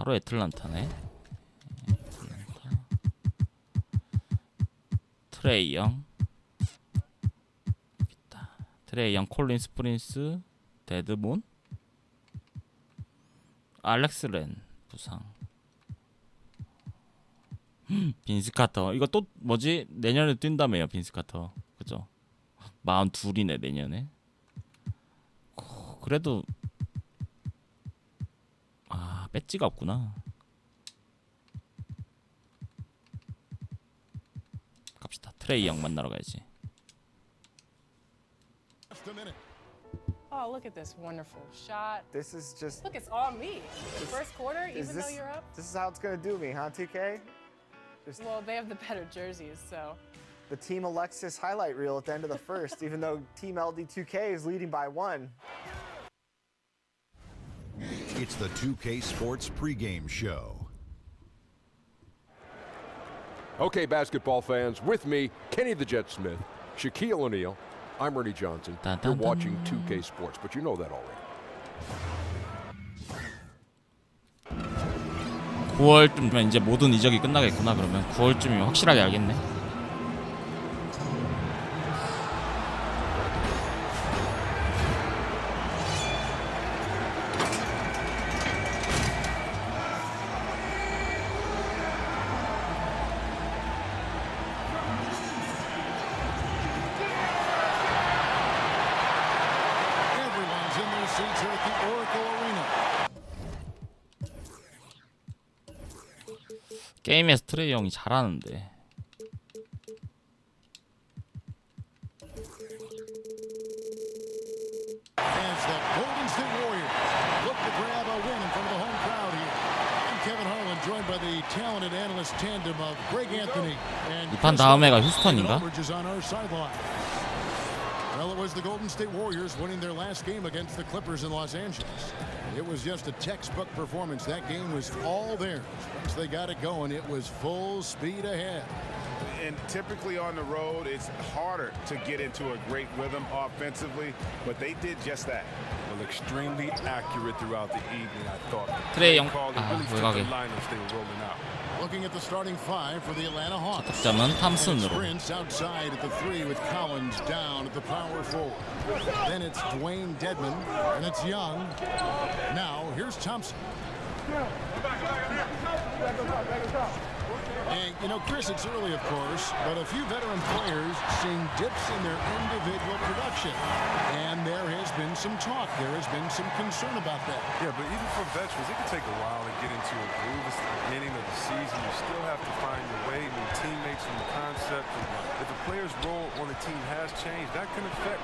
바로 애틀란타네. 트레이 영, 트레이 영, 콜린 스프린스, 데드몬, 알렉스 렌 부상. 빈스 카터 이거 또 뭐지? 내년에 뛴다며요 빈스 카터. 그죠? 42이네 내년에. 그래도 배지가 없구나. 갑시다. 트레이 영 만나러 가야지. Oh, look at this wonderful shot. This is just. Look, it's all me. First quarter, even though you're up. This is how it's gonna do me, huh, 2K? Well, they have the better jerseys, so. The Team Alexis highlight reel at the end of the first, even though Team LD2K is leading by 1. It's the 2K Sports pregame show. Okay, basketball fans, with me, Kenny the Jet Smith, Shaquille O'Neal, I'm Ernie Johnson. You're watching 2K Sports, but you know that already. 9월쯤이면 이제 모든 이적이 끝나겠구나. 그러면 9월쯤이면 확실하게 알겠네. 게임에서 트레이 형이 잘하는데. As the Golden State Warriors look to grab a win in front of the home crowd here. I'm Kevin Harlan, joined by the talented analyst tandem of Greg Anthony and 이 판 다음에가 휴스턴인가? Well, it was the Golden State Warriors winning their last game against the Clippers in Los Angeles. It was just a textbook performance. That game was all theirs. Once they got it going, it was full speed ahead. And typically on the road, it's harder to get into a great rhythm offensively, but they did just that. Well, extremely accurate throughout the evening, I thought. 트레이 형, really fit 외곽에. the lineups they were rolling out. Looking at the starting five for the Atlanta Hawks. 득점은 탐슨으로. Prince outside at the 3 with Collins down at the power forward. Then it's Dwayne Dedmon, and it's Young. Now here's Thompson. And, you know, Chris, it's early, of course, but a few veteran players seeing dips in their individual production. And there has been some talk. There has been some concern about that. Yeah, but even for veterans, it can take a while to get into a groove. It's the beginning of the season. You still have to find your way, new teammates from the concept. And if the player's role on the team has changed, that can affect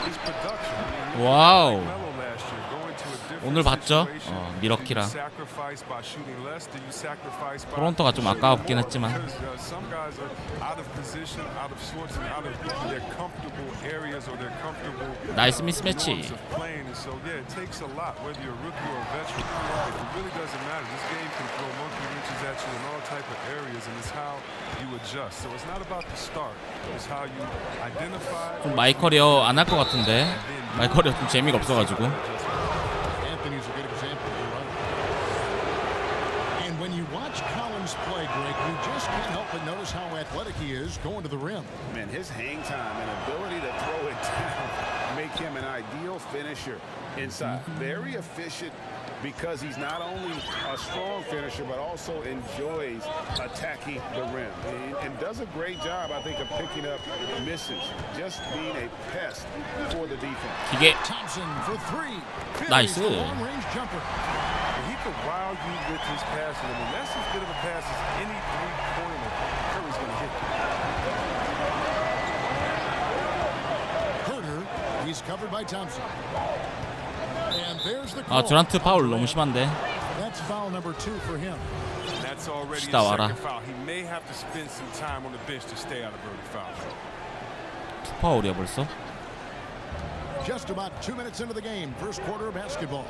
his production. I mean, 와우. last year, going to a different 오늘 봤죠? situation. 미러키랑. Do you sacrifice by shooting less? Do you sacrifice by 토론토가 좀 아까웠긴 했지만. Some guys are out of position, out of sorts, and out of their comfortable areas or their comfortable 나이스 미스매치. norms of playing. And so, yeah, it takes a lot, whether you're a rookie or a veteran. It really doesn't matter. This game can throw monkey wrenches at you in all type of areas, and it's how you adjust. So it's not about the start. It's how you identify. 좀 마이커리어 안 할 것 같은데. 마이커리어 좀 재미가 없어가지고. Anthony's a good example, right? And when you watch Collins play, Greg, you just can't help but notice how athletic he is going to the rim. Man, his hang time and ability to throw it down make him an ideal finisher inside. Very efficient because he's not only a strong finisher, but also enjoys attacking the rim. And does a great job, I think, of picking up misses. Just being a pest for the defense. 기계. Thompson for 3. 나이스. Long-range jumper. He could wow you with his passing. I mean, that's as good of a pass as any three-pointer Curry's going to hit. Herter, he's covered by Thompson. And there's the 아, 듀란트 파울 너무 심한데. That's foul number 2 for him. That's already a 시다 와라. second foul. He may have to spend some time on the bench to stay out of early foul. 파울이야 벌써. Just about 2 minutes into the game, first quarter of basketball.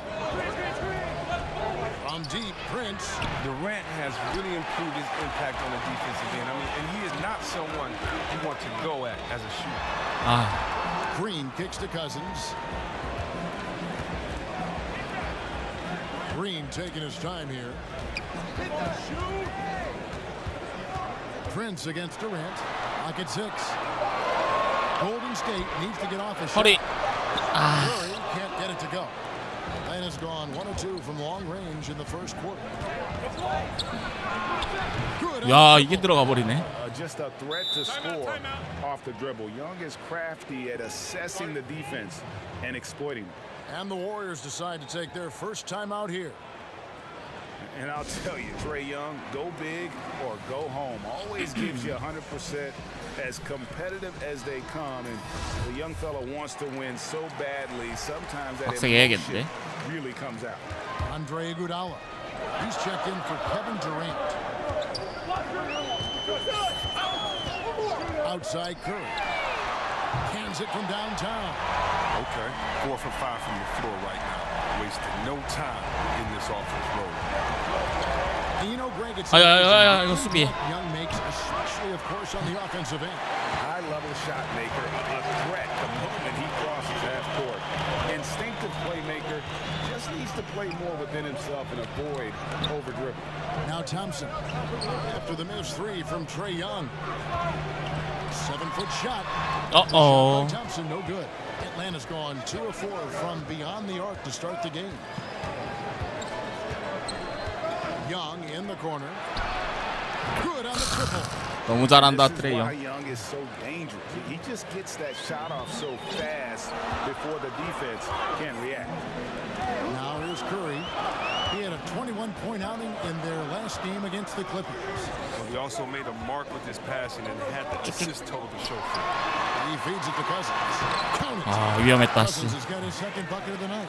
From deep, Prince. Durant has really improved his impact on the defensive end. I mean, and he is not someone you want to go at as a shooter. 아, Green kicks to Cousins. Green taking his time here. Prince against Durant. Lock at 6. Golden State needs to get off a shot. 허리. Curry can't get it to go. And has gone 1 of 2 from long range in the first quarter. 야, 이게 들어가 버리네. Just a threat to score off the dribble. Young is crafty at assessing the defense and exploiting it. And the Warriors decide to take their first time out here. And I'll tell you, Trae Young, go big or go home. Always gives you 100%, as competitive as they come. And the young fella wants to win so badly. Sometimes that emotion really comes out. Andre Iguodala. He's checked in for Kevin Durant. Outside Curry. Hands it from downtown. Okay, 4 for 5 from the floor right now. Wasted no time in this offense role. And you know, Greg, it's 이거 수비. Young makes, especially of course on the offensive end. High-level shot maker, a threat the moment he crosses half court. Instinctive playmaker, just needs to play more within himself and avoid over-dribbling. Now Thompson, after the missed 3 from Trae Young. 7-foot shot. Uh-oh. Thompson, no good. Atlanta's gone 2 of 4 from beyond the arc to start the game. Young in the corner. Good on the triple. 너무 잘한다, This is 트레이 why 형. Young is so dangerous. He just gets that shot off so fast before the defense can react. Now here's Curry. He had a 21-point outing in their last game against the Clippers. But he also made a mark with his passing and had the assist total to show for it. He feeds it to Cousins. Count it. 아, 위험했다, 씨. Cousins has got his second bucket of the night.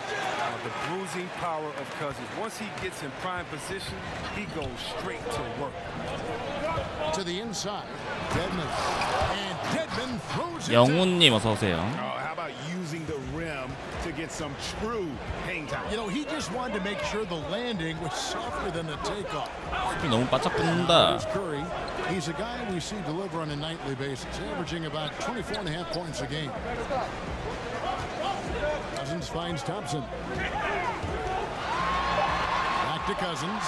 The bruising power of Cousins. Once he gets in prime position, he goes straight to work. To the inside. Dedmon. And Dedmon throws it. 영훈님 어서 오세요. How about using the rim to get some true hang time? You know, he just wanted to make sure the landing was softer than the takeoff. 수비 너무 바짝 붙는다. Here's Curry. He's a guy we see deliver on a nightly basis, averaging about 24.5 points a game. Cousins finds Thompson. Back to Cousins.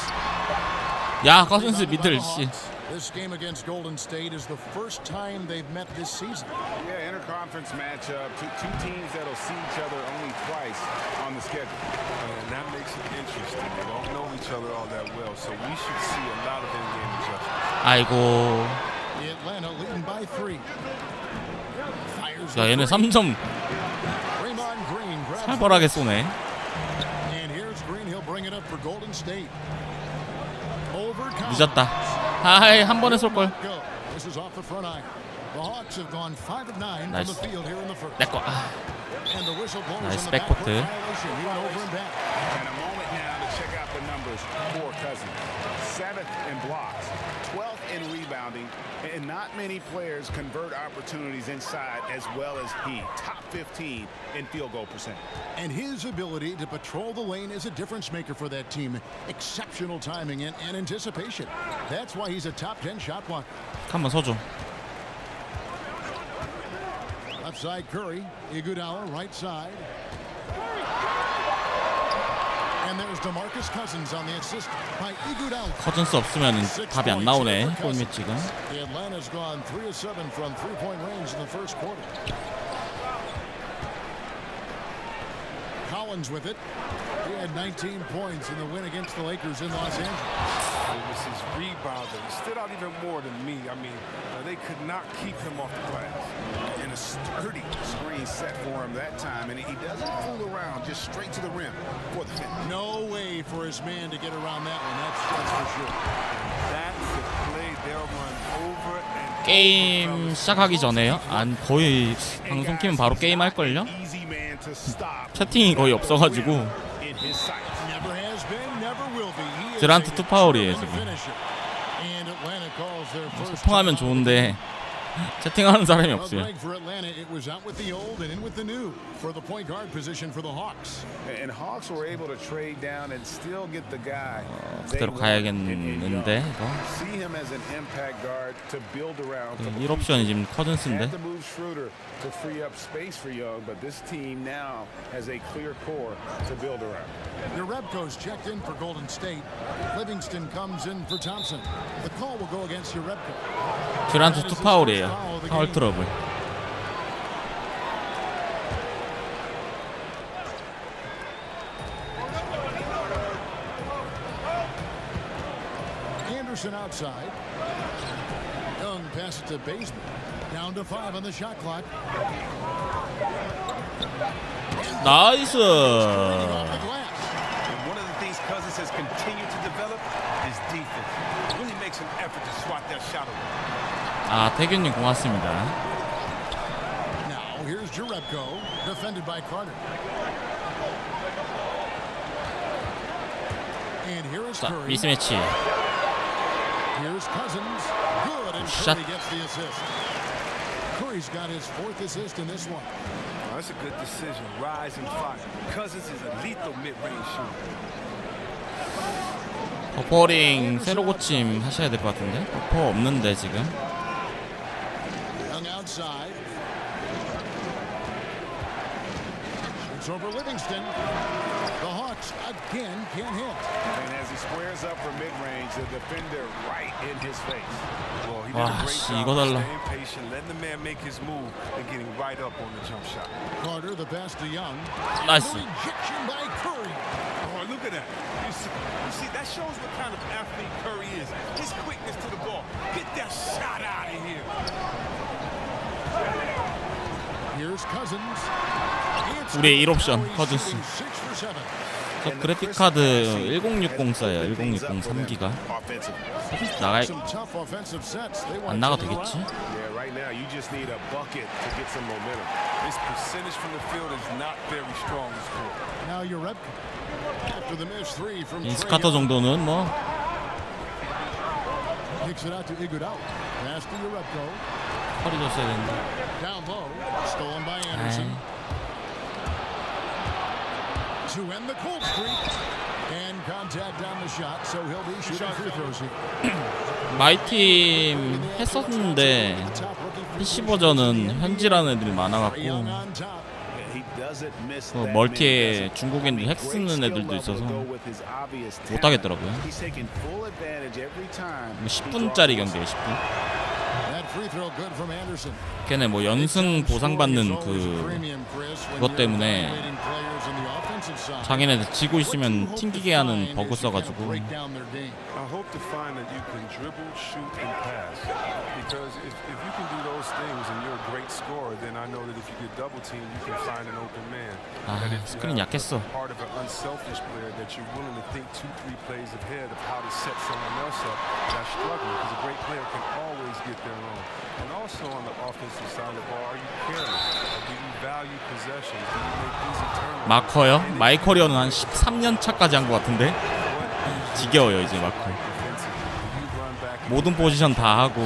야, 커즌스 미들 씨. This game against Golden State is the first time they've met this season. Yeah, interconference matchup. Two teams that'll see each other only twice on the schedule. And that makes it interesting. They don't know each other all that well, so we should see a lot of in-game adjustments. 아이고. Atlanta leading by 3. Fires 야, 얘네 3점 Draymond Green grabs 살벌하게 쏘네. And here's Green. He'll bring it up for Golden State. Over 늦었다. 아이, 한 번에 쏠 걸. Go. This is off the front iron. The Hawks have gone 5 of 9 Nice. from the field here in the first. 내 거. 아, And the whistle blows Nice on the backcourt. backcourt violation. He went over and back. And a moment now to check out the numbers for Cousins. 7th in blocks, 12th in rebounding, and not many players convert opportunities inside as well as he. Top 15 in field goal percentage. And his ability to patrol the lane is a difference maker for that team. Exceptional timing and anticipation. That's why he's a top 10 shot blocker. 한번 서줘. Left side Curry. Iguodala right side. And there's DeMarcus Cousins on the assist by Iguodala. 커즌스 없으면 답이 안 나오네. 골밑 지금. The Atlanta's gone 3 of 7 from 3-point range in the first quarter. Collins with it. He had 19 points in the win against the Lakers in Los Angeles. It was his rebounding. He stood out even more than me. I mean, they could not keep him off the glass. And a sturdy screen set for him that time, and he doesn't fool around, just straight to the rim for the finish. No way for his man to get around that one. That's for sure. That's the play they'll run over and 게임 시작하기 전에요? 안 거의 방송 키면 바로 게임 할 걸요? Easy man to stop. 채팅이 거의 없어가지고. In his sights. Never has been, never will be. He is 드란트 a 투 파울이에요, determined 지금. finisher. And Atlanta calls their first 소통하면 timeout. 좋은데 채팅하는 사람이 Well, 없어요. Greg, for Atlanta, it was out with the old and in with the new for the point guard position for the Hawks. And Hawks were able to trade down and still get the guy. 그대로 가야겠는데 이거. See him as an impact guard to build around. 1옵션이 지금 커즌스인데. Had to move Schroeder to free up space for Young, but this team now has a clear core to build around. Urebko's checked in for Golden State. Livingston comes in for Thompson. The call will go against Urebko. 듀란트 투 파울이에요. 파울 트러블. Anderson outside. Young passes to Baseman. Down to 5 on the shot clock. 나이스. Off the glass. And one of the things Cousins has continued to develop is defense. Really makes an effort to swat that shot away. 아, 태균님 고맙습니다. Now here's Jerebko, defended by Carter. And here is 자, Curry. 미스매치. Here's Cousins. Good, and Shot. Curry gets the assist. Curry's got his 4th assist in this one. Oh, that's a good decision. Rise and fire. Cousins is a lethal mid-range shooter. 버퍼링 새로 고침 하셔야 될 것 같은데. 버퍼 없는데 지금. Young outside. Shoots over Livingston. The Hawks again can't hit. And as he squares up for mid-range, the defender right in his face. Well, he did a 와, great 씨, job 이거 of 달라. staying patient, letting the man make his move, and getting right up on the jump shot. Carter, the pass to Young. 나이스. No ejection by Curry. Oh, look at that. You see, that shows what kind of athlete Curry is. His quickness to the ball. Get that shot out of here. Here's Cousins. 우리의 1옵션 커즌스. 저 그래픽 카드 1060 써요. 1060 3기가. 나갈 Some tough offensive sets. They 안 want 나가도 to 되겠지? Yeah, right now you just need a bucket to get some momentum. His percentage from the field is not very strong this quarter. Now Urebko. After the missed 3 from 빈스카터 Trae Young. 정도는 뭐 Kicks it out to Iguodala. Pass to Urebko. 허리 줬어야 되는데. Down low. Stolen by Anderson. To end the cold streak. And contact on the shot, so he'll be shooting free throws here. 마이 팀 했었는데 PC 버전은 현지라는 애들이 많아갖고 Young on top. He doesn't miss 그 that 멀티에 many 중국인들 핵 Great 쓰는 skill 애들도 level 있어서 to go with his obvious 못 talent. 하겠더라고요. He's taking full advantage every time. 10분짜리 경기에 10분. That free throw good from Anderson. 걔네 뭐 연승 보상받는 그것 때문에 자기네들 지고 있으면 튕기게 하는 버그 써가지고 I hope to find that you can dribble, shoot, and pass. Because if you can do those things and you're a great scorer, then I know that if you get double teamed, you can find an open man. 아, That if you 스크린 have 약했어. part of an unselfish player that you're willing to think 2-3 plays ahead of how to set someone else up, that's struggling because a great player can always get their own. And also on the offensive side of the ball, are you careless? Or do you value possessions? Do you make easy turnovers? 마커요? 마이커리어는 한 13년 차까지 한 것 같은데 지겨워요 이제 마커. 모든 포지션 다 하고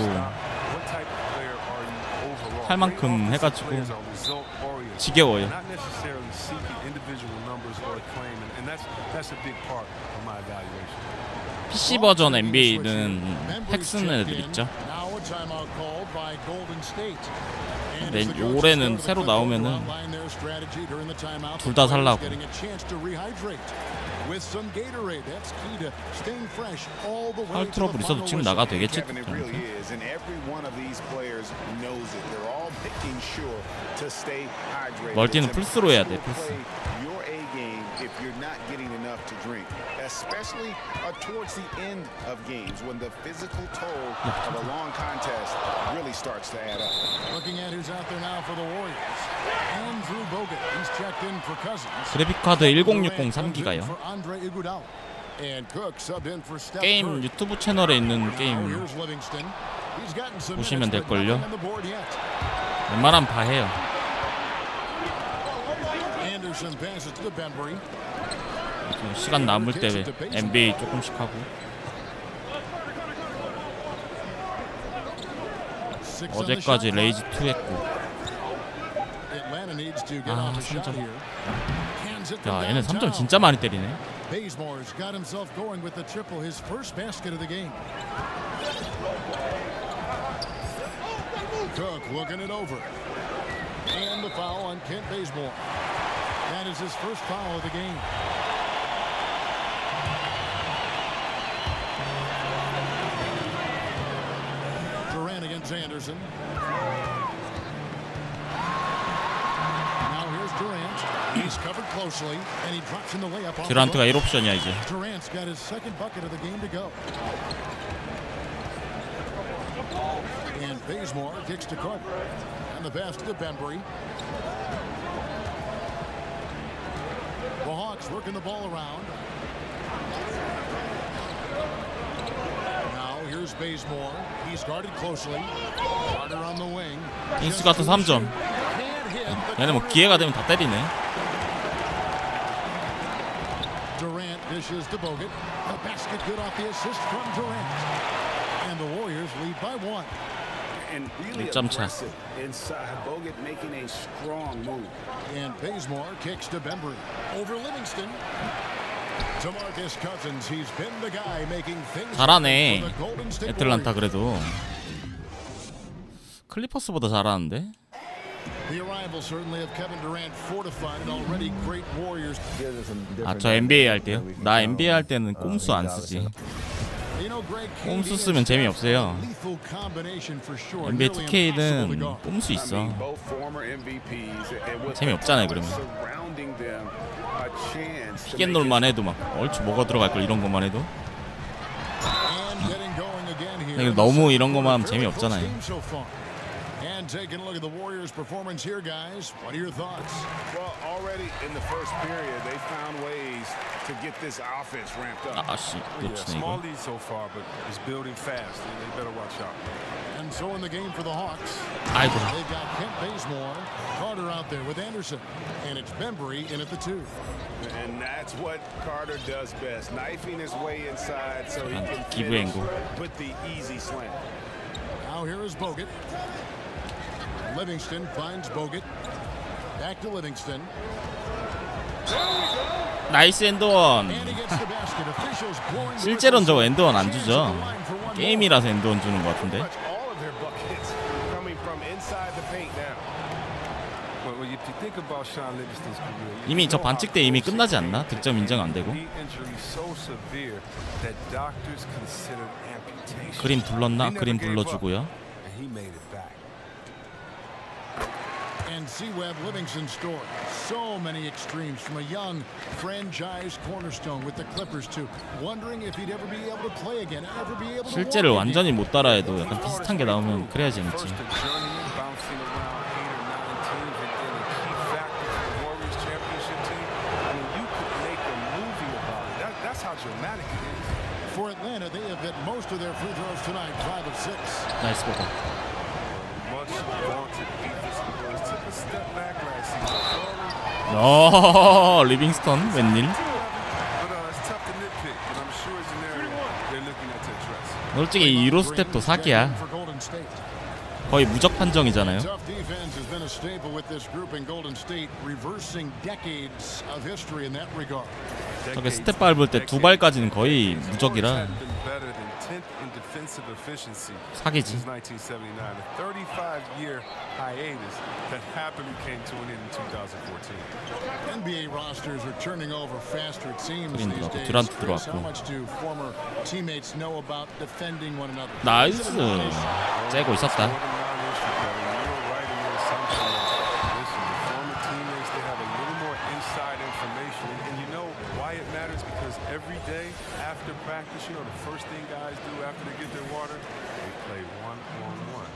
할 만큼 해가지고 지겨워요. Not necessarily seeking individual numbers or acclaim, and that's a big part of my evaluation. PC 버전 NBA는 핵 쓰는 애들 있죠. Now a timeout called by Golden State. 근데 올해는 새로 나오면은 둘 다 살라고. 파울 트러블 있어도 지금 나가도 되겠지? Kevin, it really is, and every one of these players knows it. They're all making sure to stay hydrated. 멀티는 It's 풀스로 해야 돼, impossible to 풀스. play your A game if you're not getting enough to drink, especially towards the end of games when the physical toll of a long contest really starts to add up. Looking at who's out there now for the Warriors. Andrew Bogut, he's checked in for Cousins. 그래픽 카드 1060 3기가요. For Andre Iguodala. And Cook subbed in for Steph 게임 Curry. 유튜브 채널에 있는 Now 게임 here's Livingston. He's gotten some 보시면 minutes, but 될걸요? nothing on the board yet. 웬만하면 다 해요. Anderson passes to the Benbury. 좀 시간 남을 때 NBA 조금씩 하고. 어제까지 레이지 2 했고. Atlanta needs to get 아, off a shot 3점. here. Cans it from 야, 얘는 3점 downtown. 진짜 많이 때리네. Bazemore's got himself going with the triple, his first basket of the game. Cook looking it over. And the foul on Kent Bazemore. That is his first foul of the game. Durant against Anderson. Now here's Durant. He's covered closely, and he drops in the layup. off the 듀란트가 glass. 1옵션이야 이제. Durant's got his second bucket of the game to go. And Bazemore kicks to Cook. And the pass to Bembry. The Hawks working the ball around. Now here's Bazemore. He's guarded closely. Carter on the wing. 빈스 같은 3점. Can't hit. The 얘네 뭐 corner. 기회가 되면 다 때리네. Durant dishes to Bogut. The basket good off the assist from Durant. And the Warriors lead by 1. And really 1점 차. aggressive inside. Bogut making a strong move. And Bazemore kicks to Bembry. Over Livingston. DeMarcus Cousins, he's been the guy making things 잘하네. for the Golden State 애틀란타 Warriors. 그래도 클리퍼스보다 잘하는데. The arrival certainly of Kevin Durant fortified an already great Warriors. 아, 저 NBA 할 때요? 나 NBA 할 때는 꼼수 안 쓰지. You know, Greg 꼼수 Kane 쓰면 재미없어요. lethal combination for sure. NBA Nearly 2K는 impossible to guard. 꼼수 있어. Both former MVPs and with 재미없잖아요, 그러면. surrounding them a chance to make 피켓놀만 해도 막 얼추 뭐가 들어갈 걸 이런 것만 해도. And getting going again here. 근데 너무 이런 것만 하면 재미없잖아요. So far. And taking a look at the Warriors' performance here, guys. What are your thoughts? Well, already in the first period, they found ways to get this offense ramped up. 아씨, Yeah, 놓치네 small 이거. lead so far, but it's building fast. They better watch out. And so in the game for the Hawks, 아이고. they've got Kent Bazemore, Carter out there with Anderson, and it's Bembry in at the 2. And that's what Carter does best, knifing his way inside so he can 기브 finish 앵글. with the easy slam. Now here is Bogut. Livingston finds Bogut. Back to Livingston. 나이스 엔드원. And he gets the basket. Officials blowing the 실제로는 저거 whistle. 엔드원 안 Change 주죠. the line for one more. 게임이라서 엔드원 주는 것 같은데. Pretty much all of their buckets coming from inside the paint now. Well, if you think about Sean Livingston's career, 이미 저 반칙 때 이미 끝나지 않나? 득점 인정 안 되고. knee injury so severe that doctors considered amputation. 그림 둘렀나? He never 그림 gave up, 둘러주고요. and he made it back. And C-Web Livingston's story. So many extremes from a young franchise cornerstone with the Clippers to wondering if he'd ever be able to play again, ever be able to 실제를 walk 완전히 again. 못 따라해도 약간 비슷한 게 나오면 그래야 재밌지. First a journeyman bouncing around 8 or 9 teams, and then a key factor for the Warriors championship team. I mean, you could make a movie about it. That's how dramatic it is. For Atlanta, they have hit most of their free throws tonight, 5 of 6. 나이스 보고. Much vaunted defensive players took a step back last season. 리빙스턴 웬일? But it's tough to nitpick, and I'm sure it's an area they're looking at to address. 솔직히 이 1호 스텝도 사기야. For Golden State. 거의 무적 판정이잖아요. Tough defense has been a staple with this group in Golden State, reversing decades of history in that regard. 저게 스텝 밟을 때 두 발까지는 거의 무적이라 Better than 10th in defensive efficiency 사기지. since 1979, a 35-year hiatus that happily came to an end in 2014. NBA rosters are turning over faster, it seems, 그린 these 들어왔고, days. 듀란트 Chris, how 들어왔고. much do former teammates know about defending one another? 나이스. Is it a non-issue? 째고 있었다. More than non-issue, Kevin. You're right in your assumption that, listen, the former teammates, they have a little more inside information. And you know why it matters? Because every day after practice, you know, the first thing guys do after they get their water, they play one-on-one.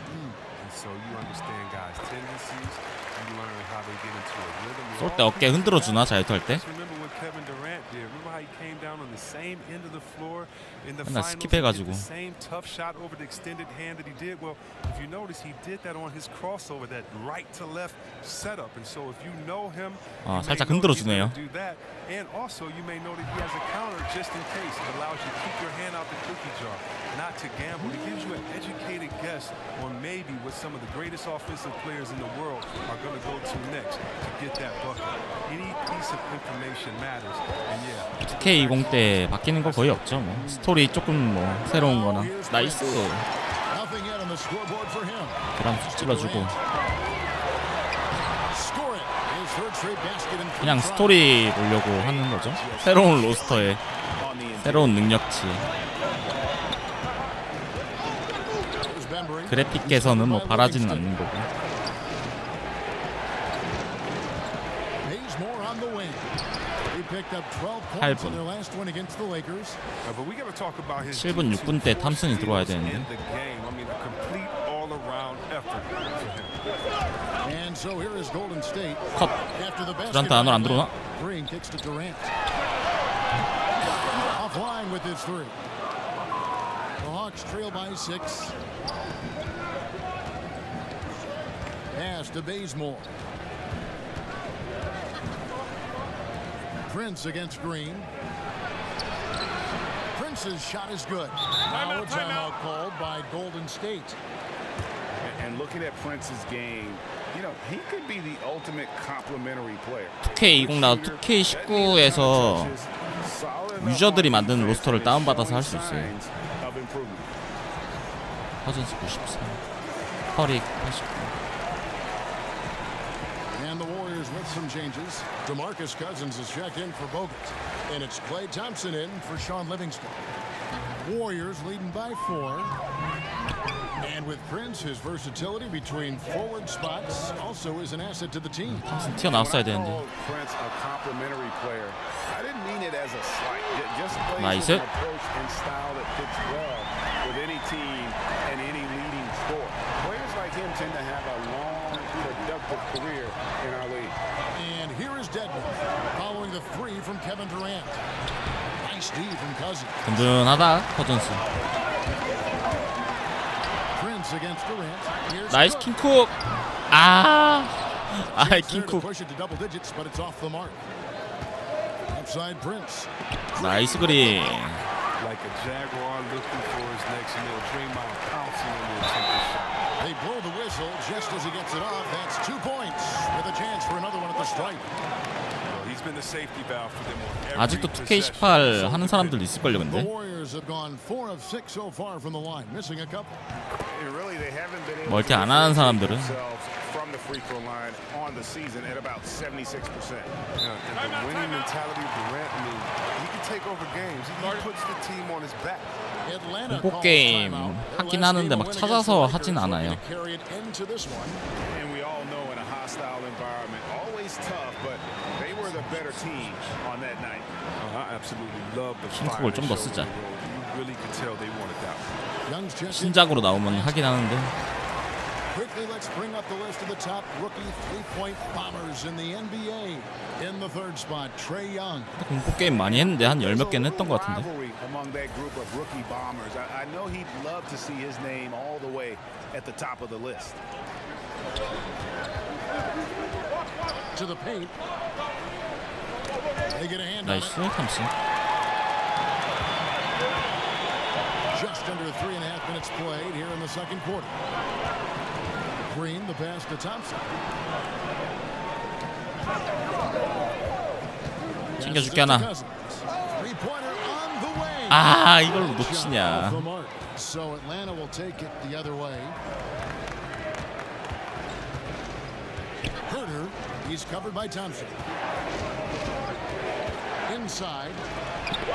And so you understand guys' tendencies. You learn how they get into a rhythm. 쏠 때 어깨 흔들어 주나 자유투 할 때? Just remember what Kevin Durant did. Remember how he came down on the same end of the floor in the 맨날 finals. 스킵해가지고. The same tough shot over the extended hand that he did. Well, if you notice, he did that on his crossover, that right to left setup. And so if you know him, 아, you may 살짝 know 흔들어 that he's gonna 주네요. do that. And also, you may know that he has a counter just in case. It allows you to keep your hand out the cookie jar, not to gamble. It gives you an educated guess on maybe what some of the greatest offensive players in the world are going to go to next to get that bucket. Any piece of information matters. And yeah. 2K20 때 바뀌는 거 거의 없죠. 뭐 스토리 조금 뭐 새로운 거나. 나이스. Nothing yet on the scoreboard for him. 계란 쑥 찔러주고. Score it. His third straight basket in 그냥 스토리 보려고 하는 거죠. 새로운 로스터에 새로운 능력치. 그래픽에서는 뭐 바라지는 않는 거고. Hayes more on the wing. He picked up 12 points in their last one against the Lakers. But we got to talk about his 7분 6분 때 탐슨이 들어와야 되는데. in the game. I mean, a complete all-around effort for him. And so here is Golden State. 컷. After the basket. 듀란트 안으로 안 들어오나? Green kicks to Durant. Offline with his three. The Hawks trail by 6. Pass to Bazemore. Prince against Green. Prince's shot is good. Now a timeout called by Golden State. And looking at Prince's game, you know, he could be the ultimate complementary player. 2K20 나도 2K19에서 유저들이 만든 로스터를 다운받아서 할 수 있어요. 허전스 94, 커리 89. And the Warriors with some changes. DeMarcus Cousins is checked in for Bogut. And it's Klay Thompson in for Sean Livingston. Warriors leading by 4. And with Prince, his versatility between forward spots also is an asset to the team. 탐슨 튀어나왔어야 되는데. Prince a complementary player. I didn't mean it as a slight. Just plays 나이스. an approach and style that fits well with any team and any leading scorer. Players like him tend to have a long, productive career in our league. And here is Dedmon following the three from Kevin Durant. Nice D from Cousins. 든든하다 허전스. Prince against Durant. Here's 나이스 Cook. 킹쿡. 아 There to 킹쿡. push it to double digits, but it's off the mark. Outside Prince. 나이스 그린. Like a Jaguar looking for his next meal. Draymond pouncing on the attempted shot. They blow the whistle just as he gets it off. That's 2 points with a chance for another one at the stripe. He's been the safety valve for them on every 아직도 2K18 하는 사람들 있을걸요 The 근데. Warriors have gone 4 of 6 so far from the line, missing a couple. And really, they haven't been able 뭐 이렇게 안 하는 사람들은 from the free throw line on the season at about 76%. And the winning mentality of Durant, I mean, he can take over games. He puts the team on his back. Atlanta 공포 calls 게임 timeout. 하긴 Their last 하는데 game 막 win 찾아서 against the 하진 Lakers, 않아요. looking to carry it into this one. And we all know in a hostile environment, always tough, but they were the better team on that night. I absolutely love the 킹쿡을 fire 좀 더 they 쓰자. showed on the road. You really could tell they wanted that one. Young's just 신작으로 나오면 하긴 하는데. quickly, let's bring up the list of the top rookie three-point bombers in the NBA. In the third spot, Trae Young. 공포 게임 많이 했는데 한 10몇 개는 했던 것 같은데. Rivalry among that group of rookie bombers. I know he'd love to see his name all the way at the top of the list. To the paint. They get a hand on 나이스 it. 탐슨. Just under 3.5 minutes played here in the second quarter. Green, the pass to Thompson. 챙겨줄게 하나. Three-pointer on the way. 아 이걸 Shot off 놓치냐. the mark. So Atlanta will take it the other way. Herter, he's covered by Thompson. Inside.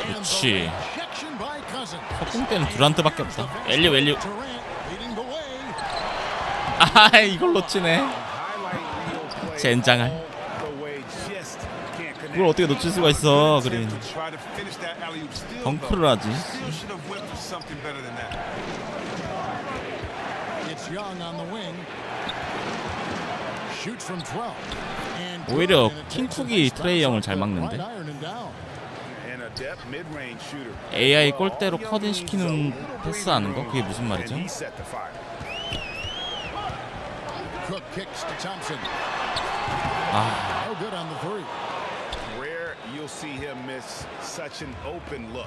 And 그렇지. the rejection by Cousins. 속공 때는 듀란트밖에 없다. 엘리오. Durant leading the way. 아 이걸 놓치네. 젠장할. 이걸 어떻게 놓칠 수가 있어 그린. 덩크를 하지. It's Young on the wing. Shoots from 12. And 오히려 and it takes 킹쿡이 a 트레이 형을 잘 right 막는데. iron and down. And a depth mid-range shooter. AI 골대로 컷인시키는 패스하는 거 그게 무슨 말이죠? And he set the fire. Cook kicks to Thompson. 아 No good on the three. Rare you'll see him miss such an open look.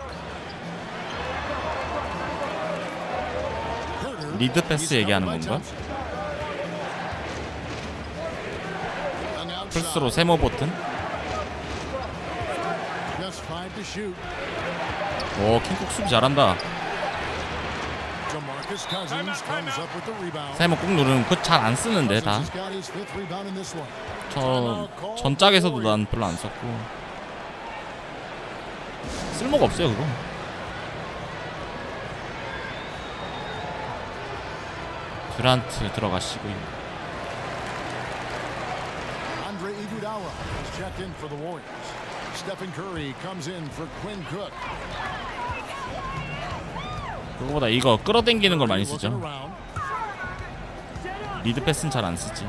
리드 패스 얘기하는 건가? 풀스로 세모 버튼? 오, 킹콕 수비 잘한다. 세모 꾹 누르면 그거 잘 안 쓰는데 다. 전작에서도 난 별로 안 썼고 쓸모가 없어요 그거. 듀란트 들어가시고. 그거보다 이거 끌어당기는 걸 많이 쓰죠. 리드 패스는 잘 안 쓰지.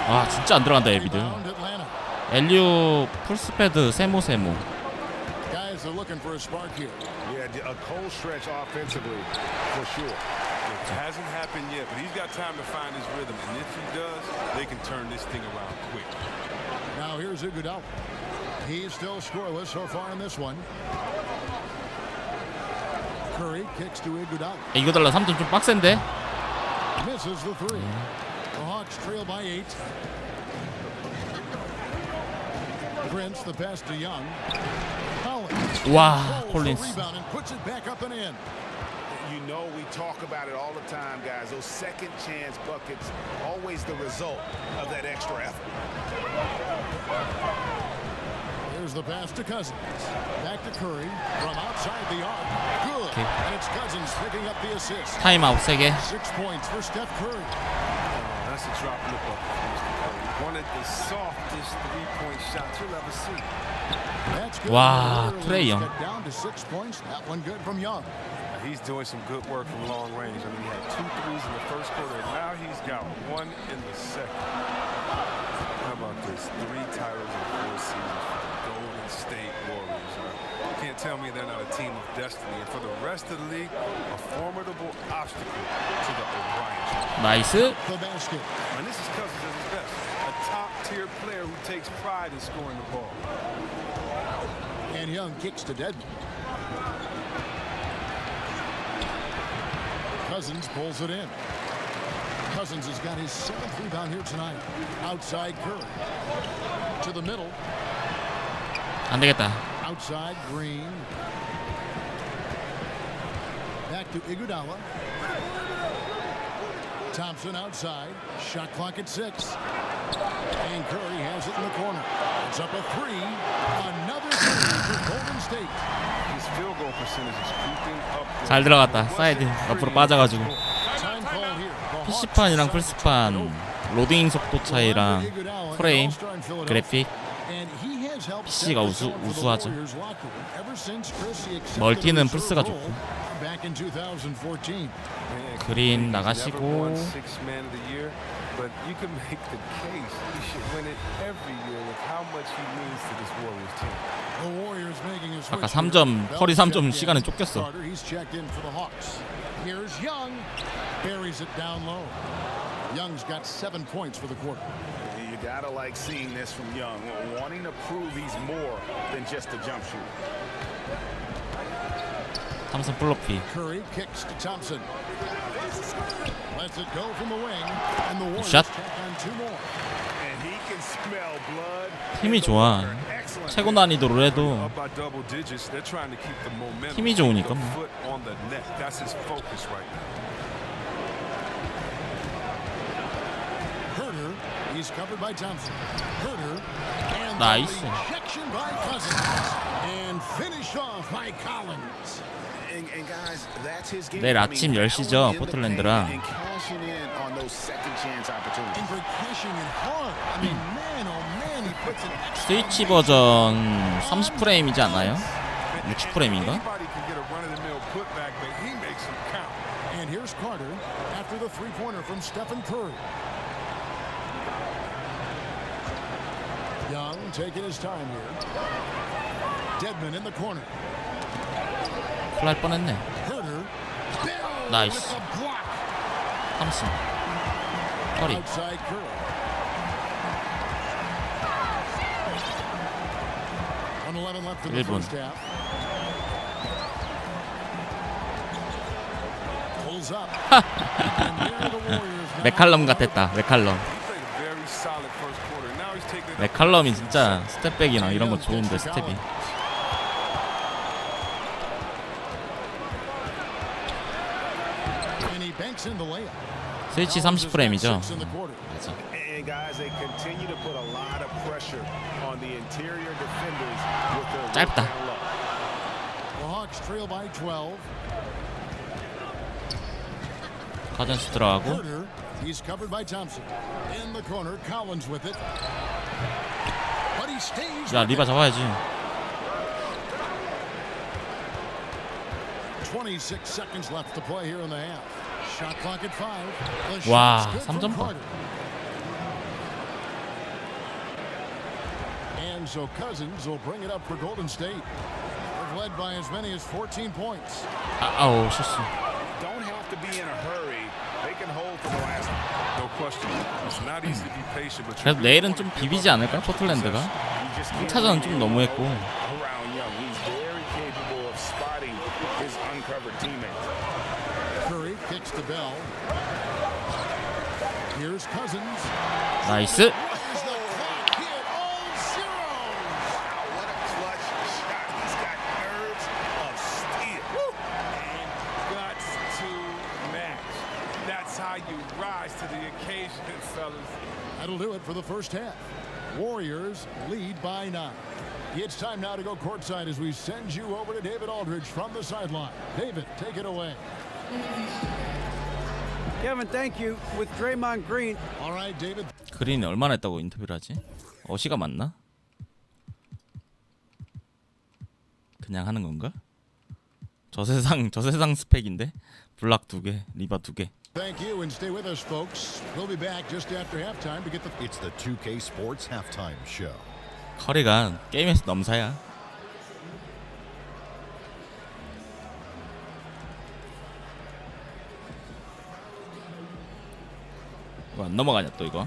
아 진짜 안 들어간다 애비들. 엘리오 풀스패드 세모. Yeah, a cold stretch offensively for sure. It hasn't happened yet, but he's got time to find his rhythm, and if he does, they can turn this thing around quick. Now here's Iguodala. He's still scoreless so far in this one. Curry kicks to Iguodala. 이거 달라 3점 좀 빡센데? Misses the three. The Hawks trail by 8. Prince the pass to Young. 와, 콜린스. Rebound and puts it back up and in. You know we talk about it all the time, guys. Those second chance buckets, always the result of that extra effort. Here's the pass to Cousins. Back to Curry from outside the arc. Good. Okay. And it's Cousins picking up the assist. 타임아웃 3개. 6 points for Steph Curry. That's a drop in the bucket for Mr. Curry. One of the softest three-point shots you'll ever see. That's good. 와, 트레이 형. Cut down to 6 points. That one good from Young. He's doing some good work from long range. I mean, he had 2 threes in the first quarter, and now he's got 1 in the second. How about this? 3 titles in 4 seasons for the Golden State Warriors. You can't tell me they're not a team of destiny. And for the rest of the league, a formidable obstacle to the O'Brien. 나이스. The basket. And this is Cousins at his best. A top-tier player who takes pride in scoring the ball. And Young kicks to Deadman. Cousins pulls it in. Cousins has got his 7th rebound here tonight. Outside Curry. To the middle. 안 되겠다. Outside Green. Back to Iguodala. Thompson outside. Shot clock at 6. And Curry has it in the corner. It's up a 3. Another 3 for Golden State. His field goal percentage is creeping up. 잘 들어갔다. 사이드 옆으로 빠져가지고. Time call here. PC판이랑 플스판 로딩 속도 차이랑 프레임, 그래픽, PC가 우수하죠. 멀티는 플스가 좋고. 그린 나가시고. But you can make the case he should win it every year with how much he means to this Warriors team. The Warriors making a switch. 아까 3점, 커리 3점 시간에 쫓겼어. He's checked in for the Hawks. Here's Young. Buries it down low. Young's got 7 points for the quarter. You gotta like seeing this from Young, wanting to prove he's more than just a jump shooter. 탐슨 플로피. Curry kicks to Thompson. Lets it go from the wing, and the Warriors 샷. tack on 2 more. And he can smell blood. 힘이 좋아. 최고 난이도로 해도 Up by double digits, they're trying to keep the momentum. 힘이 좋으니까 The 뭐. foot on the neck. That's his focus right now. Herter, he's covered by Thompson. Herter, and Nice. the rejection by Cousins, and finished off by Collins. And guys, that's his game. 내일 아침 10시죠, 포틀랜드랑. And cashing in on those second chance opportunities. And for cashing in hard. I mean, man, oh man, he puts an extra. 스위치 버전 30프레임이지 않나요? 60프레임인가? Anybody can get a run-of-the-mill putback, but he makes them count. And here's Carter after the 3-pointer from Stephen Curry. Young taking his time here. Deadman in the corner. 큰일 날 뻔했네. Herter. 나이스. With the block. 탐슨. 커리. Outside Curry. On the 2:11 left in the 1분. first half. Pulls up. And there the Warriors now. 맥칼럼 같았다. 맥칼럼. He played a very solid first quarter. Now he's taking it up. 맥칼럼이 진짜 스텝백이나 이런 거 좋은데 스텝이. And he banks in the layup. 스위치 30프레임이죠. Six in the quarter. 맞아. And guys, they continue to put a lot of pressure on the interior defenders with their 짧다. work down low. The Hawks trail by 12. 카전스 들어가고. Herter, he's covered by Thompson. In the corner, Collins with it. But he stays. 야 리바 잡아야지. 26 seconds left to play here in the half. Shot clock at 5. The 와, shot's good 3점 from 봐. Carter. And so Cousins will bring it up for Golden State. They've led by as many as 14 points. 아우 실수. Don't have to be in a hurry. They can hold for the last. No question. It's not easy to be patient, but you 그래도 really 내일은 want 좀 to give 비비지 up 않을까? 포틀랜드가. You just can't 1차전은 좀 너무했고. around Young. He's very capable of spotting his uncovered teammates. Curry kicks the bell. Here's Cousins. 나이스. As the clock hit all zeros. Wow, what a clutch shot. He's got nerves of steel. and guts to match. That's how you rise to the occasion, fellas. That'll do it for the first half. Warriors lead by 9. It's time now to go courtside as we send you over to David Aldridge from the sideline. David, take it away. Kevin, thank you. With Draymond Green. All right, David. 그린이 얼마나 했다고 인터뷰를 하지? 어시가 맞나? 그냥 하는 건가? 저 세상 스펙인데 블락 2개, 리바 2개. Thank you and stay with us, folks. We'll be back just after halftime to get the. It's the 2K Sports Halftime Show. 커리가 게임에서 넘사야. 안 넘어가냐 또 이거?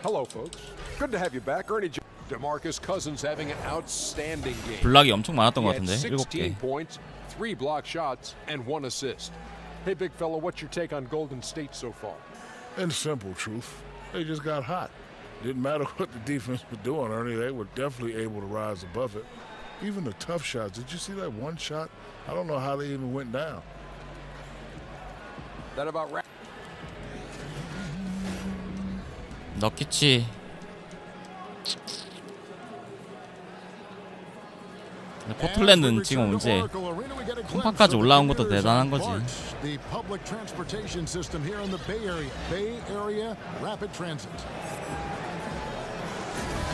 Hello, folks. Good to have you back. Ernie DeMarcus Cousins having an outstanding game. 블락이 엄청 많았던 He 것 had 같은데 16 7개. points, 3 block shots, and 1 assist. Hey, big fella, what's your take on Golden State so far? In simple truth, they just got hot. Didn't matter what the defense was doing, Ernie. They were definitely able to rise above it. Even the tough shots. Did you see that one shot? I don't know how they even went down. That about right. 넣겠지. 근데 포틀랜드는 지금 이제 홈파까지 올라온 것도 대단한 거지. The public transportation system here in the Bay Area Rapid Transit.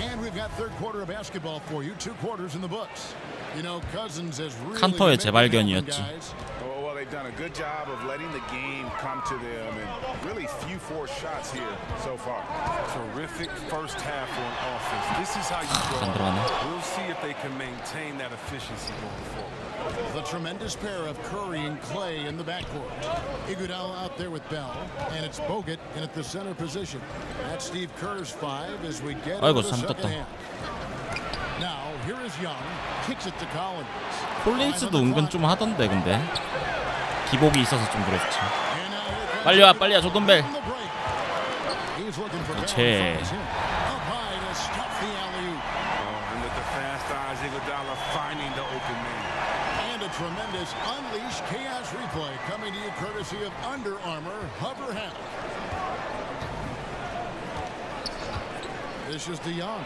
And we've got third quarter of basketball for you. 2 quarters in the books. You know, Cousins has really 칸터의 made it 재발견이었지. happen, guys. Well, they've done a good job of letting the game come to them and really few forced shots here so far. Terrific first half on offense. This is how you go. 안 들어가네. We'll see if they can maintain that efficiency going forward. The tremendous pair of Curry and Clay in the backcourt. Iguodala out there with Bell, and it's Bogut in at the center position. That's Steve Kerr's 5 as we get into 아이고, the second 잘못했다. half. Now here is Young, kicks it to Collins. 콜린스도 은근 좀 하던데 근데 기복이 있어서 좀 그렇지. 빨리 와 조돈벨. 그렇지. And with the fast eyes, Iguodala finding the open man. And a tremendous unleashed chaos replay coming to you courtesy of Under Armour Hover Hat. This is DeYoung.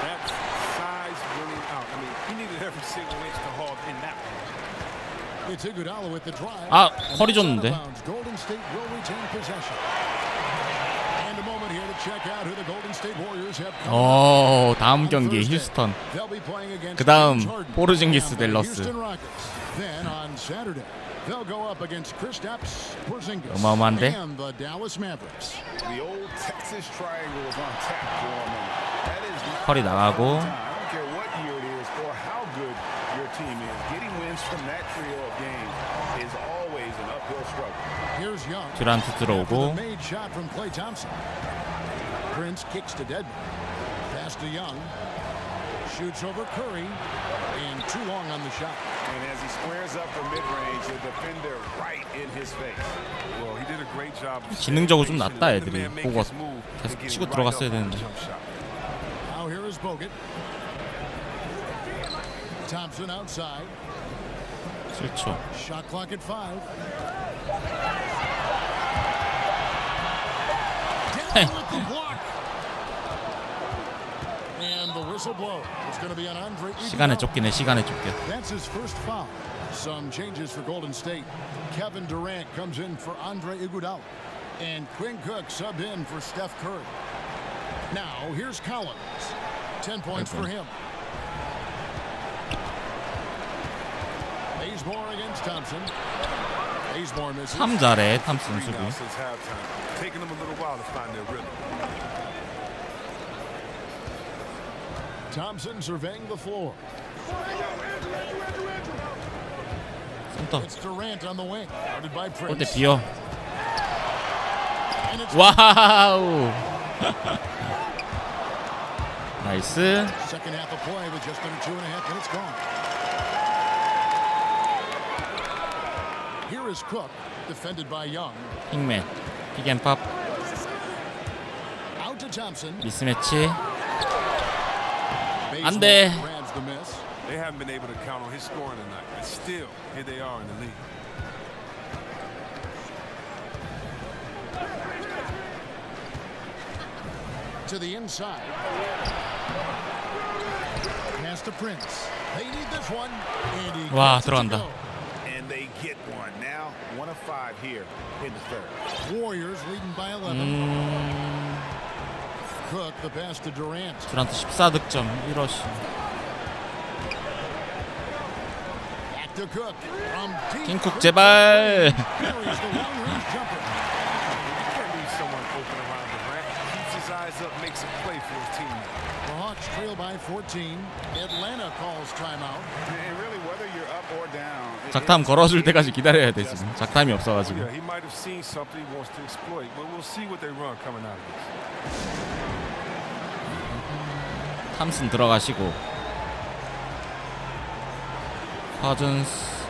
That size winning out. I mean, he needed every single inch to haul in that one. It's Iguodala with the drive. 아, 허리 줬는데. Golden State will retain possession. And a moment here to check out who the Golden State Warriors have. 다음 경기 휴스턴. They'll be playing against 그다음 Jordan 포르징기스 and the 댈러스. Houston Rockets. Then on Saturday, they'll go up against Kristaps Porzingis 어마어마한데? and the Dallas Mavericks. The old Texas Triangle is on tap for them. That is not 허리 나가고. I don't care what year it is or how good your team is. Getting wins from that trio of games is always an uphill struggle. Here's Young. 듀란트 After the 들어오고. made shot from Klay Thompson. Prince kicks to Deadman. Pass to Young. Shoots over Curry. And too long on the shot. And as he squares up for mid-range, the defender right in his face. Well, he did a great job. 기능적으로 좀 낫다 애들이. 보고 계속 치고 들어갔어야 되는데. Now here is Bogut. Thompson outside. 7초. Shot clock at 5. Down with the block. And the whistle blow. It's going to be on Andre. 시간에 쫓기네. 시간에 쫓겨. That's his first foul. Some changes for Golden State. Kevin Durant comes in for Andre Iguodala. And Quinn Cook subbed in for Steph Curry. Now here's Collins. 10 points for him. Bazemore against Thompson. Bazemore misses. 참 잘해. 탐슨 수비. Taking them a little while to find their rhythm. Thompson surveying the floor. 센터. It's Durant on the wing. Guarded by 골대 Prince. 비어. 와우. 나이스. Second half of play with just under 2.5 minutes gone. Here is Cook, defended by Young. 핑맨. 픽앤팝. Out to Thompson. 미스매치. 안 돼. Grabs the miss. They haven't been able to count on his scoring tonight, but still, here they are in the league. To the inside. Pass to Prince. They need this one. And he 와, gets it to 들어간다. go. And they get one. Now 1 of 5 here in the third. Warriors leading by 11. Cook the pass to Durant. 두란트 14득점 1어시. Back to Cook. From deep. 킹쿡 제발. Carries the long-range jumper. You can't leave someone open around Durant. Keeps his eyes up, makes a play for his team. The Hawks trail by 14. Atlanta calls timeout. And really, whether you're up or down, 작탐 걸어줄 때까지 기다려야 돼 지금. 작탐이 없어가지고. Yeah, he might have seen something he wants to exploit, but we'll see what they run coming out of this. 탐슨 들어가시고. 커즌스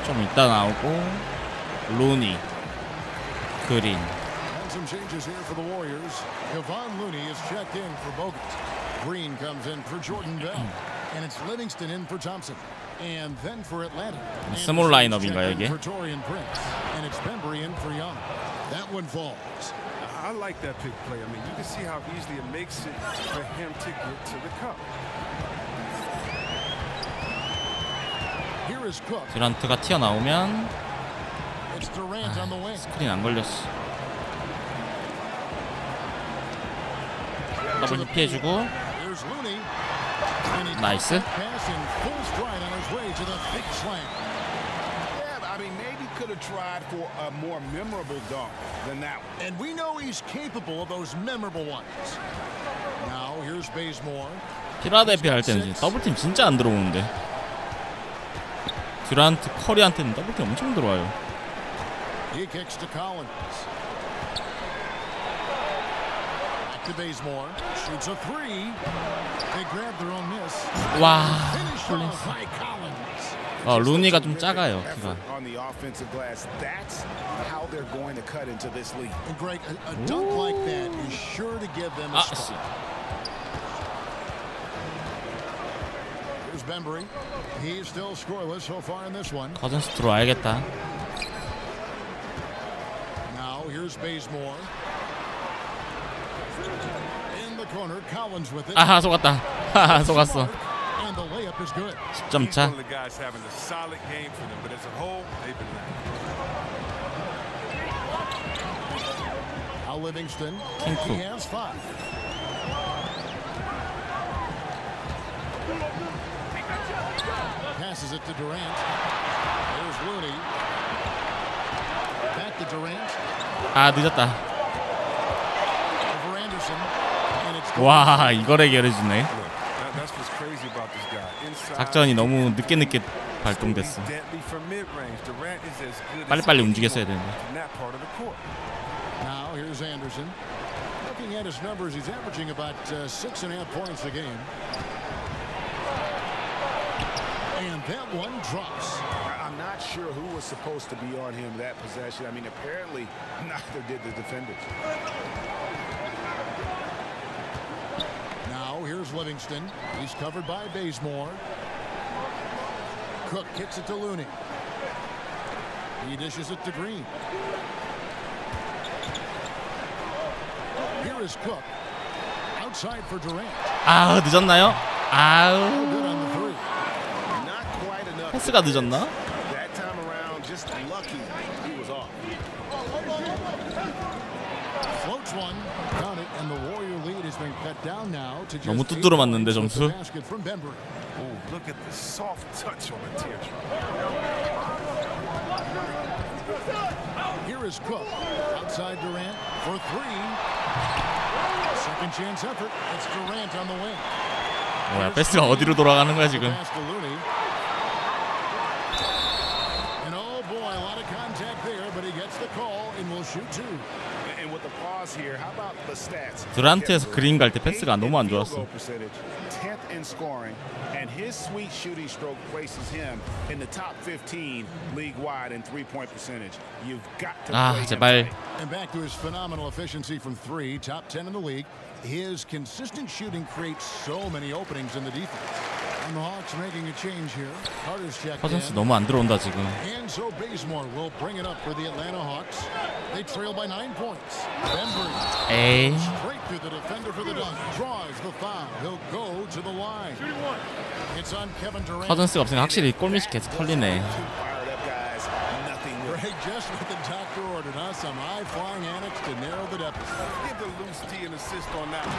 좀 이따 나오고. 루니. 그린. And some changes here for the Warriors. Kevon Looney is checked in for Bogut. Green comes in for Jordan Bell. And it's Livingston in for Thompson. And then for Atlanta. 스몰 라인업인가요 이게? For Torian Prince. And it's Bembry in for Young. That one falls. I like that pick play. I mean, you can see how easily it makes it for him to get to the cup. Here is Cook. 듀란트가 튀어나오면 It's Durant on the wing. 스크린 안 걸렸어. 더블 피해주고. Here's Looney. And he 나이스. pass in full stride on his way to the big slam. Yeah, I mean, maybe could have tried for a more memorable dunk than that one. And we know he's capable of those memorable ones. Now here's Bazemore. 필라델피아 할 때는 더블팀 진짜 안 들어오는데. 듀란트 커리한테는 더블팀 엄청 들어와요. He kicks to Collins. Back to Bazemore. Shoots a three. They grab their own miss. 와. Finished off by Collins. 루니가 좀 작아요. 키가. On the offensive glass, that's how they're going to cut into this league. And Greg, a dunk like that is sure to give them a 아, spark. Here's Bembry. He's still scoreless so far in this one. 커즌스 들어와야겠다. Now here's Bazemore. In the corner, Collins with it. 아하 속았다. 하하 속았어. And the layup is good. 10점 He's 차. one of the guys having a solid game for them, but as a whole, they've been lacking. Now Livingston. 킹쿠. He has 5. Passes it to Durant. There's Looney. Back to Durant. 아 늦었다. Over Anderson. And it's 와 이걸 해결해주네. That's what's crazy about this guy. Inside, 작전이 너무 늦게 발동됐어. deadly from mid-range. Durant is as good as 빨리빨리 움직였어야 되는데. in that part of the court. Now here's Anderson. Looking at his numbers, he's averaging about 6.5 points a game. And that one drops. I'm not sure who was supposed to be on him that possession. I mean, apparently neither did the defenders. Now here's Livingston. He's covered by Bazemore. Cook kicks it to Looney. He dishes it to Green. Here is Cook. Outside for Durant. 아, 늦었나요? 아우. Good on the three. Not quite enough. 패스가 늦었나? That time around, just lucky he was off. Floats one. Got it, and the Warrior lead has been cut down now to just 너무 두드러 맞는데 with the 점수. basket from Bembry. Oh, look at the soft touch on the teardrop. Here is Cook. Outside Durant for three. Second chance effort. It's Durant on the wing. 뭐야, 패스가 어디로 돌아가는 거야 지금? Pass to Looney. And oh boy, a lot of contact there, but he gets the call and will shoot two. And with the pause here, how about the stats? 드란트에서 그린 갈 때 패스가 너무 안 좋았어. 10th in scoring, and his sweet shooting stroke places him in the top 15 league-wide in three-point percentage. You've got to 아, play him 제발. right. And back to his phenomenal efficiency from three, top 10 in the league. His consistent shooting creates so many openings in the defense. And the Hawks making a change here. Carter's checked 커즌스 in. 너무 안 들어온다 지금. And so Bazemore will bring it up for the Atlanta Hawks. They trail by 9 points. Bembry 에이. straight through the defender for the dunk. Draws the foul. He'll go to the line. It's on Kevin Durant. 커즌스가 없으니까 확실히 골밑이 계속 털리네. Fired up guys, nothing will Greg, just what the doctor ordered, huh? Some high-flying annex to narrow the deficit. Give the loose D an assist on that.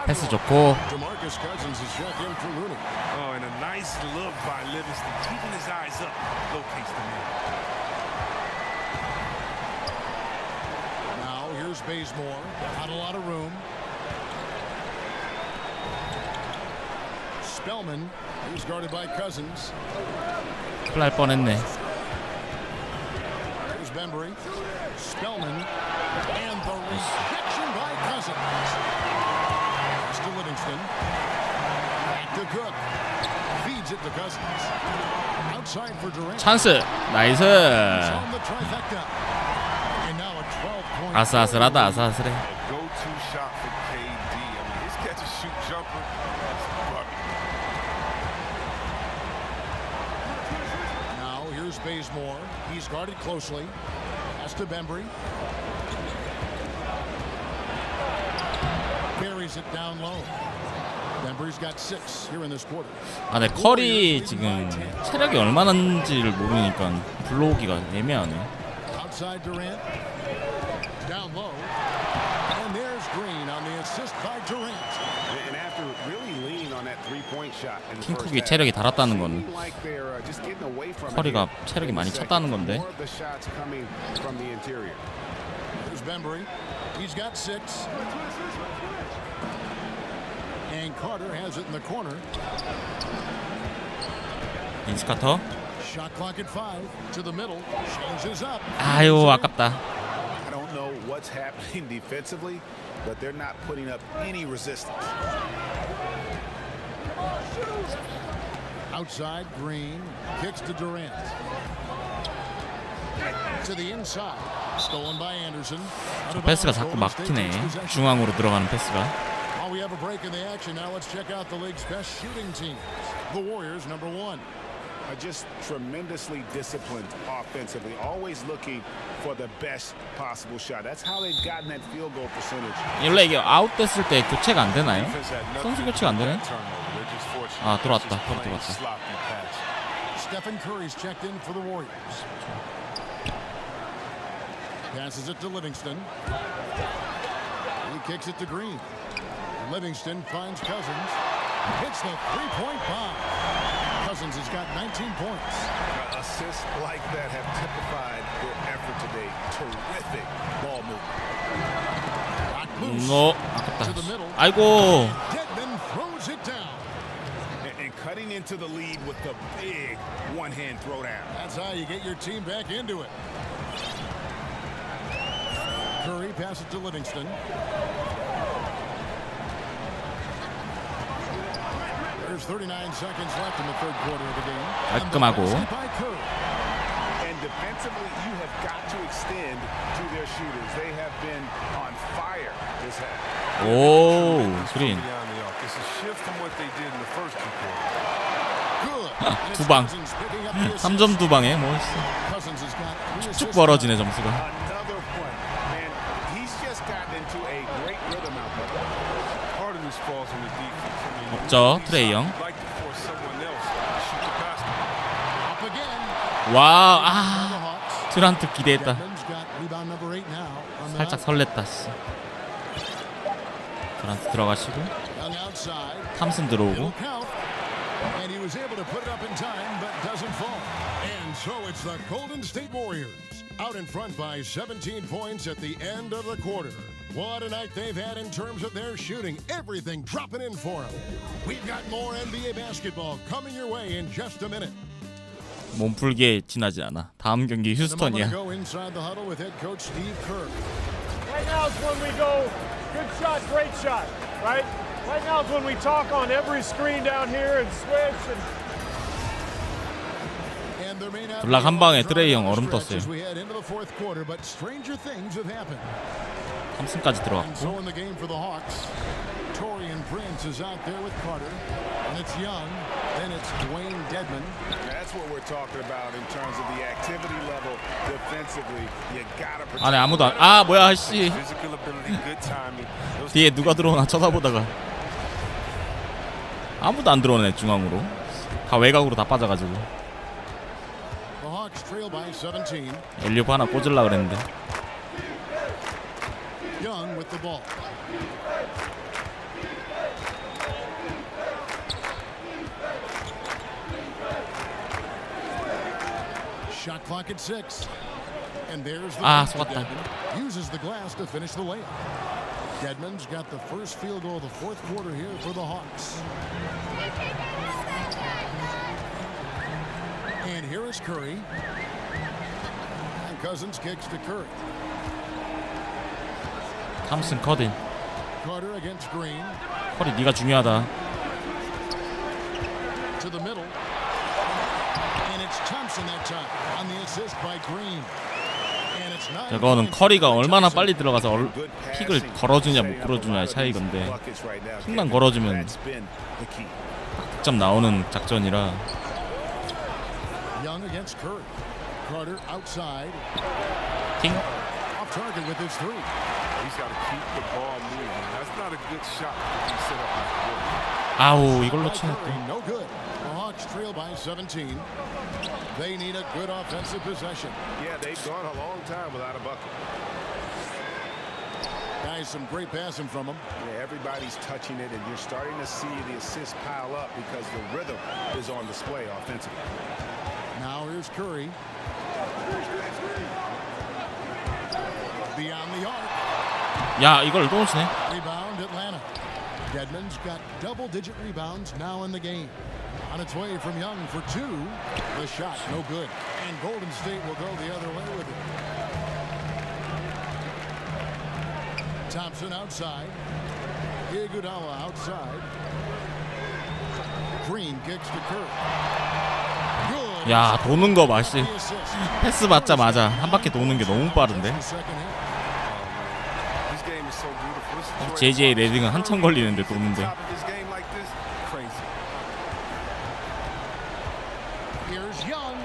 패스 좋고. DeMarcus Cousins is checked in for Looney. Oh, and a nice look by Livingston, keeping his eyes up, locates the man. Now here's Bazemore. Not a lot of room. Spellman, he's guarded by Cousins. 큰일 날 뻔했네. Here's Bembry. Spellman. And the rejection by Cousins. Pass to Livingston. Back to Cook. Feeds it to Cousins. Outside for Durant. 찬스. 나이스. On the trifecta. And now a 12-point. 아슬아슬하다, 아슬아슬해. Go-to shot for KD. I mean, his catch-and-shoot jumper is butter. Now here's Bazemore. He's guarded closely. Pass to Bembry. Buries it down low. Bembry's got 6 here in this quarter. 아, 네, 커리 지금 체력이 얼마나인지를 모르니까 불러오기가 애매하네. Outside Durant. Down low. And there's Green on the assist by Durant. And after really leaning on that three-point shot in the 킹쿡이 first half, 체력이 달았다는 건 seemed like they're just getting away from it 커리가 here. 체력이 많이 In the 찼다는 second, 건데. more of the shots coming from the interior. There's Bembry. He's got 6. And Carter has it in the corner. 빈스 카터. Shot clock at 5. To the middle. Changes up. 아유, 아깝다. I don't know what's happening defensively, but they're not putting up any resistance. Outside, Green kicks to Durant. To the inside. Stolen by Anderson. 패스가 자꾸 막히네. 중앙으로 들어가는 패스가. While we have a break in the action, now let's check out the league's best shooting teams. The Warriors, number 1. Are just tremendously disciplined offensively, always looking for the best possible shot. That's how they've gotten that field goal percentage. 원래 이게 아웃됐을 때 교체가 안 되나요? 선수 교체가 안 되네? 아, 들어왔다. 바로 들어왔다. Stephen Curry's checked in for the Warriors. Passes it to Livingston. He kicks it to Green. Livingston finds Cousins. Hits the three-point bomb. Cousins has got 19 points. Assists like that have typified their effort today. Terrific ball movement. 너 아깝다. 아이고. Deadman throws it down. And cutting into the lead with the big one-hand throwdown. That's how you get your team back into it. Curry passes to Livingston. There's 39 seconds left in the third quarter of the game. 깔끔하고. And defensively, you have got to extend to their shooters. They have been on fire this half. 오, 그린. It's a shift from what they did in the first two quarters. 두 방. 3점 두 방에 뭐 쭉쭉 벌어지네 점수가. Another point. And he's just gotten into a great rhythm out there. Part of this falls in the defense. 없죠, 트레이 형. Like to force someone else to shoot the basket. 와, 듀란트 기대했다. 살짝 설렜다. 씨. 듀란트 들어가시고, 탐슨 들어오고. And he was able to put it up in time, but doesn't fall. And so it's the Golden State Warriors out in front by 17 points at the end of the quarter. What a night they've had in terms of their shooting. Everything dropping in for them. We've got more NBA basketball coming your way in just a minute. 몸풀기에 지나지 않아. 다음 경기 휴스턴이야. Go inside the huddle with head coach Steve Kerr. Right now is when we go good shot, great shot, right? Right now is when we talk on every screen down here and switch and 블락 한 방에 트레이 형 얼음 떴어요. 탐슨까지 들어왔고. Torian Prince is out there with Carter, and it's Young. Then it's Dwayne Dedmon. That's what we're talking about in terms of the activity level defensively. You gotta protect. 안에 아무도 안. 아 뭐야 씨. 뒤에 누가 들어오나 쳐다보다가 아무도 안 들어오네 중앙으로. 다 외곽으로 다 빠져가지고. 엘리오프 하나 꽂으려 그랬는데. Young with the ball. Shot clock at 6. And there's the 속았다. uses the glass to finish the layup. Dedmon's got the first field goal of the fourth quarter here for the Hawks. And here is Curry. And Cousins kicks to Curry. 탐슨 커딘. Carter against Green. 커리 네가 중요하다. To the middle. And it's Thompson that time on the assist by Green. And it's 9. 저거는 커리가 얼마나 빨리 들어가서 픽을 걸어주냐 못 걸어주냐의 차이건데 픽만 걸어주면 득점 나오는 작전이라. Young against Curry. Carter outside. 팅. Off target with his three. He's got to keep the ball moving. That's not a good shot if he set up like that. 아우 이걸로 치네 또. No good. The Hawks trail by 17. They need a good offensive possession. Yeah, they've gone a long time without a bucket. Guys, some great passing from them. Yeah, everybody's touching it, and you're starting to see the assists pile up because the rhythm is on display offensively. Now here's Curry. Beyond the arc. 야 이걸 또 치네. Rebound Atlanta. Dedmon's got double-digit rebounds now in the game. On its way from Young for 2. The shot no good. And Golden State will go the other way with it. Thompson outside. Iguodala outside. Green kicks to Curry. 야 도는 거 맛이. 패스 받자마자 한 바퀴 도는 게 너무 빠른데. JJ 레딩은 한참 걸리는데 도는데. Here's Young.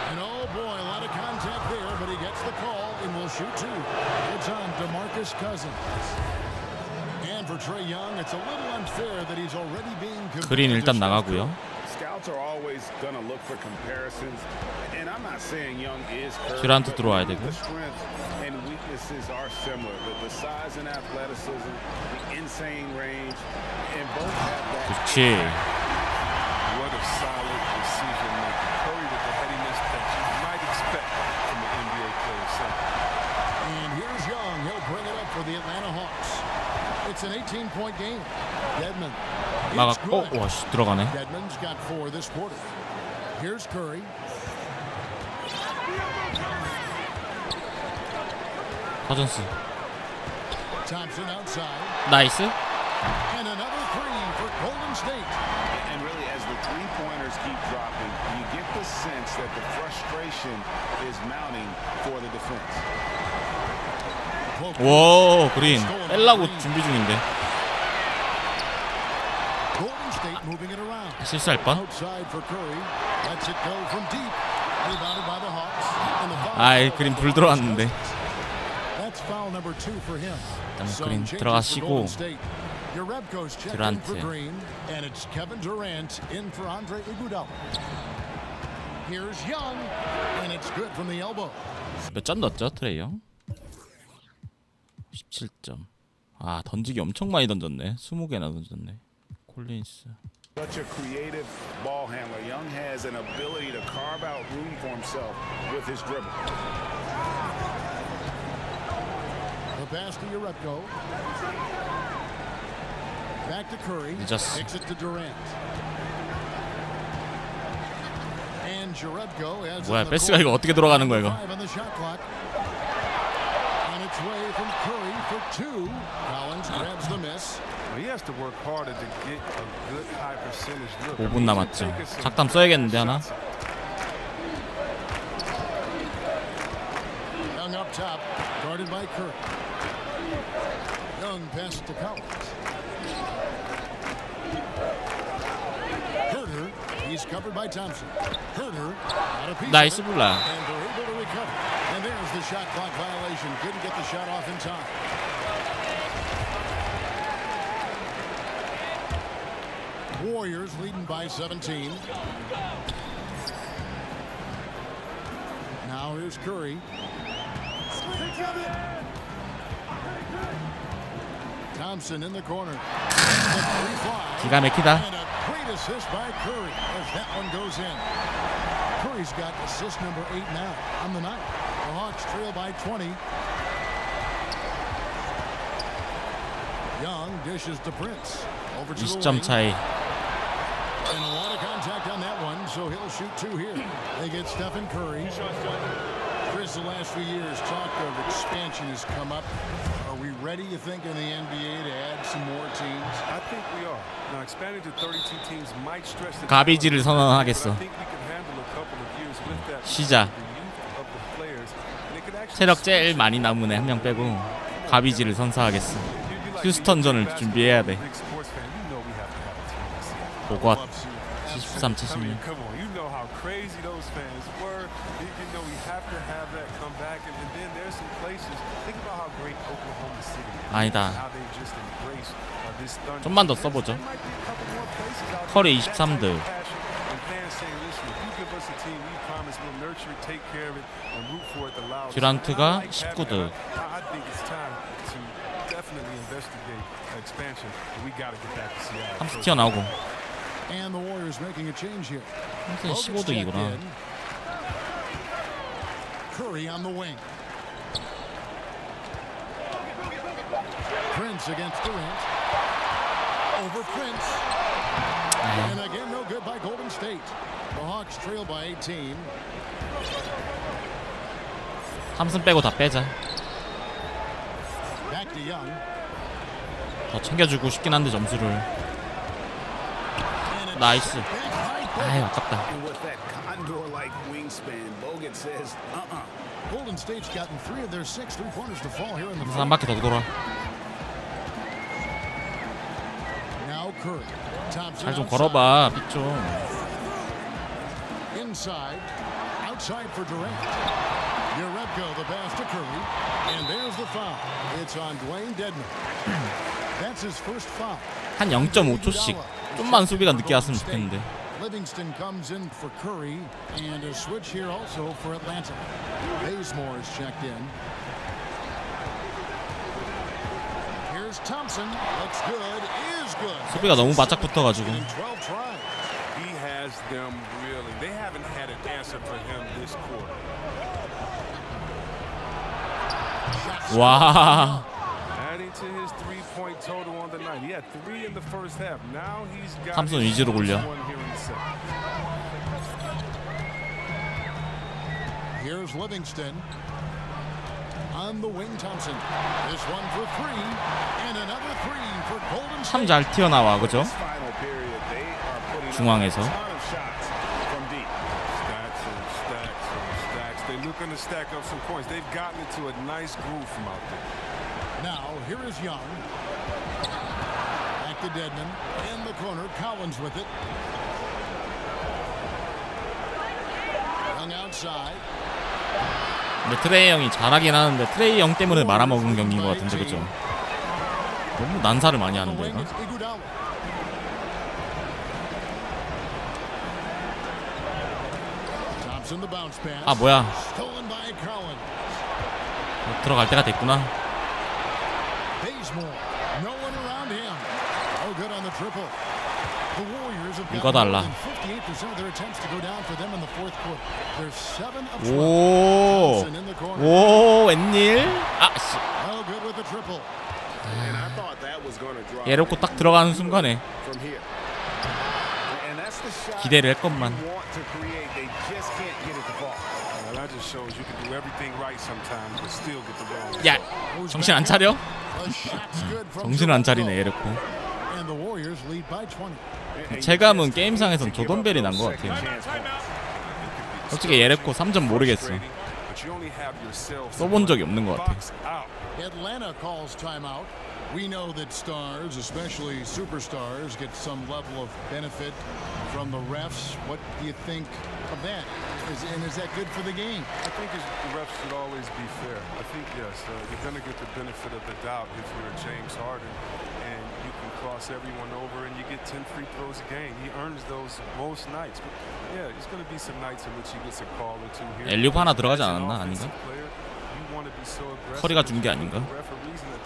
And oh boy, a lot of contact there, but he gets the call and will shoot 2. It's on DeMarcus Cousins. And for Trae Young, it's a little unfair that he's already being 그린 일단 나가고요. Scouts are always going to look for comparisons, and I'm not saying Young is perfect. 듀란트 들어와야 되고. The strengths and weaknesses are similar. The size and athleticism, the insane range, and both have that. 좋지. What a solid decision making. Curry with the headiness that you might expect from an NBA player. And here's Young. He'll bring it up for the Atlanta Hawks. It's an 18-point game. Dedmon. 막았고, 와, 씨, 들어가네. Dedmon's got 4 this quarter. Here's Curry. 허전스. Thompson outside. 나이스. And another three for Golden State. And really, as the three-pointers keep dropping, you get the sense that the frustration is mounting for the defense. 오, 그린 뺄라고 준비 중인데. Golden State moving it around. 실수할 뻔. Outside for Curry. Lets it go from deep. Rebounded by the Hawks. And the foul. 아이, 그린 불 들어왔는데. That's foul number 2 for him. 일단 그린 들어가시고 듀란트. And it's Kevin Durant in for Andre Iguodala. Here's Young, and it's good from the elbow. 몇 점 넣었죠, 트레이 형? 17점. 아, 던지기 엄청 많이 던졌네. 20개나 던졌네. 콜린스. Such a creative ball handler. Young has an ability to carve out room for himself with his dribble. The pass to Urepko. Back to Curry. Just takes it to Durant. And Urepko has 뭐야, 패스가 이거 어떻게 돌아가는 거야, 이거? on the shot clock. And it's way from Curry for 2. Collins grabs the miss. He has to work harder to get a good high percentage look. 5분 남았죠. 작담 써야겠는데 하나. Young up top, guarded by Curry. Young pass to Collins. Herter, he's covered by Thompson. Herter, out of piece. 나이스 블락. And they're able to recover. And there's the shot clock violation. Couldn't get the shot off in time. Warriors leading by 17. Now here's Curry. Thompson in the corner. 기가 막히다. And a great assist by Curry as that one goes in. Curry's got assist number 8 now on the night. The Hawks trail by 20. Young dishes to Prince. Over to 20점 차이. And a lot of contact on that one, so he'll shoot 2 here. They get Stephen Curry. Chris, the last few years, talk of expansion has come up. Are we ready, you think, in the NBA to add some more teams? I think we are. Now, expanding to 32 teams might stress the 가비지를 선언하겠어. I think we can handle a couple of years with that. 시작. The youth of the players, and it could actually 체력 제일 많이 남은 애 한 명 빼고 가비지를 선사하겠어. 휴스턴전을 준비해야 돼. 보고 73, 76. Come on, you know how crazy those fans were. You know we have to have that come back, and then there's some places. Think about how great Oklahoma City is. 아니다. How they just embrace this thunder. 좀만 더 써보죠. 커리 23득. 듀란트가 19득. 함스 튀어나오고. And the Warriors making a change here. 함스는 15득이구나. Curry on the wing. Prince against Durant. Over Prince. And again, no good by Golden State. The Hawks trail by 18. 함슨 빼고 다 빼자. Back to Young. 더 챙겨주고 싶긴 한데 점수를. 나이스. 아유, 아깝다. Golden State's gotten 3 of their 6 3-pointers to fall here in the 한 바퀴 더 돌아. Now Curry. 잘 좀 걸어봐, 픽 좀. Inside, outside for Durant. Urepko, the pass to Curry, and there's the foul. It's on Dwayne Dedmon. That's his first foul. 한 0.5초씩 좀만 수비가 늦게 왔으면 좋겠는데. Livingston comes in for Curry, and a switch here also for Atlanta. Bazemore is checked in. Here's Thompson. Looks good. Is good. 수비가 너무 바짝 붙어가지고. 12 tries. He has them really. They haven't had an answer for him this quarter. 와. Adding to his 3-point total on the night. He had 3 in the first half. Now he's got 삼선 위주로 굴려. Here's Livingston On the wing, Thompson. This one for three, and another three for Golden 참 State. 잘 튀어나와, 그죠? 중앙에서. They're looking to stack up some points. They've gotten into a nice groove from out there. Now here is Young. Back to Dedmon in the corner. Collins with it. Young outside. 근데 트레이 형이 잘하긴 하는데 트레이 형 때문에 말아먹은 경기인 것 같은데, 그죠? 너무 난사를 많이 하는데 얘가. 아 뭐야, 들어갈 때가 됐구나. 이거 달라. 오 웬일? 아씨. 예롭고 딱 들어가는 순간에 기대를 했건만. 야, 정신 안 차려? 정신을 안 차리네 예롭고. 체감은 게임상에선 조던벨이 난 것 같아요. 솔직히 예레코 3점 모르겠어. 써본 적이 없는 것 같아. Atlanta calls timeout. We know that stars, especially superstars, get some level of benefit from the refs. What do you think of that? Is that good for the game? I think the refs should always be fair. I think, yes, you're going to get the benefit of the doubt if you're James Harden, and you can cross everyone over and you get 10 free throws a game. He earns those most nights. But yeah, there's going to be some nights in which he gets a call or two here. 엘리오프 하나 들어가지 않았나? 아닌가? 커리가 준 게 아닌가?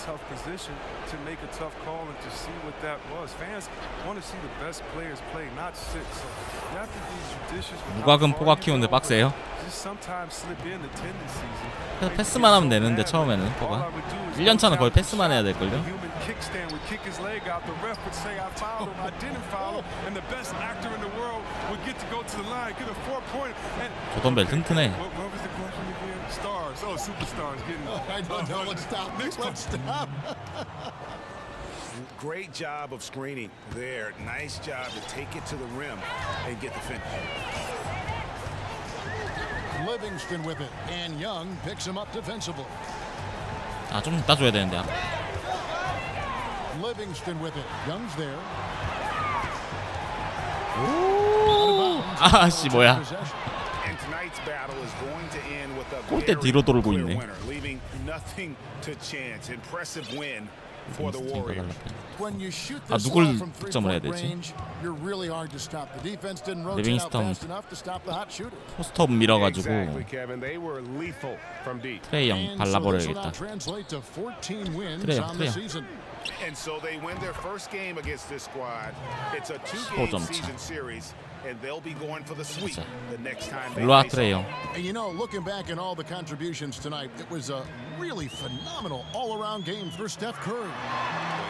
Tough position to make a tough call and to see what that was. Fans want to see the best players play, not sit. So you have to be judicious. 무과금 포각 키우는데 빡세요. Just sometimes slip in the tendencies. 그래서 패스만 하면 되는데 처음에는 포가 1년 차는 거의 패스만 해야 될 걸요. Kickstand would kick his leg out. The ref would say I fouled him. I didn't foul him. And the best actor in the world would get to go to the line, get a 4-point. 조던벨 튼튼해. What was the question again? Stars. Oh, superstars getting. I don't know. Let's stop. Let's stop. Great job of screening there. Nice job to take it to the rim and get the finish. Livingston with it, and Young picks him up defensively. 아, 좀 이따 줘야 되는데. Livingston with it. Young's there. 오! 아씨 뭐야? 골대 뒤로 돌고 있네. 아 누굴 득점을 해야 되지? 리빙스턴 포스트업 밀어가지고 트레이 형 발라버려야겠다. 트레이 형. And so they win their first game against this squad. It's a 2-game season series, and they'll be going for the sweep the next time they face off. And you know, looking back at all the contributions tonight, it was a really phenomenal all-around game for Steph Curry.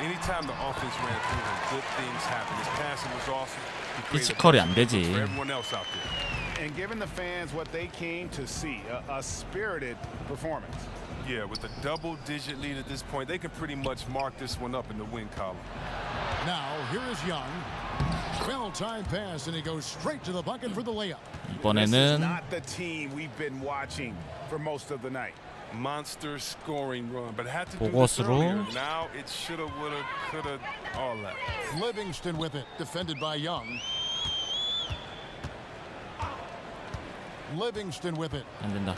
Anytime the offense ran through them, good things happened. His passing was awesome. 피지컬이 안 되지. Everyone else out there. And giving the fans what they came to see, a spirited performance. Yeah, with a double-digit lead at this point, they can pretty much mark this one up in the win column. Now, here is Young. Well-timed pass, and he goes straight to the bucket for the layup. 이번에는 not the team we've been watching for most of the night. Monster scoring run, but had to do this earlier. Now it shoulda, woulda, coulda, all that. Livingston with it, defended by Young. Livingston with it. 안 된다.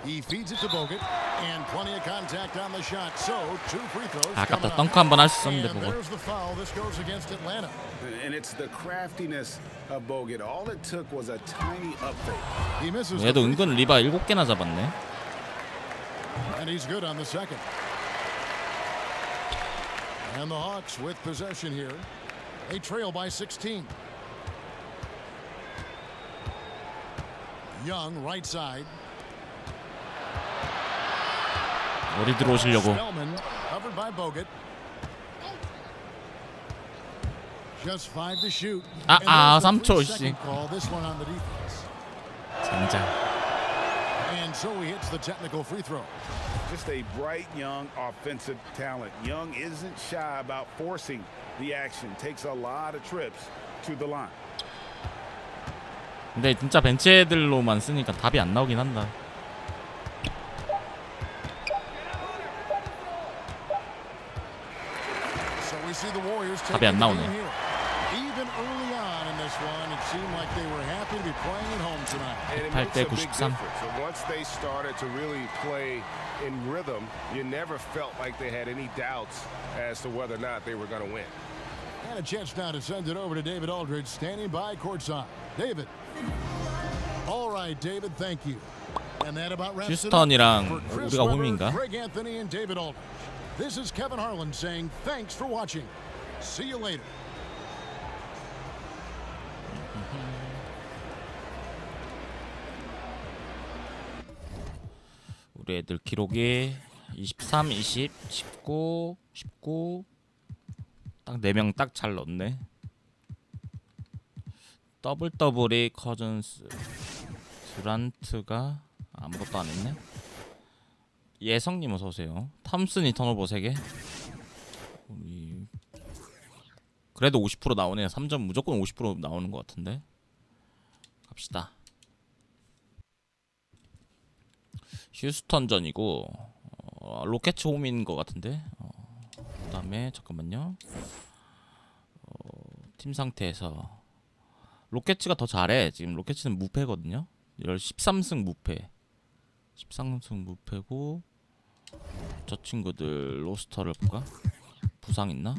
He feeds it to Bogut, and plenty of contact on the shot. So 2 free throws. 아깝다. 덩크 한번 할 수 있었는데 보고. There's the foul. This goes against Atlanta. And it's the craftiness of Bogut. All it took was a tiny up fake. He misses. 얘도 은근 리바 7개나 잡았네. And he's good on the second. And the Hawks with possession here. They trail by 16. Young right side. 어디 들어오시려고? Covered by Bogut. Just 5 to shoot. 3초 씨. Call this one on the defense. 젠장. And so he hits the technical free throw. Just a bright young offensive talent. Young isn't shy about forcing the action. Takes a lot of trips to the line. 근데 진짜 벤치 애들로만 쓰니까 답이 안 나오긴 한다. So we see the Warriors 답이 안 나오네. Even early on in this one, it seemed like they were happy to be playing at home tonight. 8대 93. Once they started to really play in rhythm, you never felt like they had any doubts as to whether or not they were going to win. And a chance now to send it over to David Aldridge, standing by courtside. David. All right, David, thank you. And that about wraps it up 휴스턴이랑 for Chris 우리가 Webber, 홈인가? Greg Anthony, and David Aldridge. This is Kevin Harlan saying thanks for watching. See you later. 우리 애들 기록이 23, 20, 19, 19 딱 4명 딱 잘 넣었네. 더블이 커즌스 듀란트가 아무것도 안 했네. 예성님 어서오세요. 탐슨이 턴오버 3개. 우리 그래도 50% 나오네요. 3점 무조건 50% 나오는 것 같은데. 갑시다. 휴스턴전이고 로켓츠 홈인 것 같은데. 그 다음에 잠깐만요. 팀 상태에서 로켓츠가 더 잘해. 지금 로켓츠는 무패거든요. 13승 무패. 13승 무패고 저 친구들 로스터를 볼까? 부상 있나?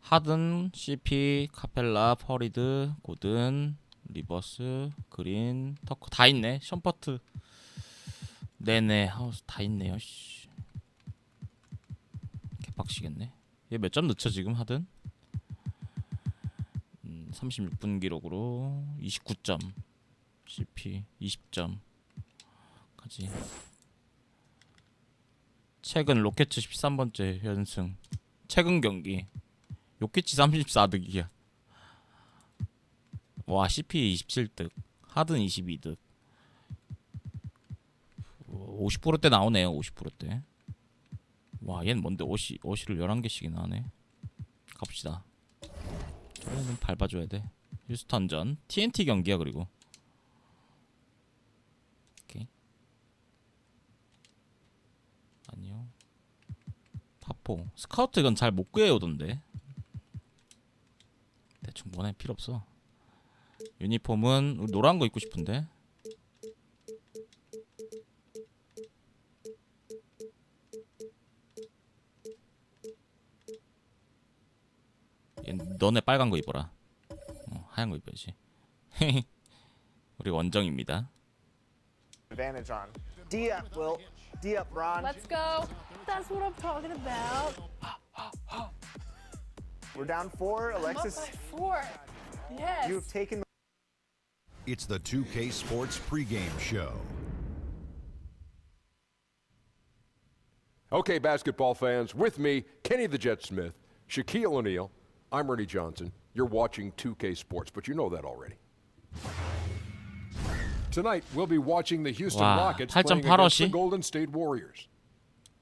하든, CP, 카펠라, 퍼리드, 고든, 리버스, 그린, 터커 다 있네. 션퍼트, 네네, 하우스 다 있네요. 씨. 개빡치겠네. 얘 몇 점 넣죠 지금 하든? 36분 기록으로 29점. CP 20점 까지. 최근 로켓츠 13번째 연승. 최근 경기 요키치 34득이야. 와, CP 27득, 하든 22득. 50%대 나오네요. 50%대. 와, 얘는 뭔데 옷을 11개씩이나 하네. 갑시다. 저래는 밟아줘야 돼. 휴스턴전 TNT 경기야. 그리고 오케이. 아니요. 파포 스카우트 이건 잘 못 구해오던데. 대충 뭐네, 필요 없어. 유니폼은 노란 거 입고 싶은데. 너네 빨간 거 입어라. 하얀 거 입어야지. 우리 원정입니다. Advantage on. D up, Will. D up, Ron. Let's go. That's what I'm talking about. We're down 4. Alexis, I'm up by 4. Yes. you've taken the It's the 2K Sports pregame show. Okay, basketball fans, with me, Kenny the Jet Smith, Shaquille O'Neal. I'm Ernie Johnson. You're watching 2K Sports, but you know that already. Tonight, we'll be watching the Houston Rockets playing against the Golden State Warriors.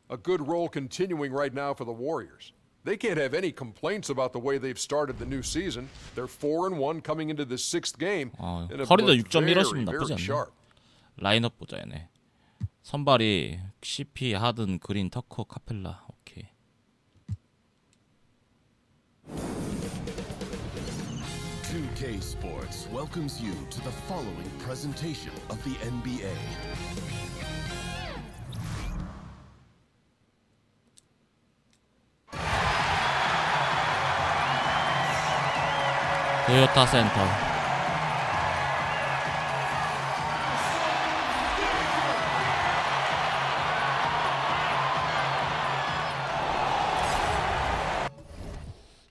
A good roll continuing right now for the Warriors. They can't have any complaints about the way they've started the new season. They're 4-1 coming into the 6th game. 커리도 6.1었으면 나쁘지 않네. 라인업 보자. 얘네 선발이 CP, 하든, 그린, 터커, 카펠라. 오케이. K Sports welcomes you to the following presentation of the NBA. 토요타 센터.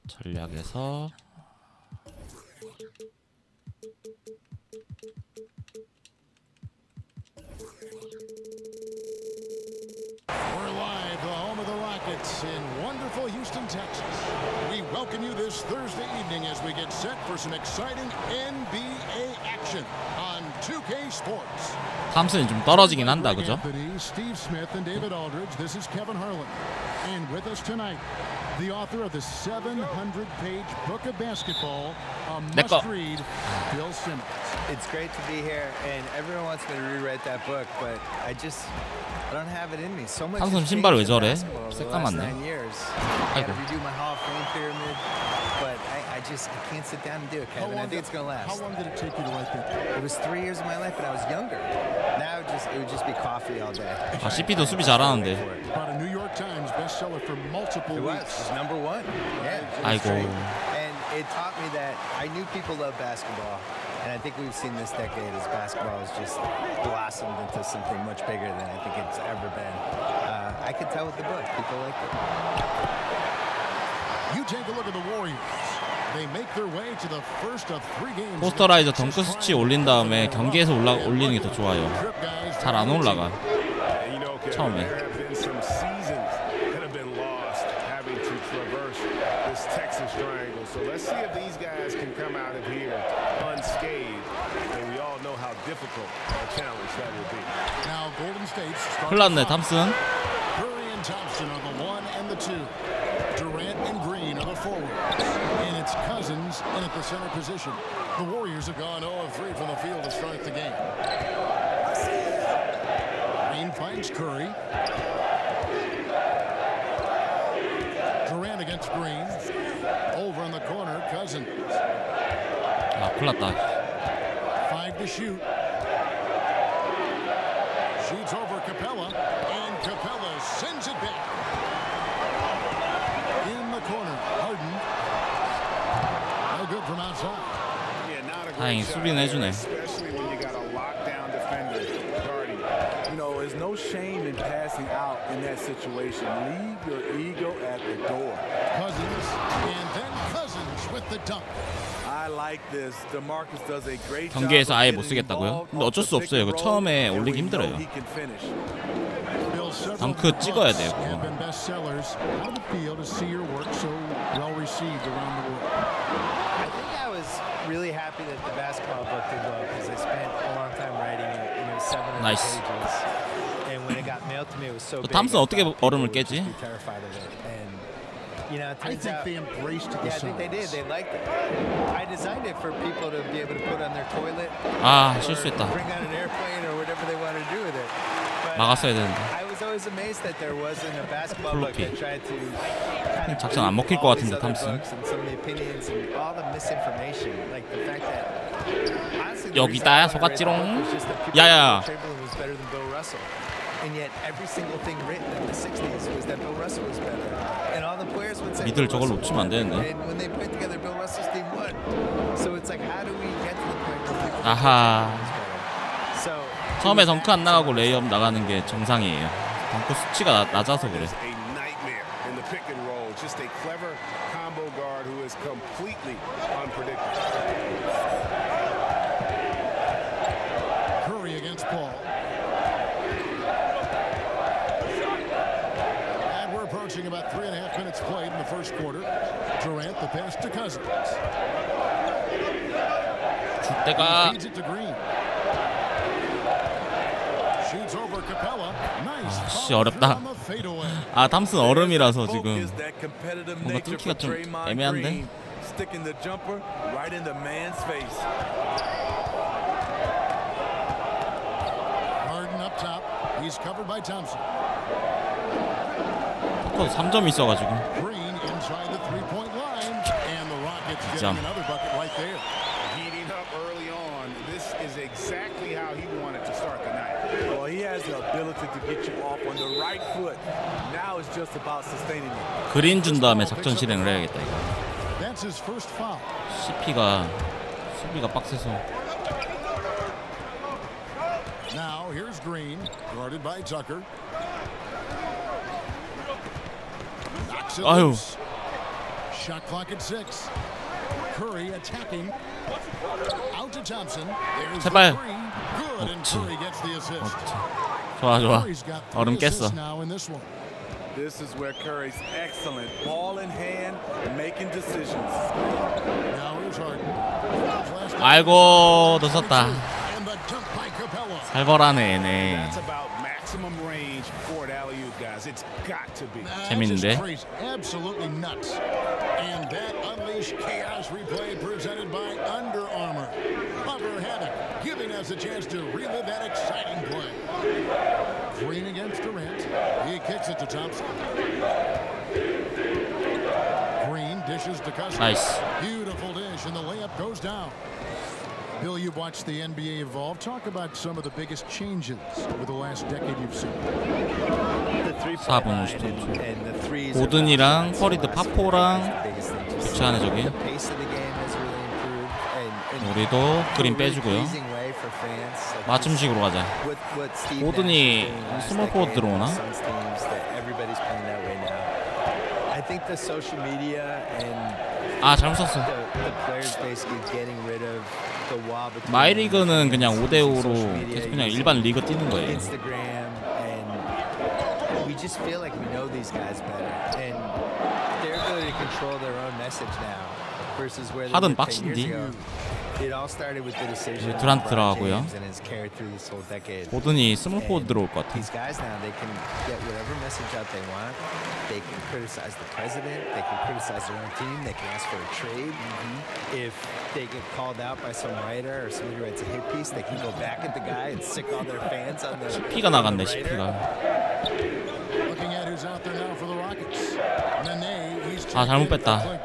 전략에서 We're live, the home of the Rockets in wonderful Houston. Austin, Texas. We welcome you this Thursday evening as we get set for some exciting NBA action on 2K Sports. 탐슨이 좀 떨어지긴 한다, 그죠? Steve Smith and David Aldridge. This is Kevin Harlan, and with us tonight, the author of the 700-page book of basketball, a must-read, Bill Simmons. It's great to be here, and everyone wants me to rewrite that book, but I don't have it in me. So much. 탐슨 신발 왜 저래? 새까맣네. I gotta redo my Hall of Fame pyramid, but I can't sit down and do it, Kevin. I think it's gonna last. How long did it take you to write that? It was 3 years of my life, but I was younger. Now it would just be coffee all day. 아, CP도 수비 잘하는데. About a New York Times bestseller for multiple weeks. It was #1. Yeah. 아이고. And it taught me that I knew people love basketball, and I think we've seen this decade as basketball has just blossomed into something much bigger than I think it's ever been. I could tell with the book, people liked it. You take a look at the Warriors. They make their way to the first of 3 games. 포스터라이저 덩크 수치 올린 다음에 경기에서 올리는 게 더 좋아요. 잘 안 올라가. 처음에. Texas triangle. So let's see if these guys can come out of here unscathed. And we all know how difficult a challenge that will be. Now Golden State's 큰일 났네, 탐슨. Curry and Thompson are the 1 and the 2. Durant and Green are the forwards. And it's Cousins in at the center position. The Warriors have gone 0 of 3 from the field to start the game. Green finds Curry. Durant against Green. Over in the corner, Cousins. 아, 큰일 났다. 5 to shoot. Shoots over Capella, and Capella sends it back. In the corner, Harden. No good from outside. 다행히 수비는 해주네. Especially when you got a lockdown defender guarding. You know, there's no shame in passing out in that situation. Leave your ego at the door. Cousins, and then Cousins with the dunk. I like this. DeMarcus does a great job. 경기에서 아예 못 쓰겠다고요? 근데 어쩔 수 없어요. 이거 처음에 올리기 힘들어요. 덩크 찍어야 돼요. 그거. I think I was really happy that the basketball book did well because I spent a long time writing it. You know, 700 Nice. pages. And when it got mailed to me, it was so big. 탐슨 어떻게 얼음을 깨지? Terrified of it. And you know, I think they embraced the I think they did. They liked it. I designed it for people to be able to put on their toilet. 아, 실수했다. Bring on an airplane or whatever they want to do with it. But 막았어야 되는데. I was always amazed that there wasn't a basketball book that tried to kind of 작전 안 먹힐 것 같은데 탐슨. and some of the opinions and all the misinformation, like the fact that honestly, 여기다 속았지롱. 야야. Chamberlain was better than Bill Russell. And yet every single thing written in the 60s was that Bill Russell was better. And all the players would say 니들 저걸 놓치면 안 되는데. and when they put together Bill Russell's team won. So it's like how do we get to the point where people 아하. So 처음에 덩크 안 나가고 레이업 나가는 게 정상이에요. 덩크 수치가 낮아서 그래. A nightmare in the pick and roll. Just a clever combo guard who is completely unpredictable. Curry against Paul. Approaching about 3.5 minutes played in the first quarter. Durant the pass to Cousins. 때가 Feeds it to Green. Shoots over Capella. Nice. 씨 어렵다. 아 탐슨 얼음이라서 지금 뭔가 뚫기가 좀 애매한데. Sticking the jumper right in the man's face. Harden up top. He's covered by Thompson. 3점 있어가지고. Green inside the three-point line, and the Rockets getting another bucket right there. Heating up early on. This is exactly how he wanted to start the night. Well, he has the ability to get you off on the right foot. Now it's just about sustaining it. 그린 준 다음에 작전 실행을 해야겠다 이거. That's his first foul. CP가 수비가 빡세서. Now here's Green, guarded by Tucker. 아유. Shot clock at 6. Curry attacking. Out to Thompson. There's 제발. Good, and Curry gets the assist. 좋아 좋아. 얼음 깼어. Now in this one. This is where Curry's excellent. Ball in hand, making decisions. Now here's Harden. 아이고 늦었다. 살벌하네 얘네. That's about maximum range for an alley-oop, guys. It's got to be. 재밌는데? Absolutely nuts. And that unleashed chaos replay presented by Under Armour. Upper Havoc, giving us a chance to relive that exciting play. Green against Durant. He kicks it to Thompson. Green dishes to Cousins. Nice. Beautiful dish, and the layup goes down. Bill, you've watched the NBA evolve. Talk about some of the biggest changes over the last decade you've seen. 4분 50초. 고든이랑 커리드 파포랑 교체하네 저기. 우리도 그림 빼주고요. 맞춤식으로 가자. 고든이 스몰 포워드 들어오나? 아 잘못 썼어. 마이리그는 그냥 5대5로 계속 그냥 일반 리그 뛰는 거예요. We just feel like we know these guys better, and their ability to control their own message now versus where they 하든 were 10 years 빡신디. ago. It all started with the decision of 두란트 LeBron 들어가고요. James and has carried through this whole decade. 고든이 스몰 포워드 들어올 것 같아. These guys now, they can get whatever message out they want. They can criticize the president. They can criticize their own team. They can ask for a trade. If they get called out by some writer or somebody who writes a hit piece, they can go back at the guy and sick all their fans on the. CP가 나갔네 CP가. Looking at who's out there now for the Rockets. Nene, he's 아 잘못 뺐다.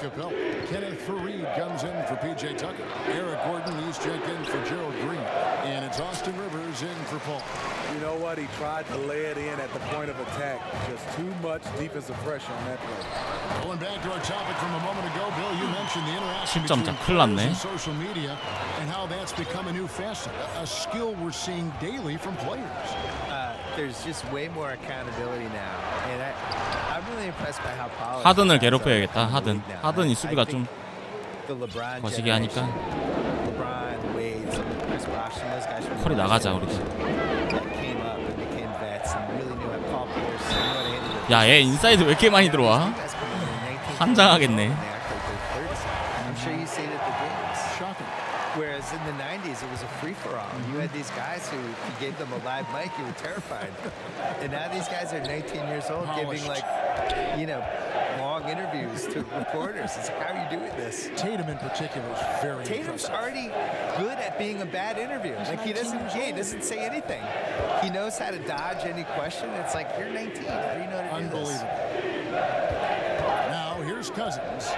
Kenneth Fareed comes in for PJ Tucker. Eric Gordon, he's checked in for Gerald Green. And it's Austin Rivers in for Paul. You know what? He tried to lay it in at the point of attack. Just too much defensive pressure on that play. Going back to our topic from a moment ago, Bill, you mentioned the interaction 실점자 큰일 났네. between social media and how that's become a new facet, a skill we're seeing daily from players. There's just way more accountability now, and I'm really impressed by how polished. 하든을 괴롭혀야겠다. 하든이 수비가 좀 거시기 하니까. 컬이 나가자 우리. 야, 얘 인사이드 왜 이렇게 많이 들어와? 환장하겠네. Whereas in the 90s, it was a free-for-all. You had these guys who, if you gave them a live mic, you were terrified. And now these guys are 19 years old giving, like, you know, long interviews to reporters. It's like, how are you doing this? Tatum in particular is very Tatum's already good at being a bad interview. Like, he doesn't say anything. He knows how to dodge any question. It's like, you're 19. How do you know how to do this? Now, here's Cousins.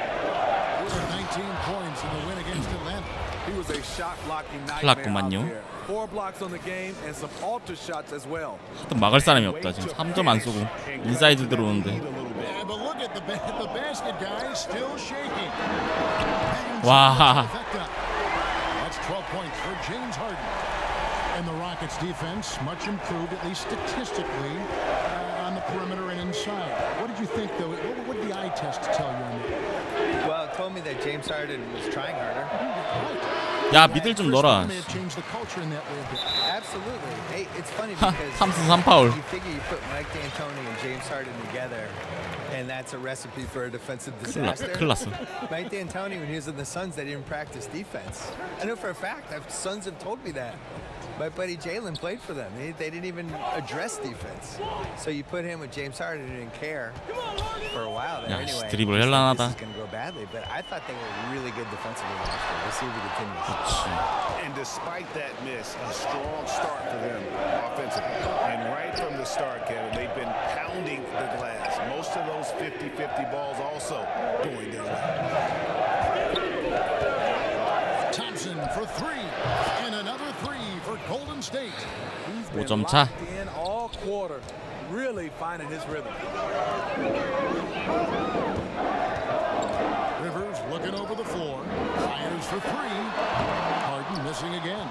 19 points in the win against Atlanta. He was a shot blocking nightmare out there. 4 blocks on the game and some alter shots as well. 하여튼 막을 사람이 없다. 지금 3점 안 쏘고 인사이드 들어오는데. But look at the basket guys still shaking. 와. That's 12 points for James Harden. And the Rockets defense much improved, at least statistically, on the perimeter and inside. What did you think, though? What did the eye test tell you on that? Well, it told me that James Harden was trying harder. 야, 미들 좀 넣어라. Absolutely. Hey, it's funny because 3승 3파울. you figure you put Mike D'Antoni and James Harden together, and that's a recipe for a defensive disaster. 큰일 났어. Mike D'Antoni, when he was in the Suns, they didn't practice defense. I know for a fact. Suns have told me that. My buddy Jalen played for them. They didn't even address defense. So you put him with James Harden, who didn't care for a while there. 야, Anyway, 드리블 this 현란하다. is going to go badly, but I thought they were really good defensively last year. We'll see if it continues. And despite that miss, a strong start for them offensively. And right from the start, Kevin, they've been pounding the glass. Most of those 50-50 balls also going their way. Thompson for 3, and another 3 for Golden State. 5점 차. In all quarter, really finding his rhythm. Rivers looking over the floor, fires for 3. Harden missing again.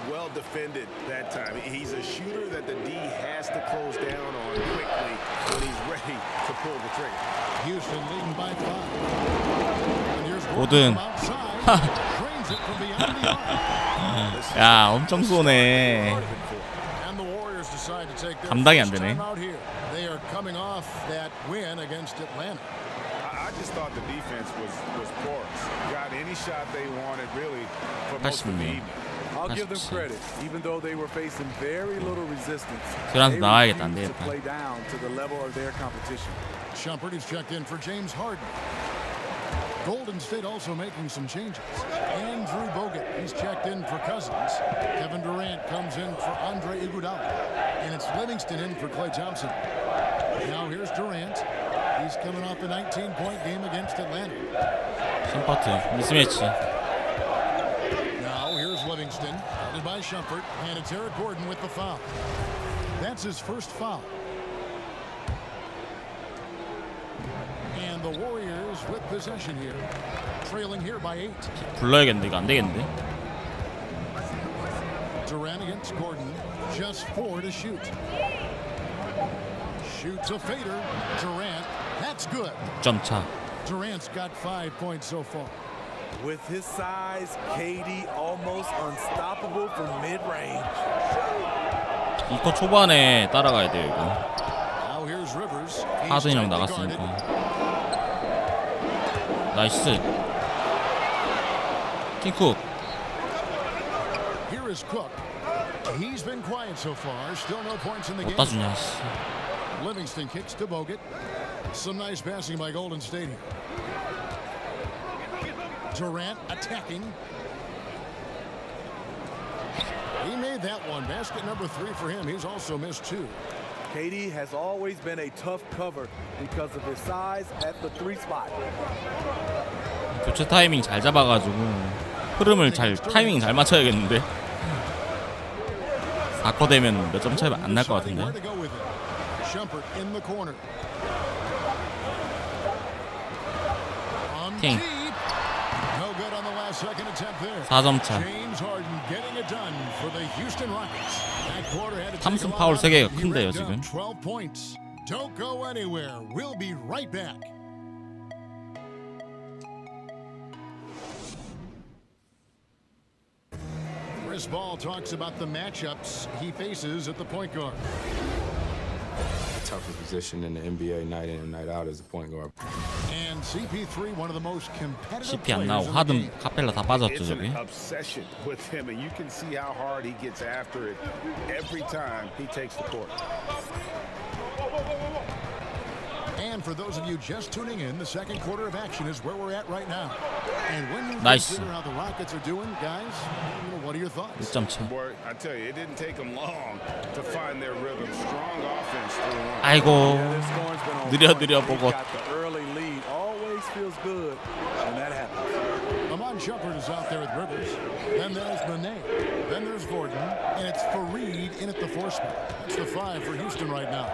Well defended that time. He's a shooter that the D has to close down on quickly when he's ready to pull the trigger. Houston leading by 5. And here's 고든. from outside. Drains it from beyond the arc. 야, 엄청 쏘네. And the Warriors 감당이 안 되네. They are coming off that win against Atlanta. I just thought the defense was porous. Got any shot they wanted, really, for most of the evening. I'll give them credit, even though they were facing very little resistance. 그래서 나와야겠다. 안 To 되겠다. play down to the level of their competition. Shumpert is checked in for James Harden. Golden State also making some changes. Andrew Bogut, he's checked in for Cousins. Kevin Durant comes in for Andre Iguodala. And it's Livingston in for Klay Thompson. Now here's Durant. He's coming off a 19-point game against Atlanta. 심퍼트 미스매치. Now here's Livingston, guarded by Shumpert, and it's Eric Gordon with the foul. That's his first foul. And the Warriors with possession here, trailing here by 8. 불러야겠는데 이거 안 되겠는데. Durant against Gordon, just 4 to shoot. Shoots a fader. Durant, that's good. 점 차. Durant's got 5 points so far. With his size, KD almost unstoppable from mid-range. 이거 초반에 따라가야 돼요 이거. Now here's Rivers. 하든이랑 나갔으니까. 나이스. 킹쿡. Here is Cook. He's been quiet so far. Still no points in the game. 어디다 주냐. Livingston kicks to Bogut. Some nice passing by Golden State here. Durant attacking. He made that one. Basket number 3 for him. He's also missed 2. KD has always been a tough cover because of his size at the 3 spot. 교체 타이밍 잘 잡아가지고 흐름을 타이밍 잘 맞춰야겠는데. 4쿼 되면 몇 점 차이 안 날 것 같은데. Shumpert in the corner. 킹. No good on the last second attempt there. 4점 차. James Harden getting it done for the Houston Rockets. That quarter had to take 탐슨 a 파울 lot 3개가 out. He 큰데요 racked up 지금. 12 points. Don't go anywhere. We'll be right back. Chris Paul talks about the matchups he faces at the point guard. Tougher position in the NBA night in and night out as a point guard. And CP3, one of the most competitive CP 안 players 나오고 in the 하든 game. 카펠라 다 빠졌죠 It's 저기. an obsession with him, and you can see how hard he gets after it every time he takes the court. And for those of you just tuning in, the second quarter of action is where we're at right now. And when you Nice. consider how the Rockets are doing, guys, what are your thoughts? 1점 차. Boy, I tell you, it didn't take them long to find their rhythm. Strong offense through one. 아이고. 느려 보고. Got the early lead. Always feels good when that happens. Amon Shumpert is out there with Rivers. Then there's Nene. Then there's Gordon. And it's Fareed in at the 4 spot. That's the 5 for Houston right now.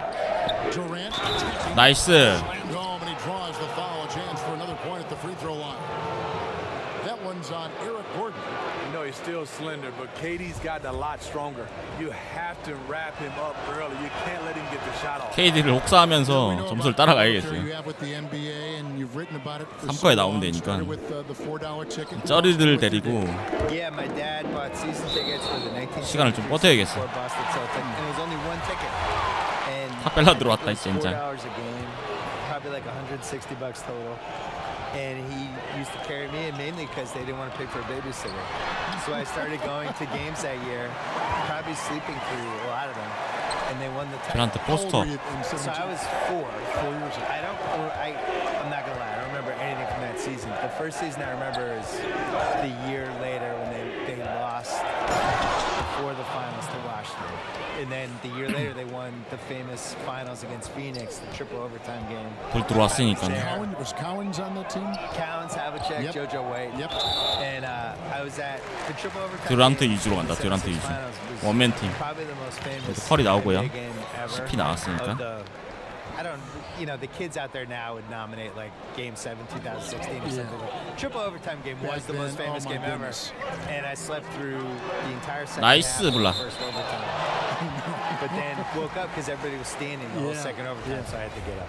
Durant. 나이스. Slammed home and he draws the foul. A chance for another point at the free throw line. That one's on Eric Gordon. You know, he's still slender, but KD's gotten a lot stronger. You have to wrap him up early. You can't let him get the shot off. KD를 혹사하면서 점수를 따라가야겠어요. 3쿼에 나오면 되니까. 쩌리들 데리고 Yeah, my dad bought season tickets for the 19 시간을 좀 버텨야겠어. for Boston Celtics. And it was only one ticket. And 카펠라 들어왔다 it was 진짜. $4 a game, probably like $160 total. And he used to carry me in mainly because they didn't want to pay for a babysitter. So I started going to games that year, probably sleeping through a lot of them. And they won the title. 듀란트 포스터. So I was 4 years old. I'm not gonna lie, I don't remember anything from that season. The first season I remember is the year later when they lost before the finals to Washington. And then the year later they won the famous finals against Phoenix, the triple overtime game. 돌 들어왔으니까. Was Cowens on that team? Cowens, Havlicek, Yep. JoJo White. Yep. And I was at the triple overtime. 듀란트 game. 위주로 간다. 듀란트 위주. Finals was 원맨 팀. Probably the most famous 컬이 나오고요. NBA game ever. CP 나왔으니까. I don't, the kids out there now would nominate like Game 7, 2016 or something. Triple overtime game was the most famous game ever. And I slept through the entire second 나이스 half of 블라. the first overtime. But then woke up because everybody was standing the whole second overtime, so I had to get up.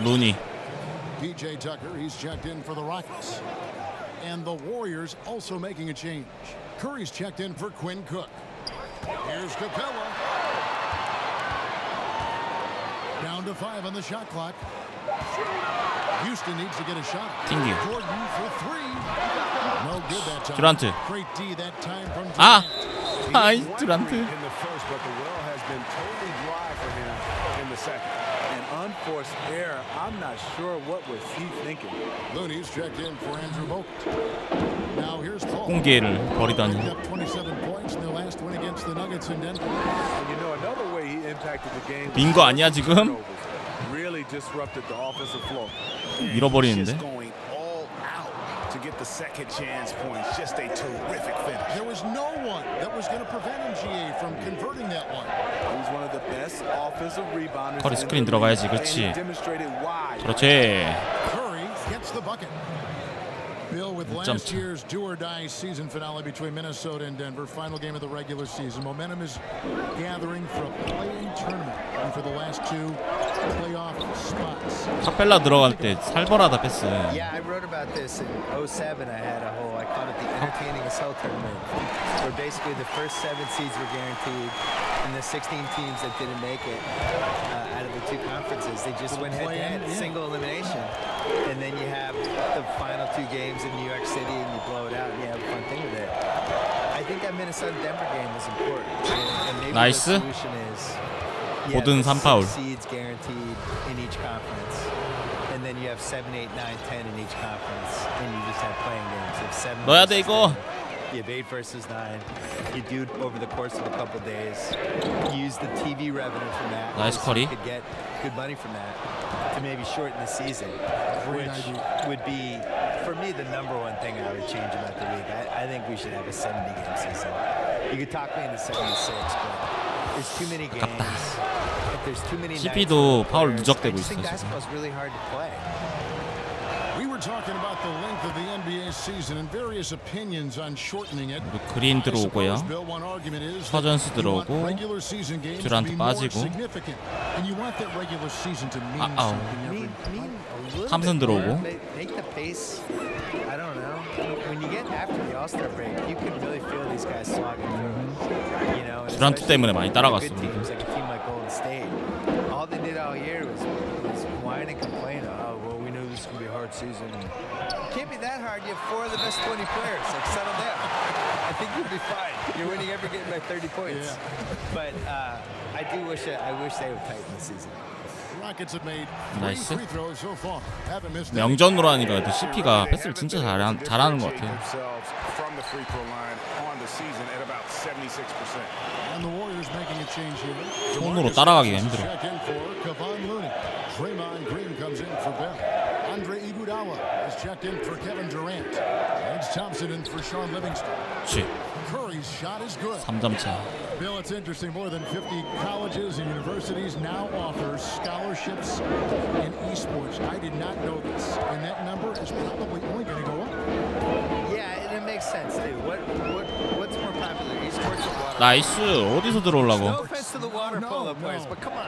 루니. PJ Tucker, he's checked in for the Rockets. And the Warriors also making a change. Curry's checked in for Quinn Cook. Here's Capella. Down to 5 on the shot clock. Houston needs to get a shot. 튕기. Jordan for 3. No good that time. 듀란트. Great D that time from 아, Durant. 아이 듀란트. In the first, but the well has been totally dry for him in the second. An unforced error. I'm not sure what was he thinking. Looney's checked in for Andrew Bogut. Now here's Paul. 공기를 버리다니. Picked up 27 points in their last win against the Nuggets in Denver. And you know another way he impacted the game. 빈 거 아니야 지금? Really disrupted the offensive flow. 밀어버리는데. Going all out to get the second chance points. Just a terrific finish. There was no one that was going to prevent MGA from converting that one. He's one of the best offensive rebounders. 커리 스크린 들어가야지. 그렇지. 그렇지. Curry gets the bucket. Bill, with last year's do-or-die season finale between Minnesota and Denver, final game of the regular season, momentum is gathering for a play-in tournament and for the last 2 playoff spots. 카펠라 들어갈 때 살벌하다 패스. Yeah, I wrote about this in 2007. I had a whole, I called it the entertaining as hell tournament, where basically the first 7 seeds were guaranteed, and the 16 teams that didn't make it out of the 2 conferences, they just went head-to-head, single elimination, and then you have the final 2 games in New York City, and you blow it out, and you have a fun thing with it. I think that Minnesota-Denver game was important, and maybe the solution is 모든 3파울. seeds guaranteed in each conference, and then you have 7, 8, 9, 10 in each conference, and you just have playing games. You have 7 넣어야 돼 이거. You have 8 versus 9. You do it over the course of a couple days. You use the TV revenue from that. Nice, Cody. You could get good money from that to maybe shorten the season, which would be, for me, the #1 thing I would change about the league. I think we should have a 70-game season. You could talk me into 76, but there's too many games. If there's too many CP도 파울 누적되고 I just 있어 think 지금. basketball's really hard to play. We were talking about the length of the NBA season and various opinions on shortening it. 그린 들어오고요. 서전스 들어오고 듀란트 빠지고 탐슨 들어오고. Make the pace. I don't know. When you get after the All-Star break, you can really feel these guys slogging through. You know, 듀란트 때문에 많이 따라갔어. Like a team like Golden State. All they did all year was whine and complain. Oh, well, we knew this was going to be a hard season. It can't be that hard. You have 4 of the best 20 players. Like, settle down. I think you'll be fine. You're winning every game by 30 points. Yeah. But I wish they would tighten the season. 나이스. 명전으로 하니까 그래도 CP가 패스를 진짜 잘하는 것 같아요. 손으로 따라가기가 힘들어. Andre Iguodala is checked in for Kevin Durant. Edge Thompson in for Sean Livingston. Curry's shot is good. 3점 차. Bill, it's interesting. More than 50 colleges and universities now offer scholarships in esports. I did not know this, and that number is probably only going to go up. Yeah, and it makes sense too. What's more popular, esports or water? 나이스. 어디서 들어오려고? No offense to the water polo players, but come on.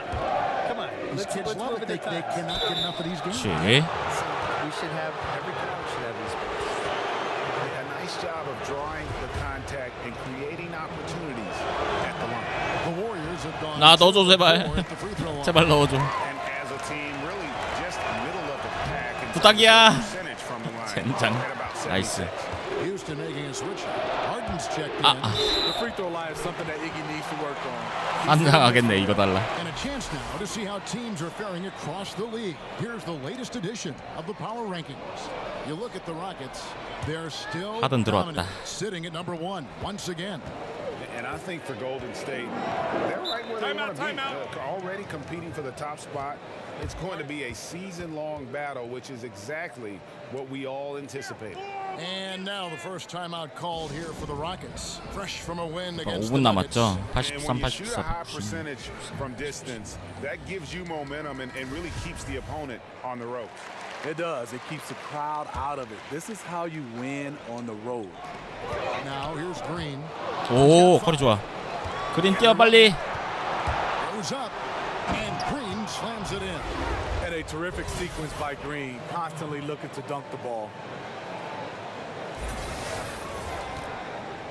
These kids love it. They cannot get enough of these games. We should have every college should have these. A nice job of drawing the contact and creating opportunities at the line. The Warriors have gone. 나 넣어줘 제발. 제발 넣어줘. And as a team, really just middle of the pack. 부탁이야. Percentage from the line. 젠장. 나이스. Houston making a switch. Harden's checked in. The free throw line is something that Iggy needs to work on. 한장하겠네 이거 달라. And a chance now to see how teams are faring across the league. Here's the latest edition of the power rankings. You look at the Rockets, they're still 하든 들어왔다. sitting at #1 once again. And I think for Golden State, they're right where they want to be. Already competing for the top spot. It's going to be a season-long battle, which is exactly what we all anticipated. And now the first timeout called here for the Rockets. Fresh from a win against 5분 남았죠. 83, 84. high percentage from distance. That gives you momentum and really keeps the opponent on the ropes. It does. It keeps the crowd out of it. This is how you win on the road. Now here's Green. 오, 커리 좋아. 그린 뛰어 빨리. Goes up and Green slams it in. And a terrific sequence by Green, constantly looking to dunk the ball.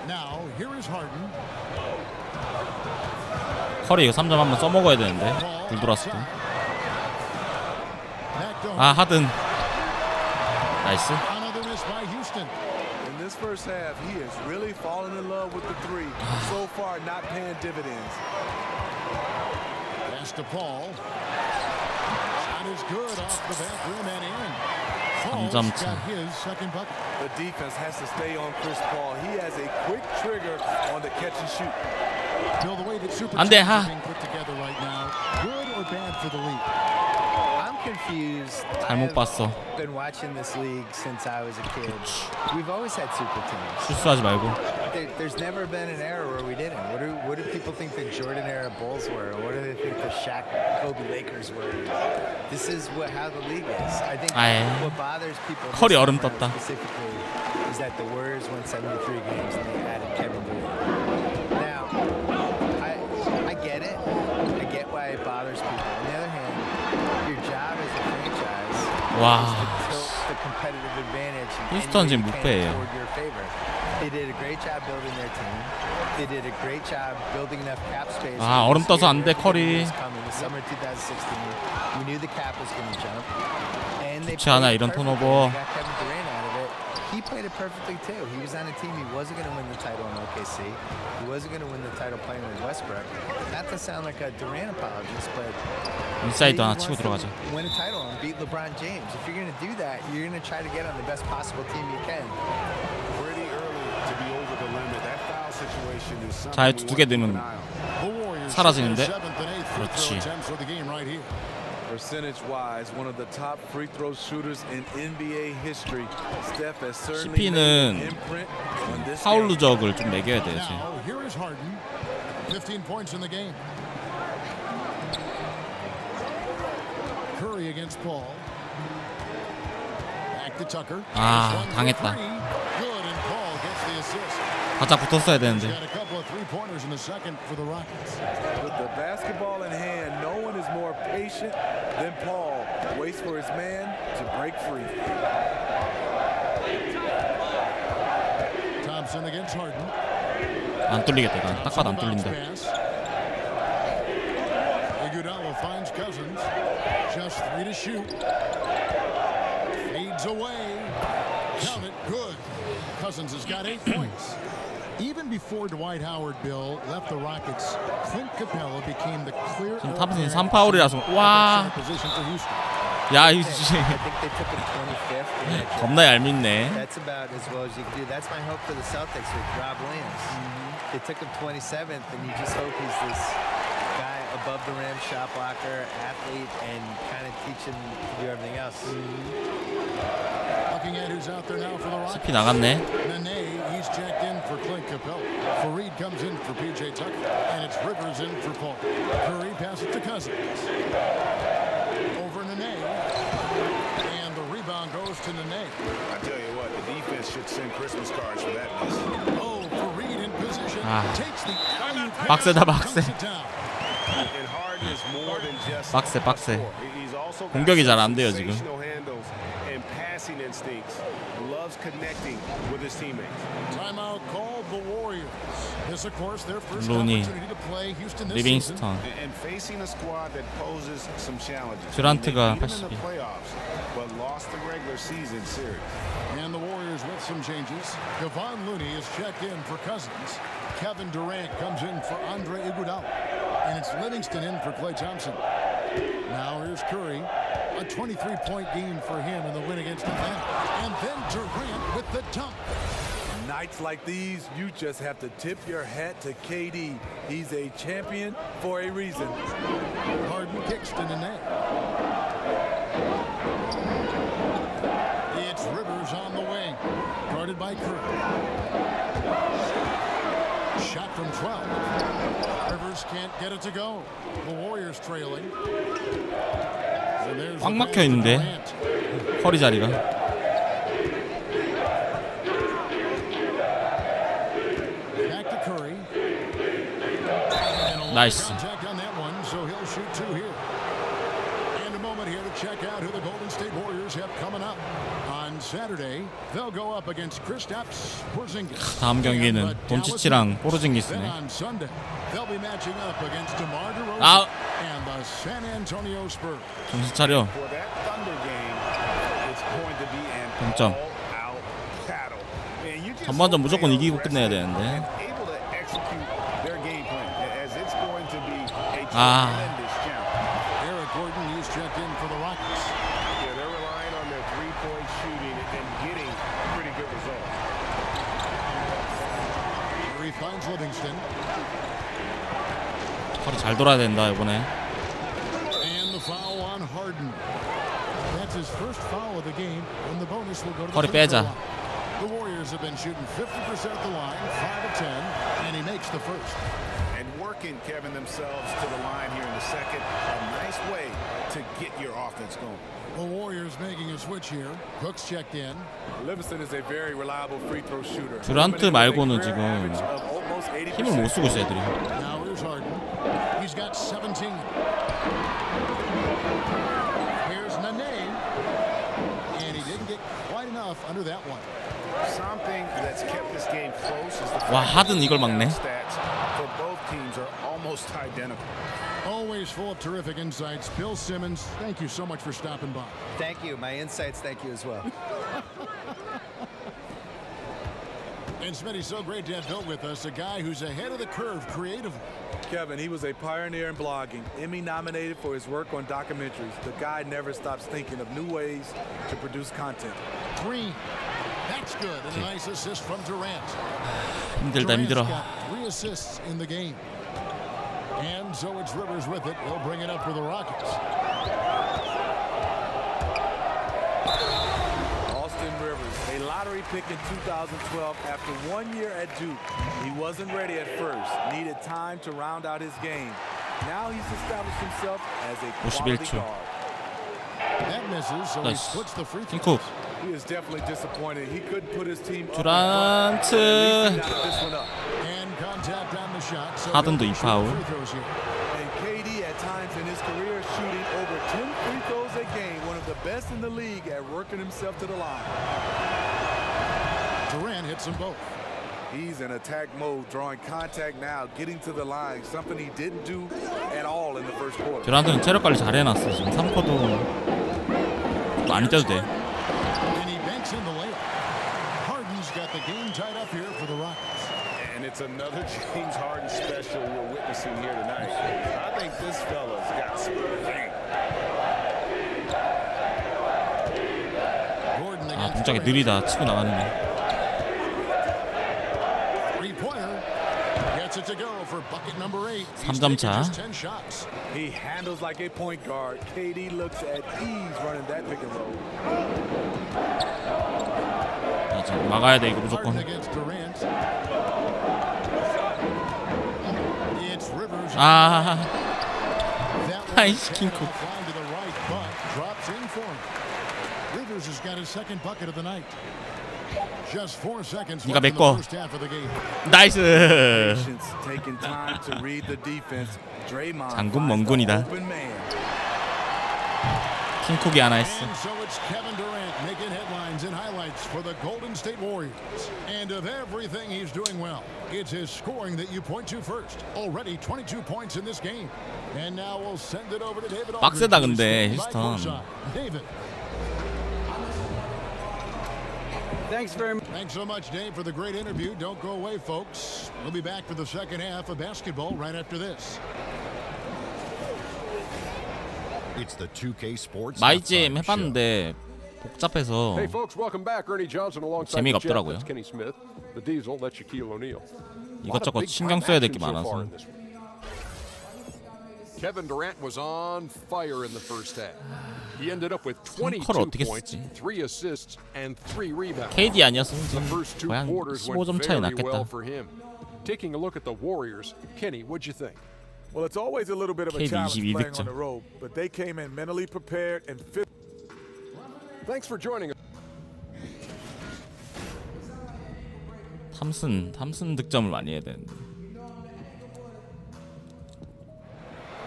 Now here is Harden. 커리 이거 3점 한번 써먹어야 되는데. 불 들어왔을 때. 아 하든. 나이스. Another miss by Houston. In this first half, he is really falling in love with the three. So far, not paying dividends. Pass to Paul. Shot is good off the back rim and in. Paul's got his second bucket. The defense has to stay on Chris Paul. He has a quick trigger on the catch and shoot. Bill, the way that Super 안 돼, Teams are being put together right now, good or bad for the league? I'm confused. 잘못 봤어. I've been watching this league since I was a kid. We've always had super teams. 실수하지 말고. There's never been an era where we didn't. What do people think the Jordan era Bulls were? What do they think the Shaq, Kobe Lakers were? This is how the league is. I think what bothers people 커리 얼음 떴다. specifically is that the Warriors won 73 games and they added Kevin Durant. Now, I get it. I get why it bothers people. On the other hand, your job as a franchise is to tilt the competitive advantage in any way you can toward your favor. They did a great job building their team. They did a great job building enough cap space. 아 얼음 떠서 안 돼 커리. The summer 2016, we knew the cap was going to jump, and they 좋지 않아 이런 턴오버. got Kevin Durant out of it. He played it perfectly too. He was on a team he wasn't going to win the title in OKC. He wasn't going to win the title playing with Westbrook. Not to sound like a Durant apologist, but 인사이드 하나 치고 들어가자. win a title and beat LeBron James. If you're going to do that, you're going to try to get on the best possible team you can. Pretty early to be over the limit. That foul situation is something. 자, 두 개 넣으면 사라지는데. 그렇지. Percentage-wise, one of the top free throw shooters in NBA history. Steph has certainly CP는 made an imprint on this 파울 game. 누적을 좀 매겨야 돼. Now, here is Harden. 15 points in the game. Curry against Paul. Back to Tucker. 아, 당했다. Good, and Paul gets the assist. 바짝 붙었어야 되는데. Got a couple of three-pointers in the second for the Rockets. With the basketball in hand, no one is more patient than Paul. Waits for his man to break free. Thompson against Harden. 안 뚫리겠다. 이건 딱 봐도 안 뚫린다. Iguodala finds Cousins. Just 3 to shoot. Fades away. Count it. Good. Cousins has got 8 points. Even before Dwight Howard, Bill, left the Rockets, Clint Capella became the clear 지금 탑은 3파울이라서 와. position for Houston. 야, 이 I think they took him 25th. 겁나 얄밉네. That's about as well as you can do. That's my hope for the Celtics with Rob Williams. They took him 27th, and you just hope he's this guy above the rim, shot blocker, athlete, and kind of teach him to do everything else. Looking at who's out there now for the Rockets. CP 나갔네. Nene, he's checked in for Clint Capella. Fareed comes in for PJ Tucker, and it's Rivers in for Paul. Curry passes to Cousins. Over Nene, and the rebound goes to Nene. I tell you what, the defense should send Christmas cards for that miss. Oh, Fareed in position. Takes the alley-oop. 빡세다 빡세. And Harden is more than just 빡세. He's also got 공격이 잘 안 돼요 지금. sensational handles and passing instincts. Loves connecting with his teammates. Timeout called the Warriors. This, of course, their first 루니, opportunity to play Houston this 리빙스턴. season. And facing a squad that poses some challenges. 듀란트가 They beat them in 82. the playoffs, but lost the regular season series. And the Warriors with some changes. Kevon Looney is checked in for Cousins. Kevin Durant comes in for Andre Iguodala. And it's Livingston in for Klay Thompson. Now here's Curry. A 23-point game for him in the win against Atlanta. And then Durant with the dunk. Nights like these, you just have to tip your hat to KD. He's a champion for a reason. Harden kicks to Nene. It's Rivers on the wing. Guarded by Curry. Shot from 12. Rivers can't get it to go. The Warriors trailing. 꽉 막혀 있는데 커리 자리가. Back to Curry. 나이스. Contact on that one, so he'll shoot 2 here. And a moment here to check out who the Golden State Warriors have coming up. On Saturday, they'll go up against Kristaps Porzingis. 다음 경기는 돈치치랑 포르징기스네. Then on Sunday, they'll be matching up against DeMar DeRozan 아, and the the San Antonio Spurs. 정신 차려. For that Thunder game, it's going to be an 동점. all-out battle. And you just 전반전 hope 무조건 they are 이기고 끝내야 rested 되는데. and able to execute their game plan, as it's going to be a 아. tremendous challenge. Eric Gordon, he's checked in for the Rockets. Yeah, they're relying on their three-point shooting and getting pretty good results. Here he finds Livingston. 커리 잘 돌아야 된다 이번에. And the foul on Harden. That's his first foul of the game, and the bonus will go to the 커리 free throw 빼자. line. The Warriors have been shooting 50% at the line, 5 of 10, and he makes the first. And working, Kevin, themselves to the line here in the second. A nice way to get your offense going. The Warriors making a switch here. Cook's checked in. Livingston is a very reliable free throw shooter. 듀란트 말고는 지금 힘을 못 쓰고 있어 애들이. Now here's Harden. He's got 17. Here's Nene. And he didn't get quite enough under that one. Something that's kept this game close is the 와 하든 이걸 막네. stats for both teams are almost identical. Always full of terrific insights. Bill Simmons, thank you so much for stopping by. Thank you. My insights, thank you as well. And Smitty, so great to have Bill with us, a guy who's ahead of the curve creatively. Kevin, he was a pioneer in blogging, Emmy nominated for his work on documentaries. The guy never stops thinking of new ways to produce content. Green, that's good, and a nice assist from Durant. 힘들다 힘들어. Durant's got 3 assists in the game. And so it's Rivers with it. He'll bring it up for the Rockets. Austin Rivers, a lottery pick in 2012 after 1 year at Duke. He wasn't ready at first, needed time to round out his game. Now he's established himself as a quality 51초. guard. That misses, so he 나이스. splits the free throws. 킹쿡. He is definitely disappointed. He couldn't put his team up. 듀란트. This one up. And contact on the shot. So 하든도 he'll 2 shoot 파울. free throws here. And KD at times in his career shooting over 10 free throws a game, one of the best in the league at working himself to the line. Durant hits them both. He's in attack mode, drawing contact now, getting to the line, something he didn't do at all in the first quarter. 듀란트는 체력 관리 잘 해놨어 지금 3쿼도 많이 떼도 돼. And he banks in the layup. Harden's got the game tied up here for the Rockets. And it's another James Harden special we're witnessing here tonight. I think this fella's got some game. 아 동작이 느리다 치고 나가는 게. Three-pointer gets it to go for bucket number 8. 3점 차. 10 shots. He handles like a point guard. KD looks at ease running that pick and roll. 아, 지금 막아야 돼 이거 무조건. Harden against Durant. It's Rivers. 아. That one 아이씨 킹쿡. flying to the right, but drops in for him. Rivers has got his second bucket of the night. Just 4 seconds 네가 left in the 메꿔. first half of the game. 나이스. Patience, taking time to read the defense. Draymond 장군 finds the 멍군이다. open man. 킹쿡이 하나 했어. And so it's Kevin Durant making headlines and highlights for the Golden State Warriors. And of everything he's doing well, it's his scoring that you point to first. Already 22 points in this game. And now we'll send it over to David Aldridge. 빡세다 근데 휴스턴. David. Thanks very much. Thanks so much, Dave, for the great interview. Don't go away, folks. We'll be back for the second half of basketball right after this. It's the 2K Sports 마이잼 halftime show. 해봤는데 복잡해서 Hey folks, welcome back. Ernie Johnson alongside 재미가 the Jet. 없더라고요. That's Kenny Smith, the Diesel. That's Shaquille O'Neal. 이것저것 신경 써야 될 게 많아서. Kevin Durant was on fire in the first half. He ended up with 22 컬을 어떻게 points, 쓰지? 3 assists, and 3 rebounds. KD 아니었으면 The first 2 거의 한 quarters went 15점 차이 very well 났겠다. for him. Taking a look at the Warriors, Kenny, what'd you think? Well, it's always a little bit of a KD challenge 22 playing 득점. on the road, but they came in mentally prepared and fit. Thanks for joining us. 탐슨 득점을 많이 해야 되는데.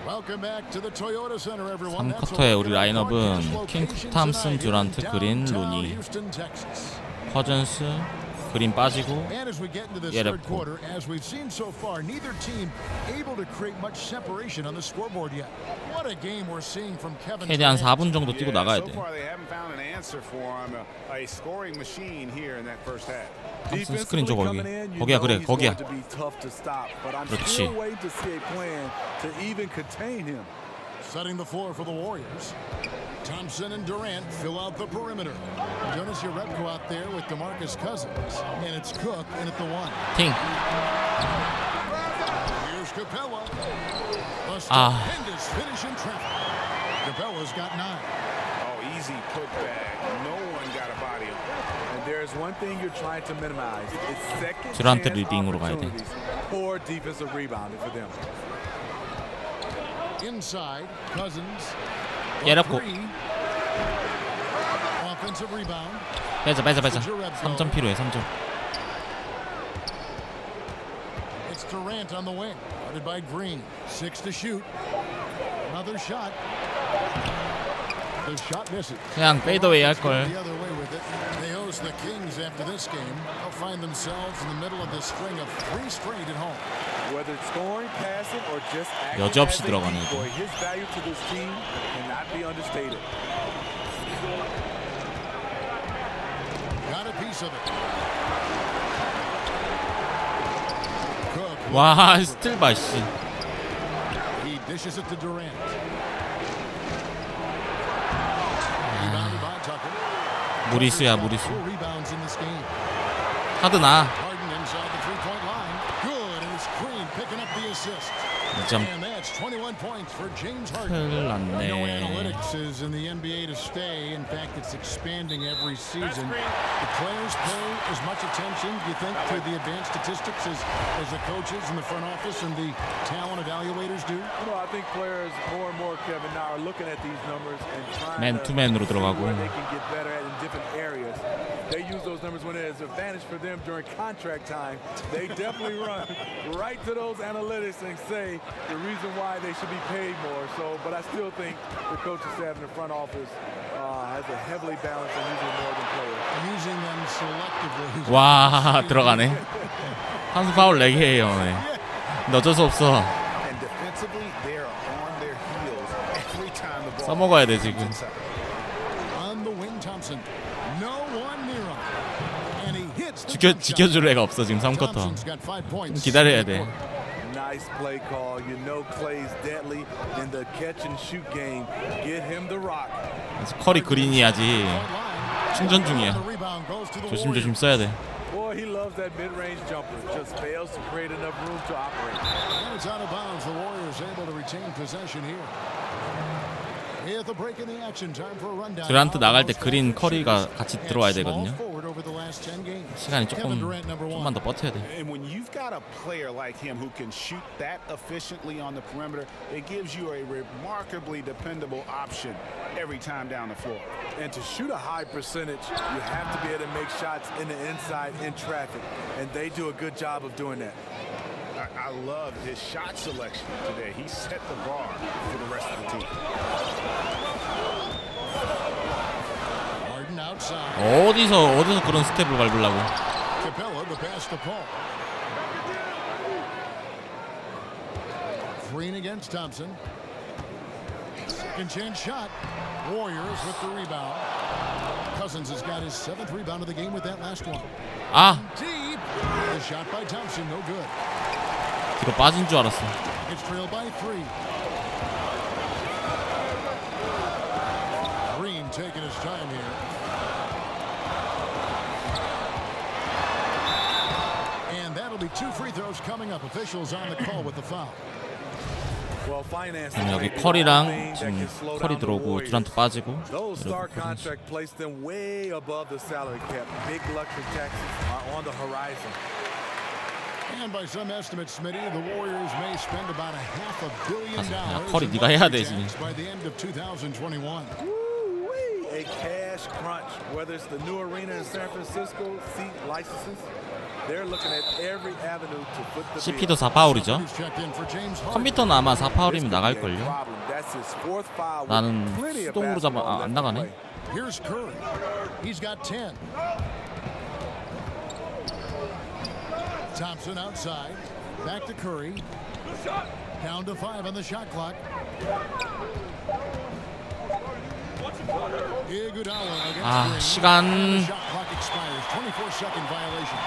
Welcome back to the Toyota Center, everyone. 3쿼터에 우리 라인업은 킹, 탐슨, 듀란트, 그린, 루니, 커즌스, 그린 빠지고 And as we get into this 얘 third 랩고. quarter, as we've seen so far, neither team able to create much separation on the scoreboard yet. What a game we're seeing from Kevin 최대한 Durant. 4분 정도 뛰고 나가야 So 돼. far they haven't found an answer for him. A scoring machine here in that first half. 탐슨 스크린 줘 거기. 거기야 그래 거기야. 그렇지. Setting the floor for the Warriors. Thompson and Durant fill out the perimeter. Jonas Jerebko out there with DeMarcus Cousins. And it's Cook in at the one. 팅. Here's Capella. A Ah. stupendous finish in traffic. Capella's got 9. Oh, easy putback. No one got a body on him. And there's one thing you're trying to minimize. It's second 듀란트 chance 리딩으로 가야 돼. opportunities. Poor defensive rebounding for them. Inside, Cousins. 얘랍고. Offensive rebound. 빼자. 3점 필요해 3점. It's Durant on the wing. Guarded by Green. 6 to shoot. Another shot. The shot misses. 그냥 페이드웨이 할 걸. The other way with it. They host the Kings after this game. They'll find themselves in the middle of this string of 3 straight at home. Whether it's scoring, passing, or just acting 여지없이 as a 들어가네, decoy, his value to this team cannot be understated. Got a piece of it. Cook. 와 스틸 봐 씨. He dishes it to Durant. Rebounded by Tucker. 무리수야 4 rebounds in this game. 하드나. Harden inside the 3-point line. Good, and it's Green picking up the assist. 2점. And that's 21 points for James Harden. 큰일 No 났네. analytics is in the NBA to stay. In fact, it's expanding every season. The players pay as much attention, do you think, to the advanced statistics as the coaches and the front office and the talent evaluators do? You know, I think players more and more, Kevin, now are looking at these numbers and trying 맨투맨으로 to see 들어가고. where they can get better at in different areas. They use those numbers when there's an advantage for them during contract time. They definitely run right to those analytics and say the reason why they should be paid more. So, but I still think the coaching staff in the front office has a heavily balanced and using more than players. Using them selectively. 와 들어가네. 한수 파울 4개예요. 네. 근데 어쩔 수 없어. And defensively, they are on their heels every time the ball. 써먹어야 돼 지금. On the wing, Thompson. No one near him. And he hits the 지켜줄 애가 없어 지금 3쿼터. Thompson's got 5 points. 기다려야 돼. Nice play call. You know Clay's deadly in the catch and shoot game. Get him the rock. 커리 그린이야지. 충전 중이야. 조심조심 써야 돼. Boy, he loves that mid-range jumper. Just fails to create enough room to operate. And it's out of bounds. The Warriors able to retain possession here. At the break in the action, time for a rundown. 듀란트 나갈 때 그린 커리가 같이 들어와야 되거든요. 시간이 좀만 더 버텨야 돼. And when you've got a player like him who can shoot that efficiently on the perimeter, it gives you a remarkably dependable option every time down the floor. And to shoot a high percentage, you have to be able to make shots in the inside in traffic. And they do a good job of doing that. I love his shot selection today. He set the bar for the rest of the team. Harden outside. 어디서 그런 스텝을 밟으려고. Capella, the pass to Paul. Green against Thompson. Second chance shot. Warriors with the rebound. Cousins has got his 7th rebound of the game with that last one. 아. Deep. The shot by Thompson, no good. 뒤로 빠진 줄 알았어. It's trailed by 3. Green taking his time here. And that'll be 2 free throws coming up. Officials on the call with the foul. 여기 커리랑 지금 커리 들어오고 듀란트 빠지고. Those star contract placed them way above the salary cap. Big luxury taxes are on the horizon. And by some estimates, Smitty, the Warriors may spend about $500 million 커리 네가 해야 되지. by the end of 2021. A cash crunch, whether it's the new arena in San Francisco, seat licenses. They're looking at every avenue to put the CP도 4파울이죠. 컴퓨터는 아마 4파울이면 나갈걸요. 나는 수동으로 안 나가네. Here's Curry. He's got 10. Thompson outside. Back to Curry. Down to 5 on the shot clock. 시간. Shot clock expires. 24-second violation.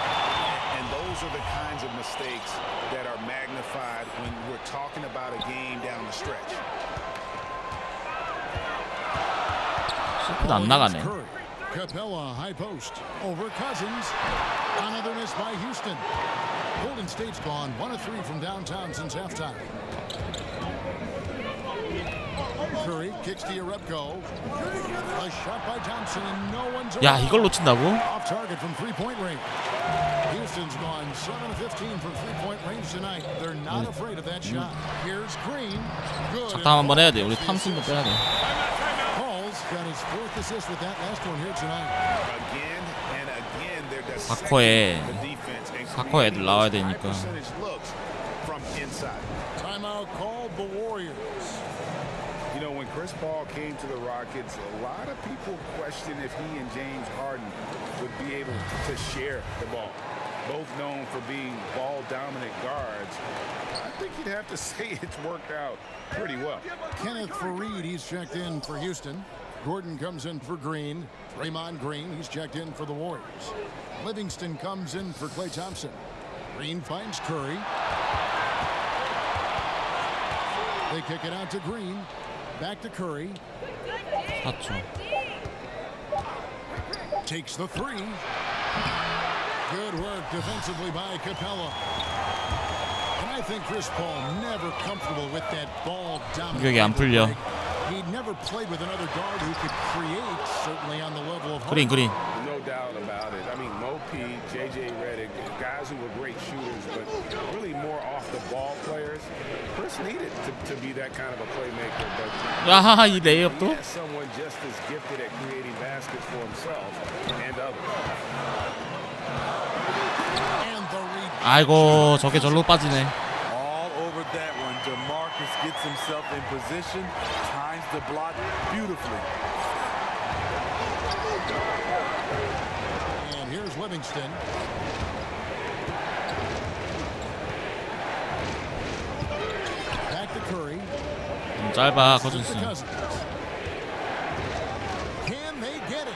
And those are the kinds of mistakes that are magnified when we're talking about a game down the stretch. 스피드 안 나가네. Capella high post over Cousins. Another miss by Houston. Golden State's gone 1 of 3 from downtown since halftime. Curry kicks to Yerepko. A shot by Thompson and no one's 야, 이걸 놓친다고? off target from 3-point range. Houston's gone 7 of 15 from 3-point range tonight. They're not afraid of that shot. Here's Green. Good. 작당 한번 해야 돼. 우리 탐슨도 빼야 돼. Paul's got his 4th assist with that last one here tonight. Again and again, they're 사커에 애들 나와야 되니까. from inside. Timeout called the Warriors. You know, when Chris Paul came to the Rockets, a lot of people questioned if he and James Harden would be able to share the ball. Both known for being ball-dominant guards. I think you'd have to say it's worked out pretty well. Kenneth Faried, he's checked in for Houston. Gordon comes in for Green. Draymond Green, he's checked in for the Warriors. Livingston comes in for Klay Thompson. Green finds Curry. They kick it out to Green. Back to Curry. Takes the 3. Good work defensively by Capella. And I think Chris Paul never comfortable with that ball dominant. 공격이 안 풀려. He never played with another guard who could create, certainly on the level of 그린. No doubt about it. I mean, Mo P, JJ Redick, guys who were great shooters, but really more off the ball players. Chris needed to be that kind of a playmaker, but 이 레이업도? he has someone just as gifted at creating baskets for himself and others. 아이고, 저게 절로 빠지네. All over that one. DeMarcus gets himself in position, times the block beautifully. And here's Livingston. Back to Curry. 짧아, 거준스. Can they get it?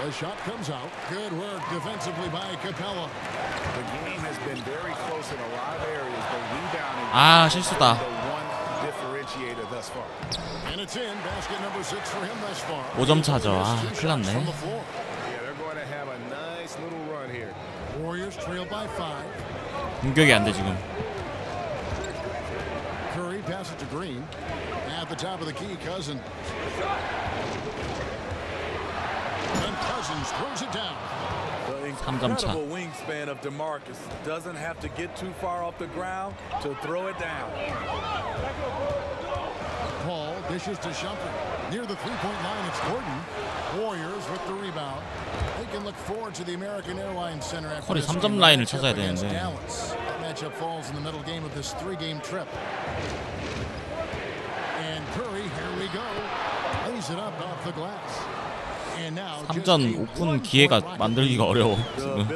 The shot comes out. Good work defensively by Capella. The game has been very close in a lot of areas, but rebounding 실수다. the one differentiator thus far. And it's in. Basket number 6 for him thus far. 5점 차죠. 큰일 났네. Yeah, they're going to have a nice little run here. Warriors trail by 5. 공격이 안 돼 지금. Curry passes to Green. At the top of the key, Cousins. And Cousins throws it down. The incredible wingspan of DeMarcus doesn't have to get too far off the ground to throw it down. Paul dishes to Shumpert. Near the 3-point line, it's Gordon. Warriors with the rebound. They can look forward to the American Airlines Center after 콜이 this 3점 game 라인을 matchup 찾아야 against 되는데. Dallas. That matchup falls in the middle game of this 3-game trip. And Curry, here we go. Lays it up off the glass. 3전 오픈 기회가 만들기가 어려워 지금.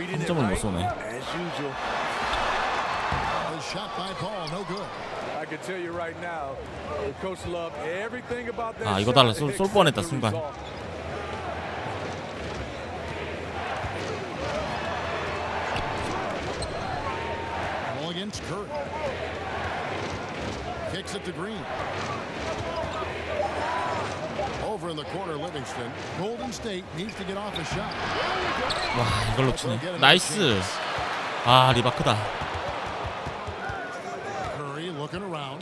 3점을 못 쏘네. 이거 달라 쏠 뻔했다 순간. Against Curry. Kicks it to Green. Over in the corner, Livingston. Golden State needs to get off a shot. 와, 이걸 놓치네. 나이스. 리바 크다. Curry looking around.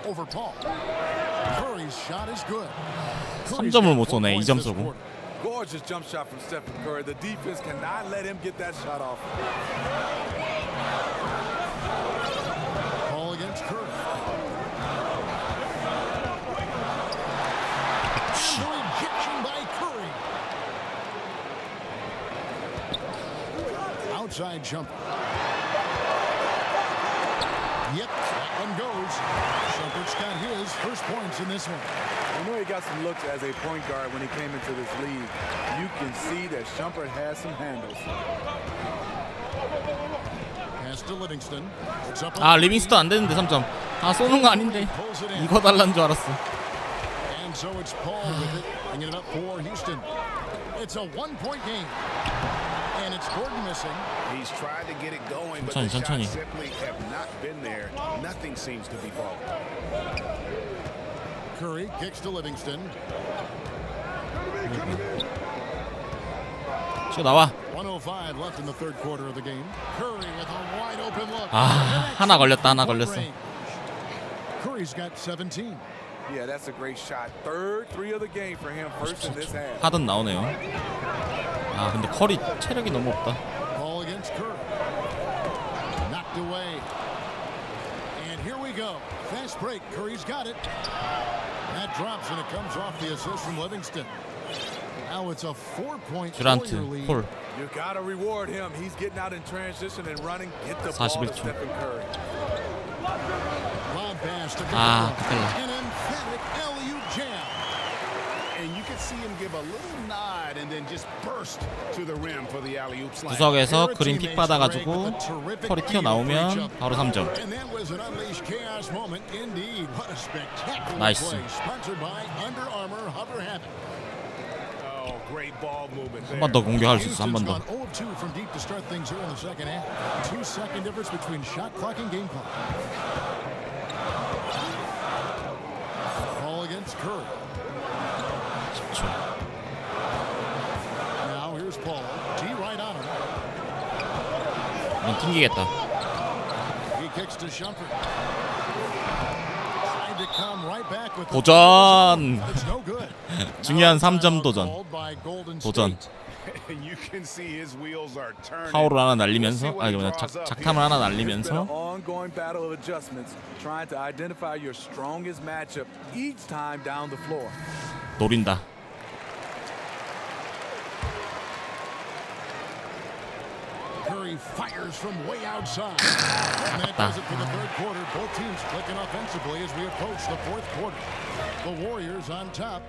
Over Paul. Curry's shot is good. 3점을 못 쏘네. 2점 쏘고. Gorgeous jump shot from Stephen Curry. The defense cannot let him get that shot off. Paul against Curry. No ejection by Curry. Outside jumper. Yep, that One goes. Shumpert's got his first points in this one. You know he got some looks as a point guard when he came into this league. You can see that Shumpert has some handles. Pass to Livingston. 아 리빙스턴 안 되는데 3점. 아 쏘는 거 아닌데. 이거 달란 줄 알았어. And so it's Paul with it, bringing it up for Houston. It's a one-point game. And it's Gordon missing. He's tried to get it going, but the shots simply have not been there. Nothing seems to be falling. Curry kicks to Livingston. 지금 나와. 105 left in the third quarter of the game. Curry with a wide open look. 아 하나 걸렸다 하나 걸렸어. Curry's got 17. Yeah, that's a great shot. Third three of the game for him. First in this half. 하든 나오네요. 아 근데 커리 체력이 너무 없다. Ball against Curry. Knocked away. And here we go. Fast break. Curry's got it. That drops and it comes off the assist from Livingston. Now it's a 4-point 듀란트 콜. You gotta reward him. He's getting out in transition and running. Get the ball to Stephen Curry. Lob pass to 아 An emphatic alley-oop jam. And you can see him give a little nod and then just burst to the rim for the alley-oop slam. 구석에서 그린 픽 받아가지고 컬이 튀어나오면 바로 3점. And that was an unleashed chaos moment indeed. What a spectacular 나이스. play. Sponsored by Under Armour Hover Habit. Oh, great ball movement there. 한 번 더 공격할 수 있어 한 번 더. 0-2 from deep to start things here in the second half. 2-second difference between shot clock and game clock. Ball against Curry. 10초. Now here's Paul. G right on him. 이건 튕기겠다. He kicks to Shumpert. Tried to come right back with 도전. It's no good. 중요한 3점 도전. 도전. You can see his wheels are turning. 파울을 하나 날리면서 아니 뭐냐 작탐을 하나 날리면서 ongoing battle of adjustments, trying to identify your strongest matchup each time down the floor. 노린다. Curry fires from way outside. And that does it for the third quarter. Both teams clicking offensively as we approach the fourth quarter. The Warriors on top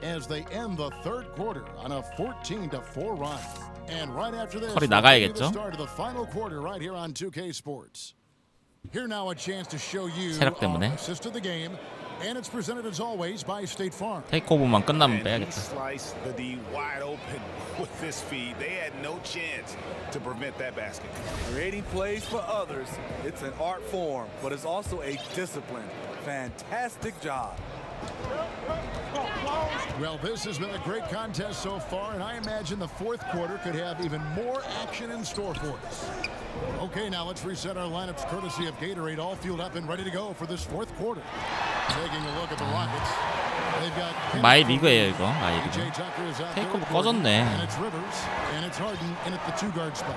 as they end the third quarter on a 14-4 run. And right after this, 컬이 나가야겠죠? the start of the final quarter right here on 2K Sports. Here now a chance to show you 체력 때문에. our assist of the game. And it's presented as always by State Farm. 테이크오버만 끝나면 He 빼야겠다. sliced the D wide open with this feed. They had no chance to prevent that basket. Creating plays for others, it's an art form, but it's also a discipline. Fantastic job. Well, this has been a great contest so far, and I imagine the fourth quarter could have even more action in store for us. Okay, now let's reset our lineups courtesy of Gatorade, all fueled up and ready to go for this fourth quarter. Taking a look at the Rockets. They've got 마이리그예요 이거. 마이리그. HJ Tucker is out 테이크오버 there. 꺼졌네. And it's Rivers, and it's Harden in at the two-guard spot.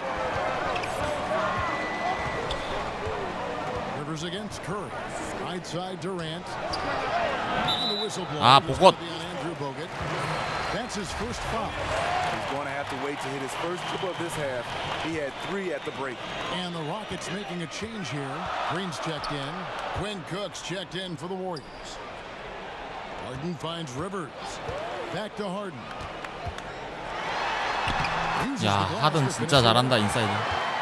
Rivers against Curry. Right side Durant. And the whistle blows. 아 보got. Andrew Bogut. That's his first foul. He's going to have to wait to hit his first triple of this half. He had 3 at the break. And the Rockets making a change here. Green's checked in. Quinn Cook's checked in for the Warriors. Harden finds Rivers. Back to Harden. 야 하든 진짜 잘한다 인사이드.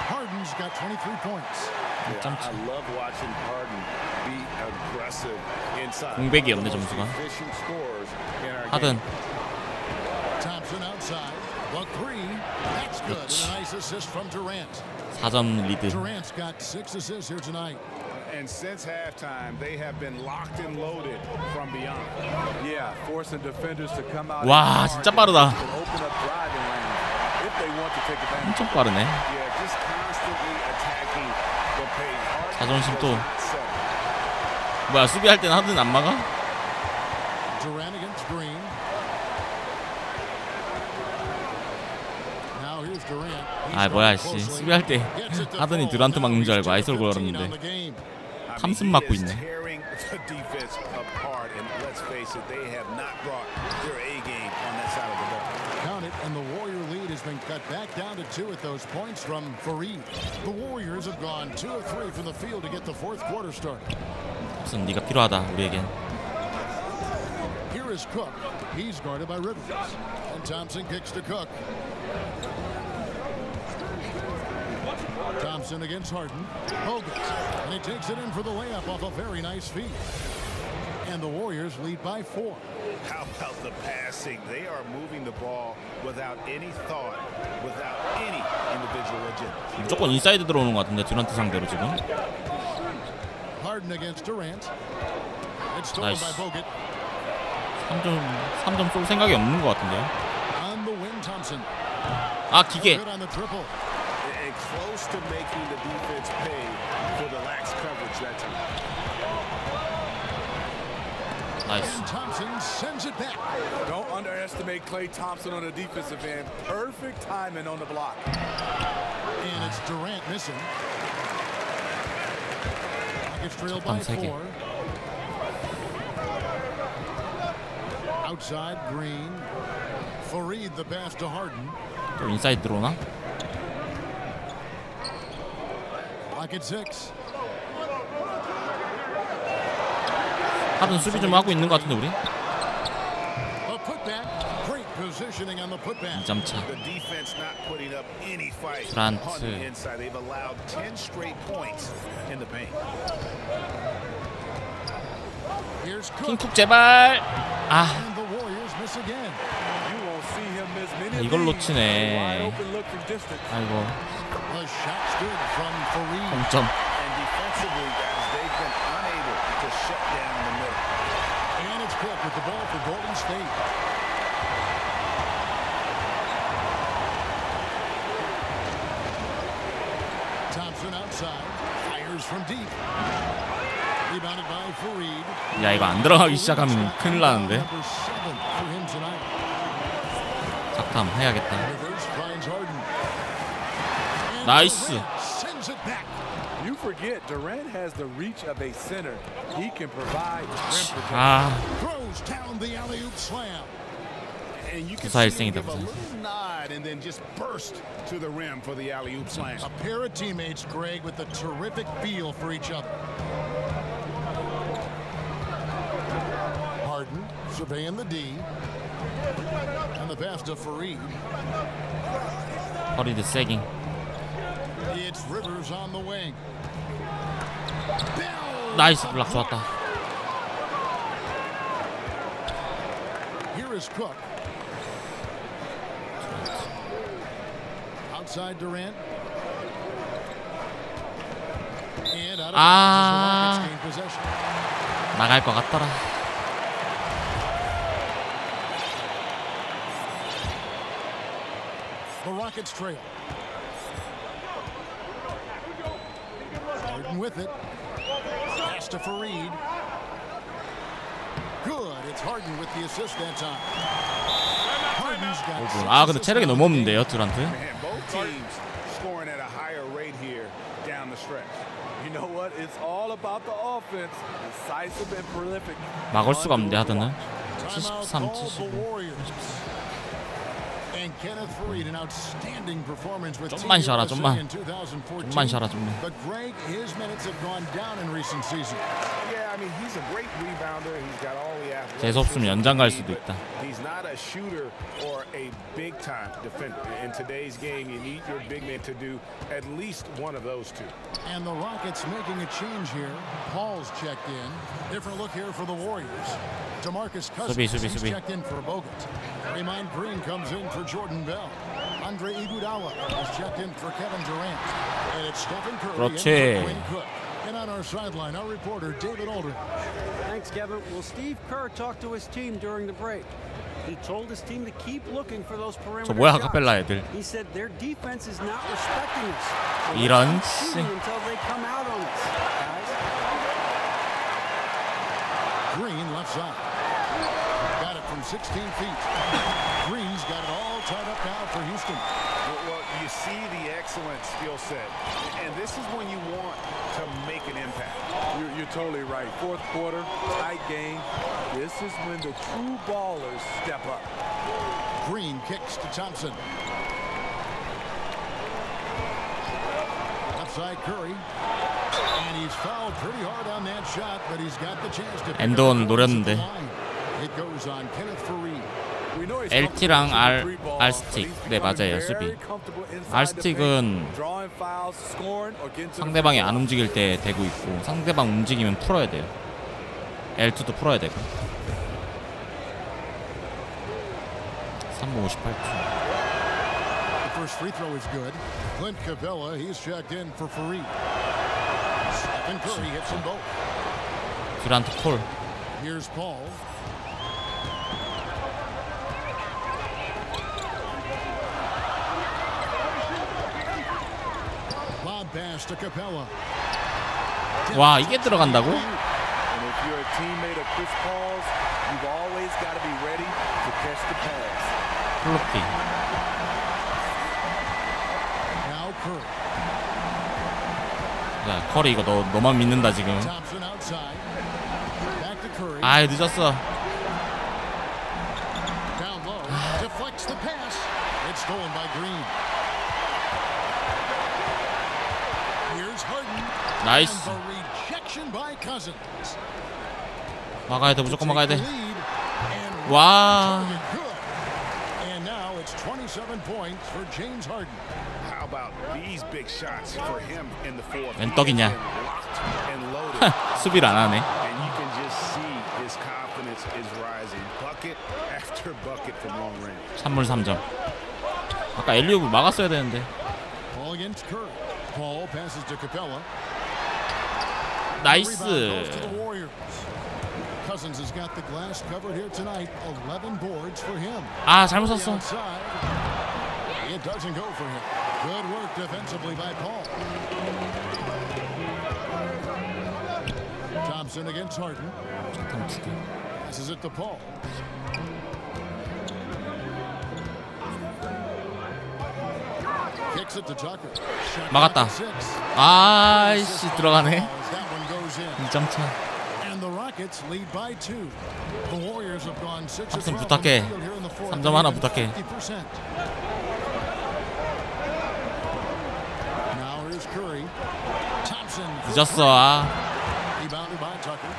Harden's got 23 points. Yeah, I love watching Harden be aggressive inside. 공백이 없네 점수가. 하든. Thompson outside. The three. That's good. And a nice assist from Durant. 4점 리드. Durant's got 6 assists here tonight. And since halftime, they have been locked and loaded from beyond. Yeah, forcing defenders to come out. 와 진짜 빠르다. Open up driving lanes if they want to take advantage. 엄청 빠르네. Yeah, just constantly attacking the paint. 자존심 또. 뭐야 수비할 때는 하든 안 막아? Durant against Green. Now here's Durant. 아 뭐야 씨 수비할 때 하든이 듀란트 막는 줄 알고 아이솔 걸었는데 탐슨 맞고 있네. The defense apart, and let's face it, they have not brought their A game on that side of the ball. Count it, and the Warrior lead has been cut back down to 2 at those points from Fareed. The Warriors have gone 2 of 3 from the field to get the fourth quarter started. 무슨 네가 필요하다 우리에겐. Here is Cook. He's guarded by Rivers. And Thompson kicks to Cook. Thompson against Harden. Bogut. And he takes it in for the layup off a very nice feed. And the Warriors lead by 4. How about the passing? They are moving the ball without any thought, without any individual agenda. 무조건 인사이드 들어오는 것 같은데 듀란트 상대로 지금. Harden against Durant. It's stolen by Bogut. 3점 쏠 생각이 없는 것 같은데요. On the wing, Thompson. 아 기계. Good on the triple. And close to making the defense pay for the lax coverage that time. Nice. And Thompson sends it back. Don't underestimate Klay Thompson on the defensive end. Perfect timing on the block. And it's Durant missing. It's trailed by 4. Outside Green. Fareed the pass to Harden. 또 인사이드 들어오나? Rocket 6. 하든 수비 좀 하고 있는 것 같은데 우리? 2점 차. 듀란트. 킹쿡 제발. 아. 이걸 놓치네. 아이고. 0점. And it's Cook with the ball for Golden State. Thompson outside, fires from deep. Rebounded by Fareed. 야 이거 안 들어가기 시작하면 큰일 나는데. 작탐 해야겠다. 나이스. You forget Durant has the reach of a center. He can provide rim protection. 아. Throws down the alley-oop slam. And you can 부사 see him 1승이다 give a 부사. little nod and then just burst to the rim for the alley-oop slam. A pair of teammates, Greg, with a terrific feel for each other. Harden surveying the D. And the pass to Fareed. 허리드 세깅. It's Rivers on the wing. 나이스 블락 좋았다. Here is Cook. Outside Durant. And out of bounds as the Rockets gain possession. 나갈 것 같더라. The Rockets trail. Harden with it. Pass to Fareed. Good. It's Harden with the assist that time. Harden's got. 아 근데 체력이 너무 없는데요 듀란트. Man, both teams scoring at a higher rate here down the stretch. You know what? It's all about the offense. Decisive and prolific. 막을 수가 없는데 하드는. 73, 75. And Kenneth Fareed, an outstanding performance with 좀만 쉬어라 좀만. in 2014. 좀만 쉬어라 좀만. But Greg, his minutes have gone down in recent seasons. Yeah, I mean he's a great rebounder. He's got all the athleticism. 재수 없으면 연장 갈 수도 있다. He's not a shooter or a big time defender. In today's game, you need your big man to do at least one of those two. And the Rockets making a change here. Paul's checked in. Different look here for the Warriors. DeMarcus Cousins he's checked in for Bogut. Draymond Green comes in for Jordan Bell. Andre Iguodala is checked in for Kevin Durant. And it's Stephen Curry 그렇지. and Quinn Cook. And on our sideline, our reporter David Aldridge. Thanks, Kevin. Well, Steve Kerr talked to his team during the break. He told his team to keep looking for those perimeter 저 뭐야 shots. 카펠라 애들. He said their defense is not respecting us. So 이런 let's keep shooting until they come out on us, guys. Green left side. Got it from 16 feet. Green's got it all tied up now for Houston. Well, you see the excellent skill set, and this is when you want to make an impact. You're totally right. Fourth quarter, tight game. This is when the true ballers step up. Green kicks to Thompson. outside Curry. And he's fouled pretty hard on that shot, but he's got the chance to 엔드원을 노렸는데. It goes on Kenneth Faried. LT랑 R스틱. 네, 맞아요. 수비. R스틱은 상대방이 안 움직일 때 대고 있고, 상대방 움직이면 풀어야 돼요. L2도 풀어야 되고. 3분 58초. The first free throw is good. Clint Capella, he's checked in for Faried. Stephen Curry hits them both. 듀란트 콜. Here's Paul. Lob pass to Capella. 와, 이게 들어간다고? And if you're a teammate of Chris Paul's, you've always got to be ready to catch the pass. 플로피. Now Curry. 야, 커리 이거 너만 믿는다 지금. Thompson outside. Back to Curry. 아, 늦었어. Down low. Deflects the pass. It's stolen by Green. Here's Harden. 나이스. And the rejection by Cousins. 막아야 돼. 무조건 막아야 돼. 와. And now it's 27 points for James Harden. How about these big shots for him in the fourth? 웬 떡이냐. 수비를 안 하네. And you can just see his confidence is rising. Bucket after bucket from long range. 찬물 3점. 아까 엘리오브 막았어야 되는데. Ball against Curry. Paul passes to Capella. 나이스. Cousins has got the glass covered here tonight. 11 boards for him. 아, 잘못 썼어. It doesn't go for him. Good work defensively by Paul. Thompson against Harden. Passes it to Paul. Kicks it to Tucker. 막았다. 아이씨, 들어가네. 2점 차. And the Rockets lead by 2. The Warriors have gone 6 of 12 부탁해. from the field here in the fourth. 3점 하나 부탁해. 50%. Now here's Curry. Thompson. 늦었어. 아. Rebounded by Tucker.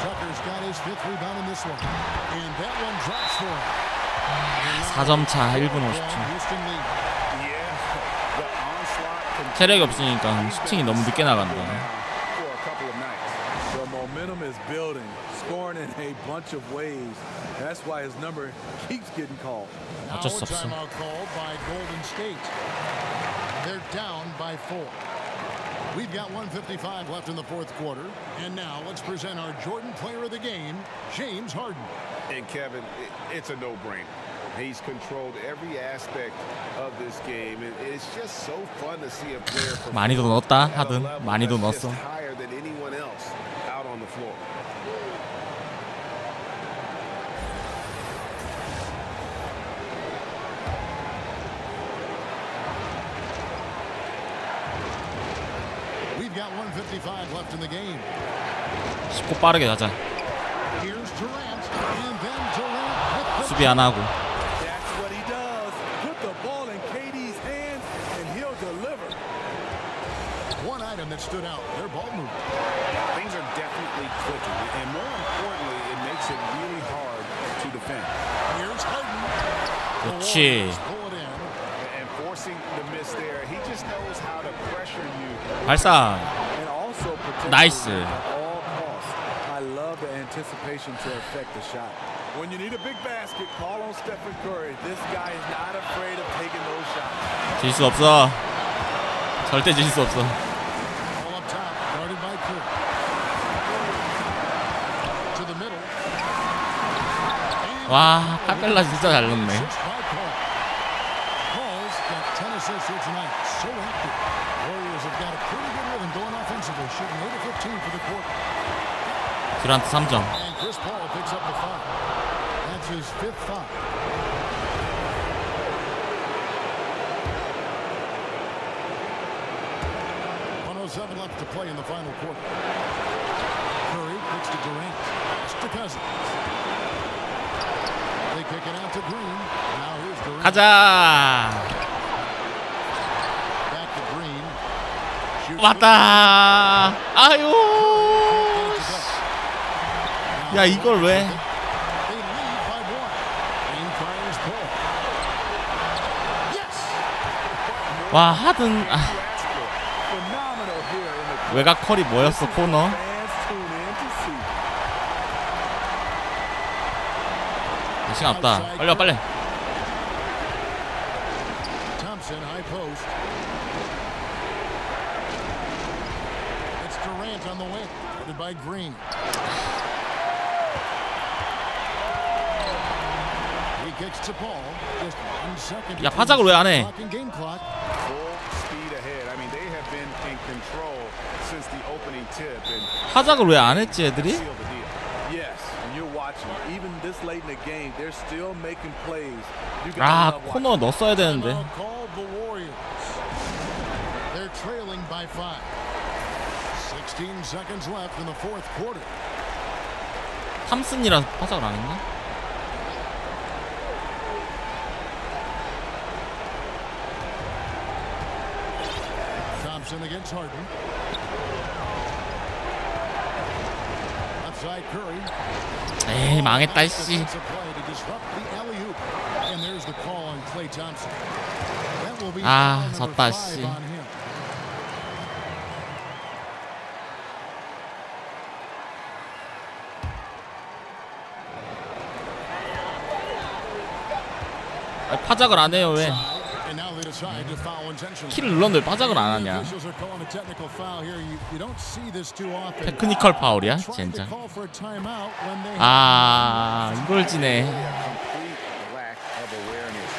Tucker's got his 5th rebound in this one. And that one drops for him. 4점 차 1분 50초. 체력이 없으니까 슈팅이 너무 늦게 나간다. The momentum is building, scoring in a bunch of ways. That's why his number keeps getting called. 어쩔 수 Now a 없어. timeout called by Golden State. They're down by 4. We've got 1:55 left in the fourth quarter. And now let's present our Jordan Player of the Game, James Harden. And Kevin, it's a no-brainer. He's controlled every aspect of this game, and it's just so fun to see a player 많이도 넣었다 하든 많이도 넣었어. higher than anyone else out on the floor. We've got 1:55 left in the game. 쉽고 빠르게 가자. Here's Durant, and then Durant with the 수비 안 하고. That's what he does. Put the ball in KD's hands, and he'll deliver. one item that stood out, their ball movement. Things are definitely clicking, and more importantly, it makes it really hard to defend. Here's Harden. 그렇지. Pull it in. And forcing the miss there, he just knows how to pressure you. 발사. And also protect 나이스. at all costs. I love the anticipation to affect the shot. When you need a big basket, call on Stephen Curry. This guy is not afraid of taking those shots. 질 수 없어. 절대 질 수 없어. All up top, guarded by Curry. To the middle. 와, 카펠라 진짜 잘 넣네. Assist by Paul. Paul's got 10 assists here tonight. So active. Warriors have got a pretty good rhythm going offensively, shooting 8 of 15 for the quarter. 듀란트 3점. And Chris Paul picks up the foul. That's his 5th foul. .107 left to play in the final quarter. Curry kicks to Durant. Pass to Cousins. They kick it out to Green. Now here's Durant. 가자. Back to Green. 맞다. 아유. 야 이걸 왜? 와 하든 외곽 컬이 뭐였어 코너? 시간 없다. 빨리 와 빨리. Thompson high post. It's Durant on the wing, guarded by Green. He kicks to Paul. Just 1 second. 야 파작을 왜 안 해? Game clock. Full speed ahead. I mean, they have been in control since the opening tip. And 파작을 왜 안 했지 애들이? Yes, and you're watching. Even this late in the game, they're still making plays. 아 코너 넣었어야 되는데. Called the Warriors. They're trailing by 5. 16 seconds left in the fourth quarter. 탐슨이라 파작을 안 했나? Thompson against Harden. Outside Curry. 에이 망했다 씨. And there's the call on Klay Thompson. That will be 아 foul 졌다 number 5 씨. on him. 아, 파작을 안 해요 왜? And now they decide to foul intentionally. 키를 눌렀는데 파작을 안 하냐? Officials are calling a technical foul here. You don't see this too often. 테크니컬 파울이야 젠장. 아 이걸 지네. lack of awareness.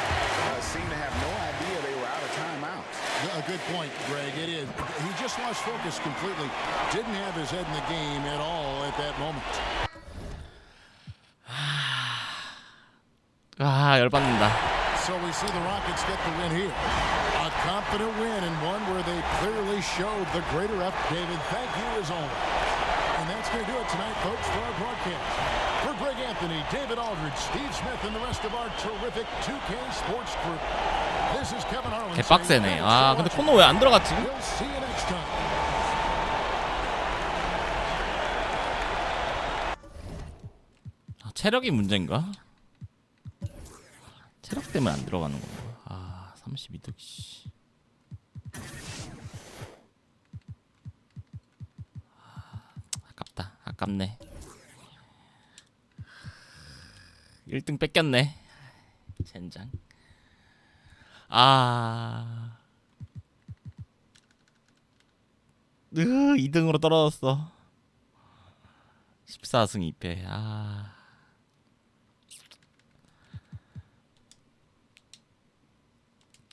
Seem to have no idea they were out of timeouts. A good point, Greg. It is. He just lost focus completely. Didn't have his head in the game at all at that moment. 아 열받는다. So we see the Rockets get the win here. A confident win and one where they clearly showed the greater effort. David, thank you as always. And that's going to do it tonight, folks, for our broadcast. For Greg Anthony, David Aldridge, Steve Smith, and the rest of our terrific 2K Sports group. This is Kevin Harlan. 개빡세네. 아 근데 코너 왜 안 들어갔지? We'll see you next time. 아, 체력이 문제인가? 체력 때문에 안 들어가는 건가? 아 32득 씨. 아깝다. 아깝네. 1등 뺏겼네. 젠장. 아 2등으로 떨어졌어. 14승 2패. 아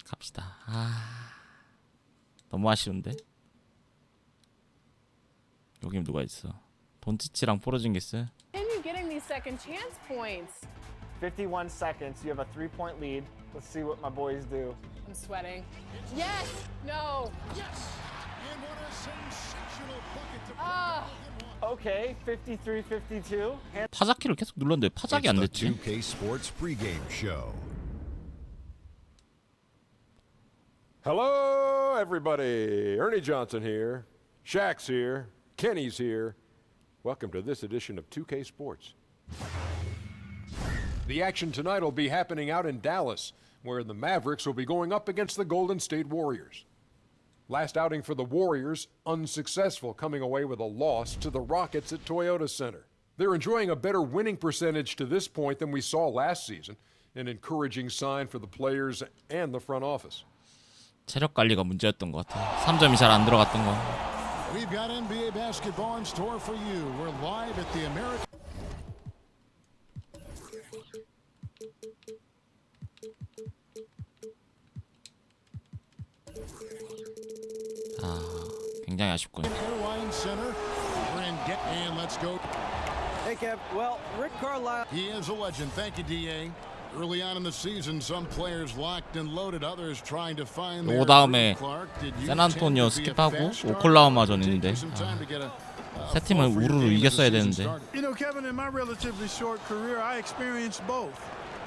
갑시다. 아 너무 아쉬운데. 여기 누가 있어? 돈치치랑 포르징기스. And you getting these second chance points? 51 seconds. You have a 3-point lead. Let's see what my boys do. I'm sweating. Yes! No! Yes! And what a sensational bucket to Ah! Okay, 53-52. 파자키를 계속 눌렀는데 파작이 안 It's 됐지. the 2K Sports pregame show. Hello, everybody. Ernie Johnson here. Shaq's here. Kenny's here. Welcome to this edition of 2K Sports. The action tonight will be happening out in Dallas, where the Mavericks will be going up against the Golden State Warriors. Last outing for the Warriors, unsuccessful, coming away with a loss to the Rockets at Toyota Center. They're enjoying a better winning percentage to this point than we saw last season, an encouraging sign for the players and the front office. 체력 관리가 문제였던 것 같아. 3점이 잘 안 들어갔던 거. We've got NBA basketball in store for you. We're live at the American. 아, 굉장히 아쉽군. Airline Center. And let's go. Hey, Kev. Well, Rick Carlisle. He is a legend. Thank you, DA. Early on in the season, some players locked and loaded, others trying to find their 요 다음에 샌안토니오 스킵하고 오클라호마전 있는데 세 팀을 우르르 이겼어야 되는데. You know, Kevin, in my relatively short career, I experienced both.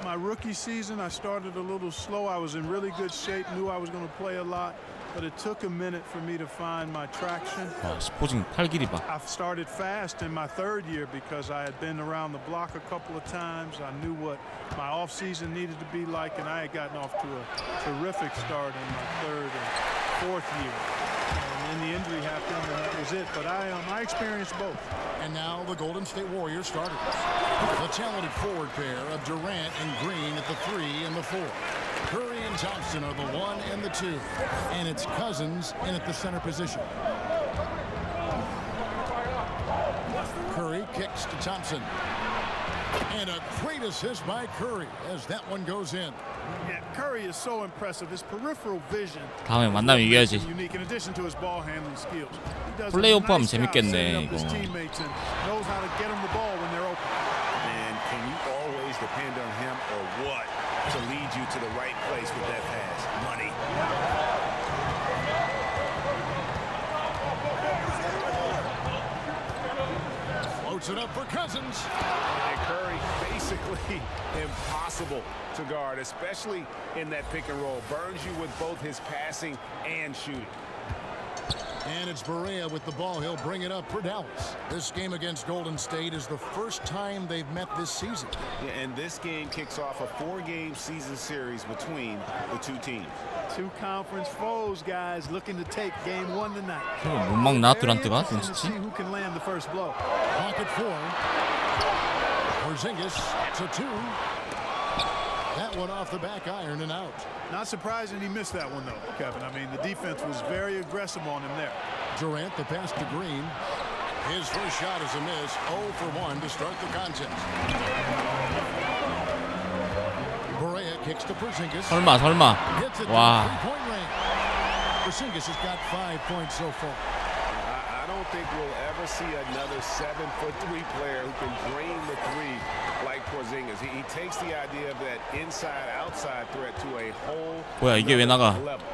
My rookie season, I started a little slow. I was in really good shape, knew I was going to play a lot. but it took a minute for me to find my traction. 와, 스포징 팔 길이 봐. I started fast in my third year because I had been around the block a couple of times. I knew what my off season needed to be like, and I had gotten off to a terrific start in my third and fourth year. And then the injury happened, and that was it. But I experienced both. And now the Golden State Warriors starters. The talented forward pair of Durant and Green at the 3 and the 4. Curry and Thompson are the 1 and the 2. And it's Cousins in at the center position. Curry kicks to Thompson. And a great assist by Curry as that one goes in. Yeah, Curry is so impressive. His peripheral vision. 다음에 만나면 이겨야지. Unique in addition to his ball handling skills. 플레이오프 하면 재밌겠네 이거. Knows how to get him the ball when they're open. And can you always depend on him or what to lead you to the right place with that pass? Money. Floats it up for Cousins. And Curry basically impossible to guard, especially in that pick and roll. Burns you with both his passing and shooting. And it's Barea with the ball. He'll bring it up for Dallas. This game against Golden State is the first time they've met this season. Yeah, and this game kicks off a 4-game season series between the two teams. Two conference foes, guys, looking to take game 1 tonight. 못 막나 듀란트가 눈치치? Who can land the first blow? Pocket 4. Porzingis to 2. That one off the back iron and out. Not surprising he missed that one, though, Kevin. I mean, the defense was very aggressive on him there. Durant, the pass to Green. His first shot is a miss. 0 for 1 to start the contest. Barea kicks to Porzingis. 설마. Hits it 와. to 3-point range. Porzingis has got 5 points so far. I don't think we'll ever see another 7'3" player who can drain the 3 like Porzingis. He takes the idea of that inside-outside threat to a whole 뭐야 이게 왜 나가? level.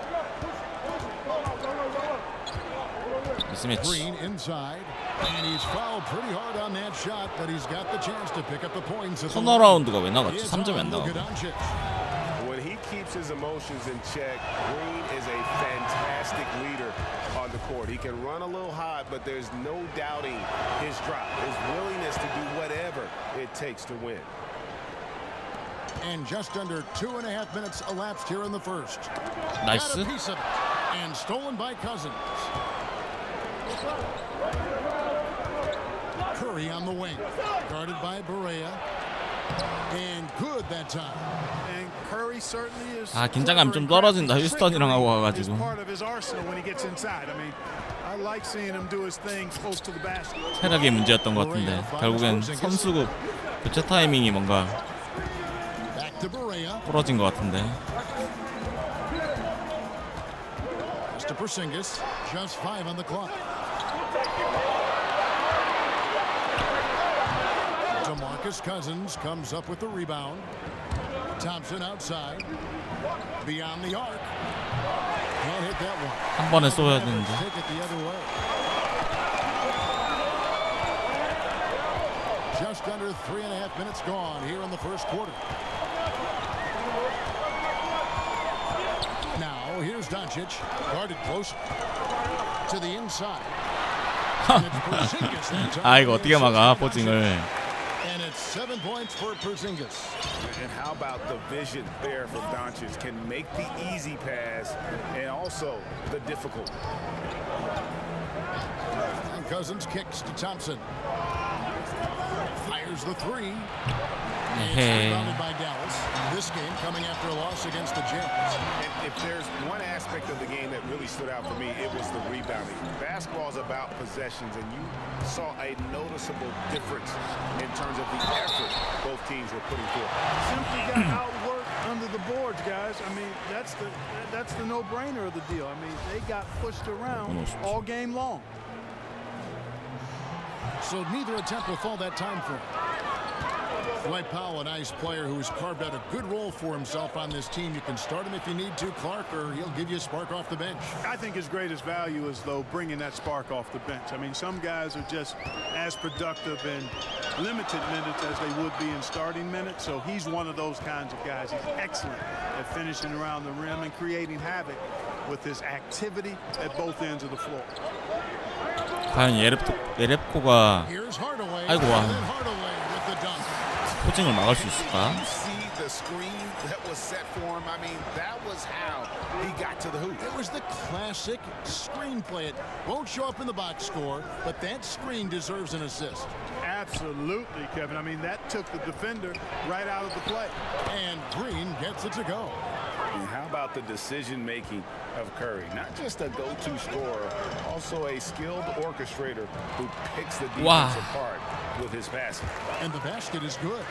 미스매치. Green inside, and he's fouled pretty hard on that shot, but he's got the chance to pick up the points. 턴어라운드가 왜 나갔지? 3점이 안 나가. When he keeps his emotions in check, Green is a fantastic leader on the court. He can run a little hot, but there's no doubting his drop, his willingness to do whatever it takes to win. And just under 2.5 minutes elapsed here in the first. Nice. Got a piece of it, and stolen by Cousins. Curry on the wing, guarded by Barea, and good that time. And Curry certainly is. 아 긴장감 좀 떨어진다. 휴스턴이랑 하고 와가지고. Part of his arsenal when he gets inside. I mean, I like seeing him do his thing close to the basket. 체력의 문제였던 것 같은데 결국엔 선수 교체 타이밍이 뭔가 부러진 것 같은데. To Porzingis, just 5 on the clock. DeMarcus Cousins comes up with the rebound. Thompson outside, beyond the arc. Can't hit that one. 한 번에 쏘야 되는데. Take it the other way. Just under 3.5 minutes gone here in the first quarter. Now here's Doncic, guarded close to the inside. 아 이거 어떻게 막아 포징을. And it's 7 points for Porzingis. And how about the vision there from Doncic? Can make the easy pass and also the difficult. And Cousins kicks to Thompson. Fires the 3. It's rebounded by Dallas. This game coming after a loss against the Jazz. And if there's one aspect of the game that really stood out for me, it was the rebounding. Basketball is about possessions, and you saw a noticeable difference in terms of the effort both teams were putting forth. Simply got outworked under the boards, guys. I mean, that's the no-brainer of the deal. I mean, they got pushed around all game long. So neither attempt will fall that time for him. Dwight Powell, a nice player who's carved out a good role for himself on this team. You can start him if you need to, Clark, or he'll give you a spark off the bench. I think his greatest value is, though, bringing that spark off the bench. I mean, some guys are just as productive in limited minutes as they would be in starting minutes, so he's one of those kinds of guys. He's excellent at finishing around the rim and creating havoc with his activity at both ends of the floor. 과연 예렙코가 아이고 와 포징을 막을 수 있을까? The screen that was set for him. I mean, that was how he got to the hoop. It was the classic screenplay. It won't show up in the box score, but that screen deserves an assist. Absolutely, Kevin. I mean, that took the defender right out of the play. And Green gets it to go. And how about the decision-making of Curry? Not just a go-to scorer, also a skilled orchestrator who picks the defense apart with his passing. And the basket is good.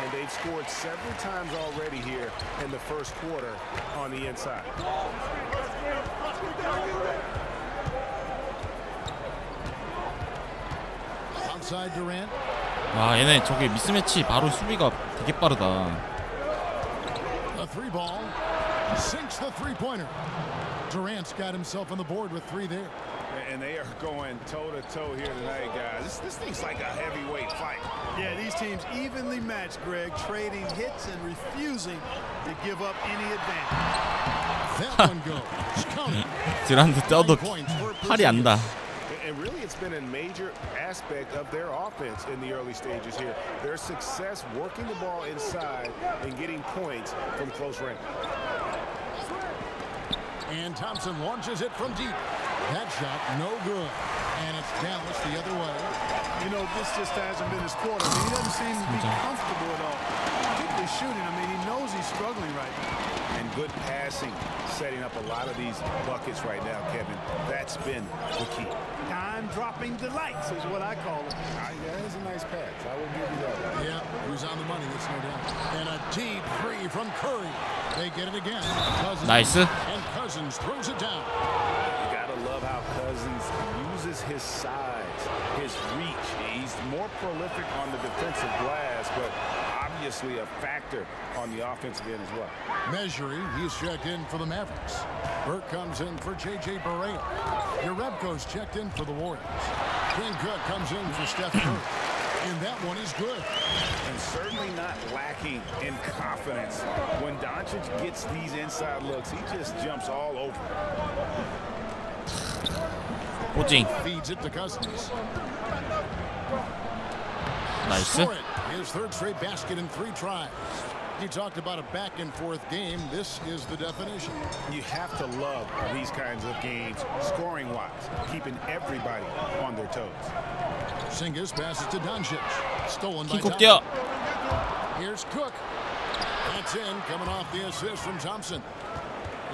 And they've scored several times already here in the first quarter on the inside. Outside Durant. 와 얘네 저게 미스매치 바로 수비가 되게 빠르다. A three ball sinks the three-pointer. Durant's got himself on the board with three there. And they are going toe-to-toe here tonight, guys. This thing's like a heavyweight fight. Yeah, these teams evenly matched, Greg, trading hits and refusing to give up any advantage. That one goes. 듀란트 떠도 팔이 안다. And really, it's been a major aspect of their offense in the early stages here. Their success working the ball inside and getting points from close range. And Thompson launches it from deep. That shot, no good. And it's Dallas the other way. You know, this just hasn't been his quarter. I mean, he doesn't seem to be comfortable at all. Particularly shooting. I mean, he knows he's struggling right now. And good passing, setting up a lot of these buckets right now, Kevin. That's been the key. Time-dropping delights is what I call it. That is a nice pass. I will give you that. Yeah, who's on the money, that's no doubt. And a deep three from Curry. They get it again. Nice. And Cousins throws it down. You gotta love how Cousins uses his size, his reach. He's more prolific on the defensive glass, but obviously a factor on the offensive end as well. Measuring, he's checked in for the Mavericks. Burke comes in for J.J. Barea. Jerebko's checked in for the Warriors. Quinn Cook comes in for Steph Curry. And that one is good. And certainly not lacking in confidence. When Doncic gets these inside looks, he just jumps all over. 포징. Feeds it to Cousins. 나이스. His third straight basket in 3 tries. He talked about a back-and-forth game. This is the definition. You have to love these kinds of games, scoring-wise, keeping everybody on their toes. Singis passes to Doncic. Stolen by 킥 Thompson. Here's Cook. That's in, coming off the assist from Thompson.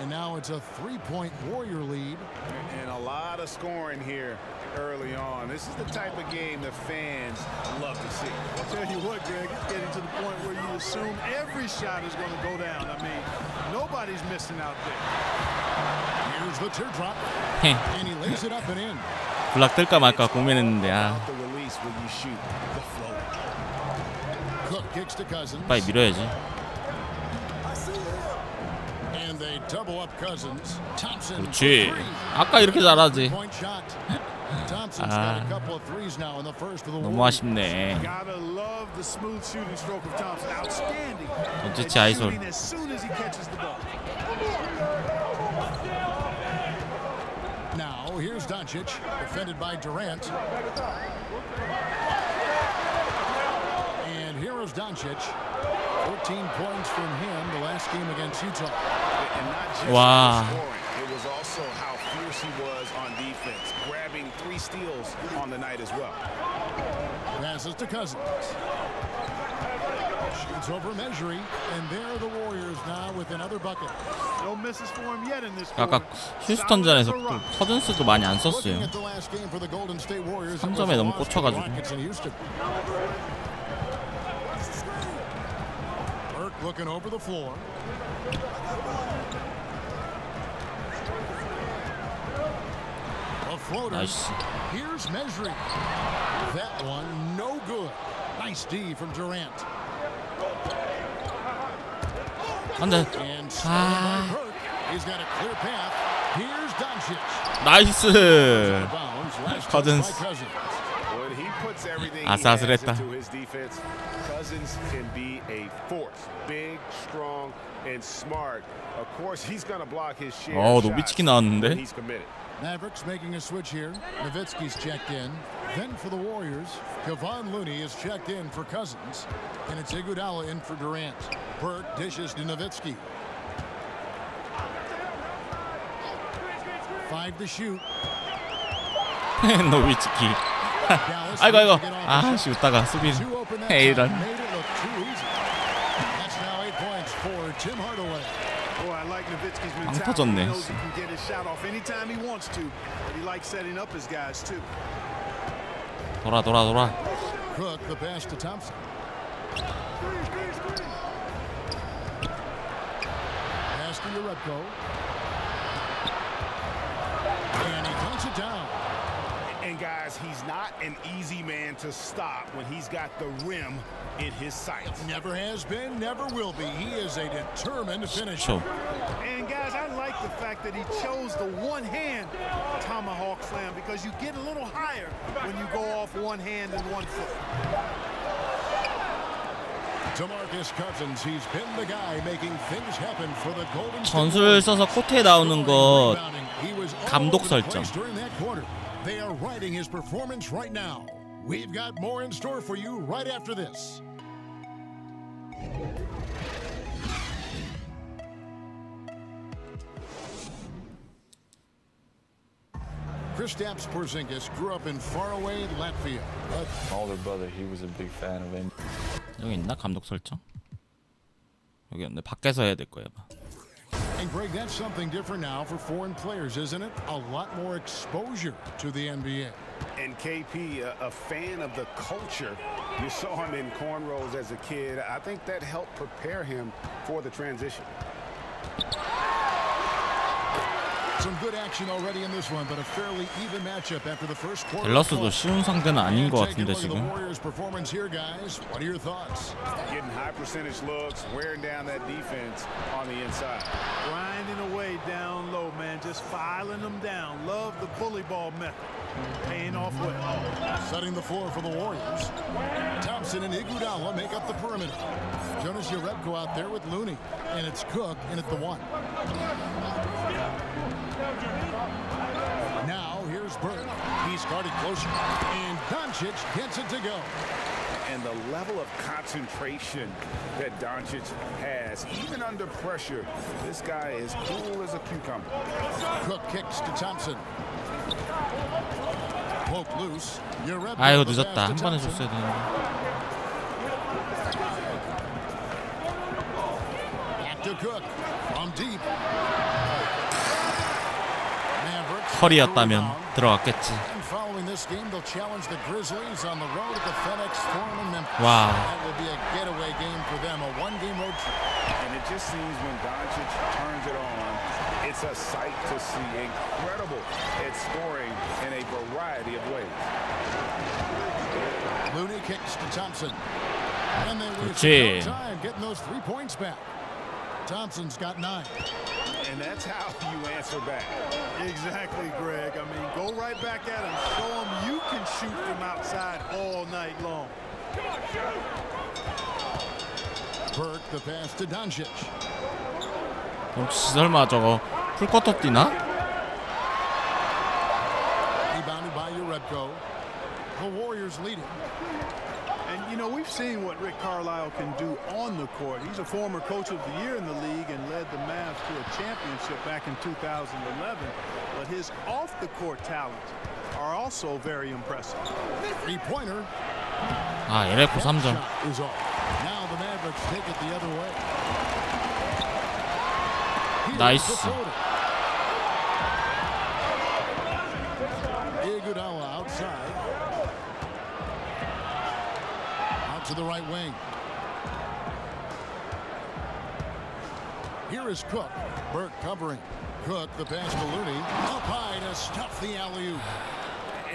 And now it's a 3-point Warrior lead. And a lot of scoring here early on. This is the type of game the fans love to see. I'll tell you what, Greg, it's getting to the point where you assume every shot is going to go down. I mean, nobody's missing out there. Here's the teardrop. And he lays it up and in. 블락 뜰까 말까 고민했는데 The release when you shoot the float. Cook kicks to Cousins. 빨리 밀어야지. And they double up Cousins. Thompson. 그렇지. 아까 이렇게 잘하지. Thompson's got a couple of threes now in the first of the 너무 아쉽네. Gotta love the smooth shooting stroke of Thompson. Outstanding. 전체치 아이솔. As soon as he catches the ball. Now here's Doncic, defended by Durant. And here is Doncic. 14 points from him the last game against Utah. And not just wow. scoring, it was also how fierce he was on defense, grabbing 3 steals on the night as well. Passes to Cousins. Shoots over Measuring, and there the Warriors now with another bucket. No misses for him yet in this 아까 휴스턴전에서 또 커즌스도 많이 안 썼어요. 3점에 너무 꽂혀가지고. Looking over the floor. A floater. Nice. Here's Measuring. That one no good. Nice D from Durant. 안돼. He's got a clear path. Here's Doncic. 나이스. 커즌스. Boy, When he puts everything 아슬아슬했다. into his defense, Cousins can be a force. Big, strong, and smart. Of course, he's going to block his share of shots 노비치키 나왔는데. when he's committed. Mavericks making a switch here. Nowitzki's checked in. Then for the Warriors, Kevon Looney is checked in for Cousins. And it's Iguodala in for Durant. Burke dishes to Nowitzki. 5 to shoot. 노비치키. 아이고. 아씨 웃다가 수비. 이런. That's now 8 points for Tim Hardaway. Boy, I like Nowitzki's 안 mentality. 터졌네. He knows he can get his shot off anytime he wants to. But he likes setting up his guys too. 돌아. Cook the pass to Thompson. Pass to Urebko. And he dunks it down. And guys, he's not an easy man to stop when he's got the rim in his sights. Never has been, never will be. He is a determined finisher. And guys, I like the fact that he chose the one-hand tomahawk slam because you get a little higher when you go off one hand and 1 foot. DeMarcus Cousins, he's been the guy making things happen for the Golden State 전술 써서 코트에 나오는 것 He was all 감독 over the 설정. place during that quarter. They are writing his performance right now. We've got more in store for you right after this. Kristaps Porzingis grew up in faraway Latvia. But My older brother, he was a big fan of him. 여기 있나 감독 설정? 여기 없네. 밖에서 해야 될 거야. And Greg, that's something different now for foreign players, isn't it? A lot more exposure to the NBA. And KP, a fan of the culture. You saw him in cornrows as a kid. I think that helped prepare him for the transition. Some good action already in this one, but a fairly even matchup after the first quarter. 댈러스도 쉬운 상대는 아닌 것 같은데 Take a look at 지금. the Warriors' performance here, guys. What are your thoughts? Getting high percentage looks, wearing down that defense on the inside. Grinding away down low, man, just filing them down. Love the bully ball method. Paying off well. Setting the floor for the Warriors. Thompson and Iguodala make up the perimeter. Jonas Jerebko out there with Looney. And it's Cook in at the 1. Now here's Burke. He started closer. And Doncic gets it to go. And the level of concentration that Doncic has, even under pressure, this guy is cool as a cucumber. Cook kicks to Thompson. Poke loose. 아이고 늦었다. 한 번에 줬어야 되는데. Back to Cook from deep. 커리였다면 들어갔겠지. Following this game, they'll challenge the Grizzlies on the road at the FedEx Forum in Memphis. Wow. That will be a getaway game for them, a one-game road trip. And it just seems when Doncic turns it on, it's a sight to see. Incredible at scoring in a variety of ways. Looney kicks to Thompson. And they 그렇지. waste no time getting those 3 points back. Thompson's got 9. And that's how you answer back. Exactly, Greg. I mean, go right back at him. Show him you can shoot from outside all night long. Burke the pass to Doncic. 혹시 설마 저거 풀쿼터 뛰나? Rebounded by Urebko. The Warriors leading. And, you know, we've seen what Rick Carlisle can do on the court. He's a former coach of the year in the league and led the Mavs to a championship back in 2011. But his off-the-court talents are also very impressive. Three-pointer. 아, LF 3점. Is off. Now the Mavericks take it the other way. 나이스. Iguodala outside. To the right wing. Here is Cook. Burke covering. Cook the pass to Looney. Up high to stuff the alley-oop.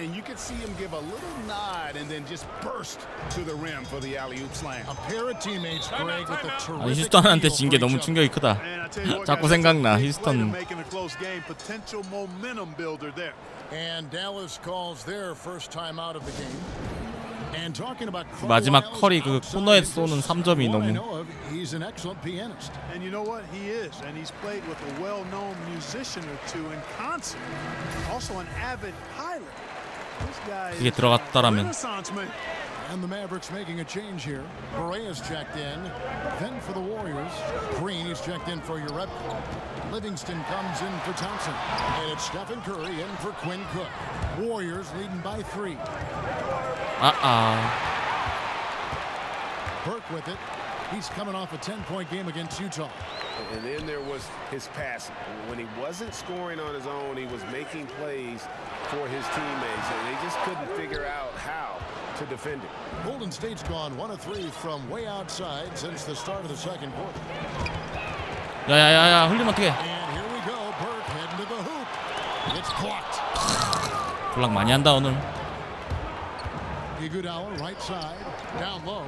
And you could see him give a little nod and then just burst to the rim for the alley-oop slam. A pair of teammates, Greg, with a 아, terrific 휴스턴한테 feel 진 for 게 each 너무 other. 충격이 크다. And I tell you what, 자꾸 guys, that's a 생각나. big play to 휴스턴. making a close game, potential momentum builder there. And Dallas calls their first time out of the game. And talking about 마지막 커리 그 코너에 쏘는 3점이 너무. He's an excellent pianist. And you know what? He is. And he's played with a well-known musician or two in concert. Also an avid pilot. This guy 이게 is 들어갔다라면. Renaissance man. And the Mavericks making a change here. Borea's checked in. Then for the Warriors, Green is checked in for Urebka. Livingston comes in for Thompson. And it's Stephen Curry in for Quinn Cook. Warriors leading by 3. Burke with it. He's coming off a 10-point game against Utah. And then there was his passing. When he wasn't scoring on his own, he was making plays for his teammates, and they just couldn't figure out how to defend it. Golden State's gone 1 of 3 from way outside since the start of the second quarter. 야야야야 흘리면 어떡해. And here we go. Burke heading to the hoop. It's blocked. 블락 많이 한다 오늘. Iguodala right side, down low.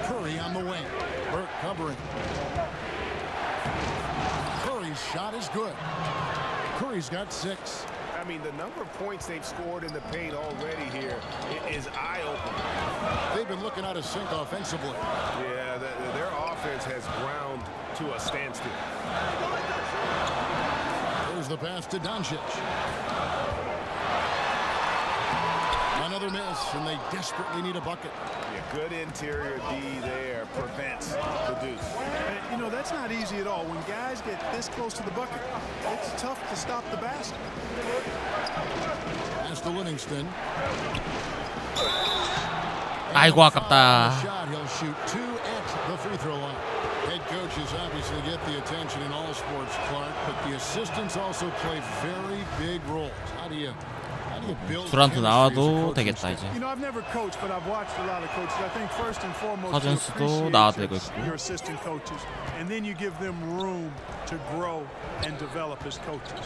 Curry on the wing. Burke covering. Curry's shot is good. Curry's got 6. I mean, the number of points they've scored in the paint already here is eye-opening. They've been looking out of sync offensively. Yeah, their offense has ground to a standstill. There's the pass to Doncic. Another miss, and they desperately need a bucket. Yeah, good interior D there prevents the deuce. And, you know, that's not easy at all. When guys get this close to the bucket, it's tough to stop the basket. Pass to Livingston. 아이고 아깝다. Shot, he'll shoot 2 at the free throw line. Head coaches obviously get the attention in all sports, Clark, but the assistants also play very big roles. How do you build 두란트 chemistry as a 나와도 coaching 되겠다 staff? 이제. You know, I've never coached, but I've watched a lot of coaches. I think first and foremost, you 커즌스도 appreciate 나와도 되고 있고. your assistant coaches, and then you give them room to grow and develop as coaches,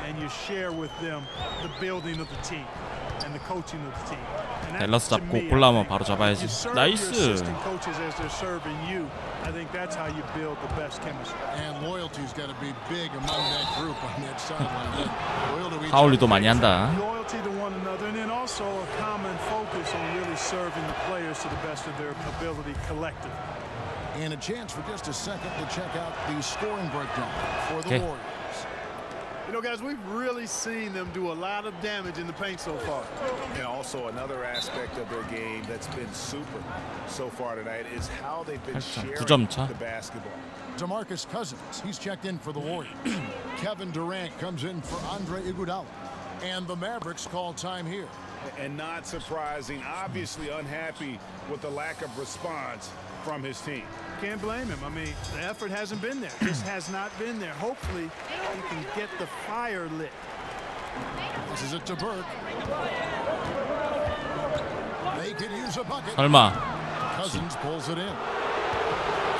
and you share with them the building of the team and the coaching of the team. And that, 댈러스 to 잡고 me, 골라면 I think, 바로 잡아야지. you serve 나이스. your assistant coaches as they're serving you. I think that's how you build the best chemistry. And loyalty's got to be big among that group on that sideline. Loyal to each 파울리도 other. 많이 한다. Loyalty to one another, and then also a common focus on really serving the players to the best of their ability collectively. And a chance for just a second to check out the scoring breakdown for the Okay. Warriors. You know, guys, we've really seen them do a lot of damage in the paint so far. And also another aspect of their game that's been super so far tonight is how they've been sharing 9점 차. the basketball. DeMarcus Cousins, he's checked in for the Warriors. Kevin Durant comes in for Andre Iguodala. And the Mavericks call time here. And not surprising, obviously unhappy with the lack of response from his team. Can't blame him. I mean, the effort hasn't been there. Just has not been there. Hopefully, he can get the fire lit. This is it to Burke. They could use a bucket. 설마. Cousins pulls it in.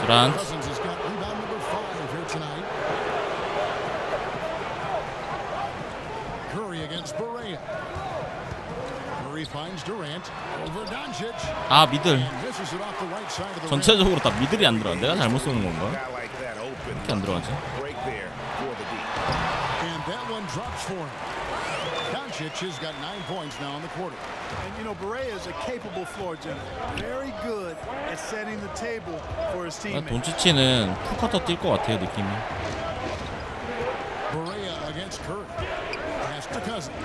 두란트. Cousins has got rebound number 5 here tonight. Curry against Borea. Curry finds Durant over Doncic. 아 미들. And misses it off the right side of the rim. 전체적으로 다 미들이 안 들어가. 내가 잘못 쏘는 건가? Guy like that open. 이렇게 안 들어가지? Break there for the D. And that one drops for him. Doncic has got 9 points now in the quarter. And, you know, Borea is a capable floor general. Very good at setting the table for his teammates. 돈치치는 풀커터 뛸 것 같아요 느낌이. Borea against Curry. Pass to Cousins.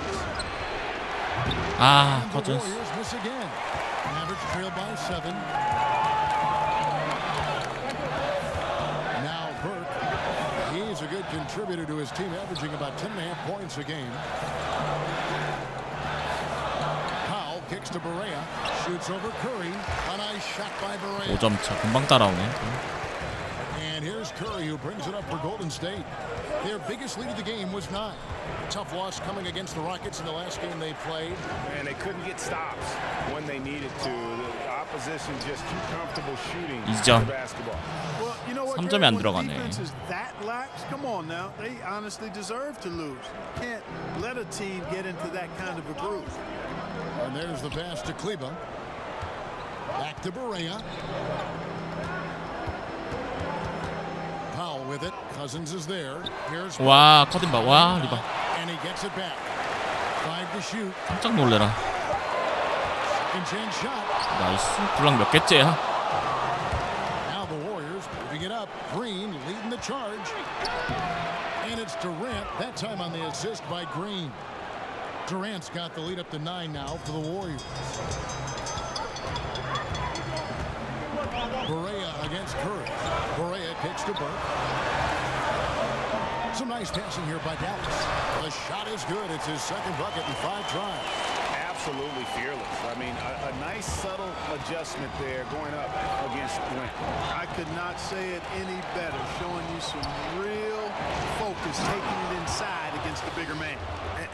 아 And the 커즌스. Warriors miss again. Average trail by 7. Now Burke. He's a good contributor to his team, averaging about 10.5 points a game. Powell kicks to Borea. Shoots over Curry. A nice shot by Borea. 5점 차 금방 따라오네. And here's Curry, who brings it up for Golden State. Their biggest lead of the game was 9. Tough loss coming against the Rockets in the last game they played. And they couldn't get stops when they needed to. opposition just too comfortable shooting 2점. the basketball. Well, you know what, 3점이 안 Greg, when 들어가네. the defense is that lax, come on now. They honestly deserve to lose. Can't let a team get into that kind of a groove. And there's the pass to Kleba. Back to Barea. Powell with it. Cousins is there. Here's 와, 커튼 봐. 와, 리바. and he gets it back. 5 to shoot. 깜짝 놀래라. Second chance shot. 나이스. 블락 몇 개째야? Now the Warriors moving it up. Green leading the charge. And it's Durant. That time on the assist by Green. Durant's got the lead up to 9 now for the Warriors. Barea against Curry. Barea kicks to Burke. Some nice passing here by Dallas. The shot is good. It's his second bucket in 5 tries. Absolutely fearless. I mean, a nice subtle adjustment there going up against Went. I could not say it any better, showing you some real focus, taking it inside against the bigger man.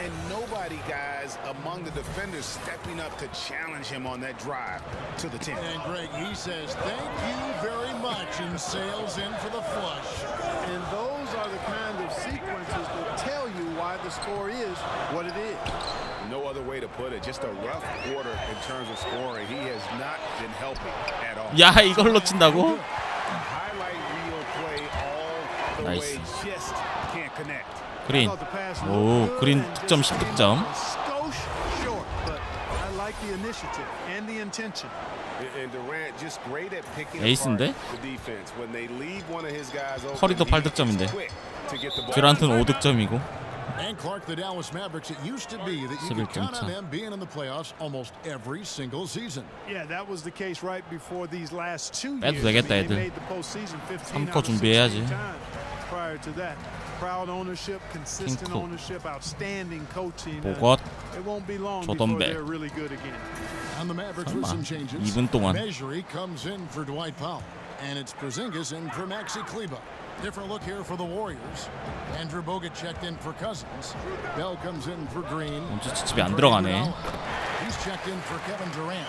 And nobody, guys, among the defenders stepping up to challenge him on that drive to the 10. And Greg, he says, thank you very much, and sails in for the flush. And those are the kind of sequences that tell you why the score is what it is. No other way to put it. Just a rough quarter in terms of scoring. He has not been helping at all. 야, 이걸 놓친다고? Highlight reel play all the way. Just can't connect. 그린. 오, 그린 득점 10득점. Short, but I like the initiative and the intention. And Durant just great at picking 에이스인데? apart the defense. When they leave one of his guys open, 커리도 8득점인데. 듀란트는 5득점이고. And Clark, the Dallas Mavericks, it used to be that you could count on them being in the playoffs almost every single season. Yeah, that was the case right before these last 2 빼도 years. 되겠다, They 애들. made the postseason 15 3코 out of 16 준비해야지. times prior to that. Proud ownership, consistent 핑크. ownership, outstanding coaching. 보것. It won't be long 조던배. before they're really good again. On the Mavericks with some changes. 2분 동안. Measury comes in for Dwight Powell, and it's Porzingis in for Maxi Kleba. Different look here for the Warriors. Andrew Bogut checked in for Cousins. Bell comes in for Green. 집에 안 들어가네. He's checked in for Kevin Durant.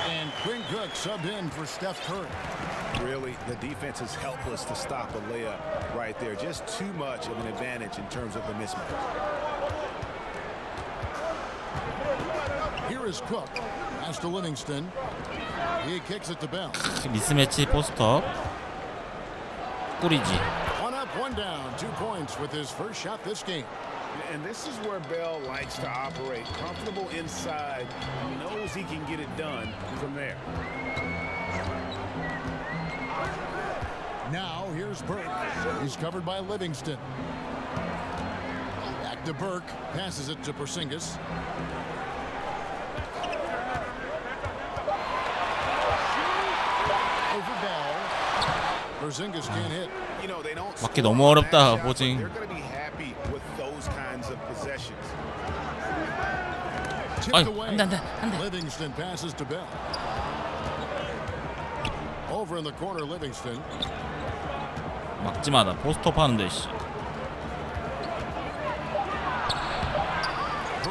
And Quinn Cook subbed in for Steph Curry. Really, the defense is helpless to stop a layup right there. Just too much of an advantage in terms of the mismatch. Here is Cook. Pass to Livingston. He kicks it to Bell. 미스매치 포스트업. 꿀이지. 1 up, 1 down. 2 points with his first shot this game. And this is where Bell likes to operate. Comfortable inside. He knows he can get it done from there. Now here's Burke. He's covered by Livingston. Back to Burke. Passes it to Porzingis. Over Bell. Porzingis can't hit. You know, they don't 맞기 너무 어렵다, 보징. They're going to be happy with those kinds of possessions. Tipped away. Livingston passes to Bell. Over in the corner, Livingston. 막지 마, 나 포스트업 하는데 씨.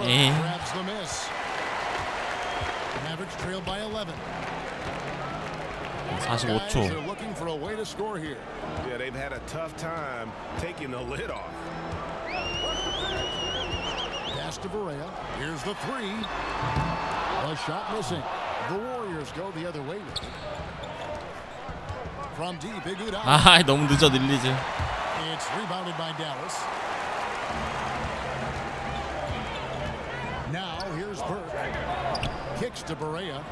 에이. Grabs the miss. Mavericks trailed by 11. 45초. They're looking for a way to score here. Yeah, they've had a tough time taking the lid off. Pass to Barea. Here's the 3. A shot missing. The Warriors go the other way with it. From deep, Iguodala. 아, 너무 늦어 릴리즈. It's rebounded by Dallas. Now here's Burke. Kicks to Barea.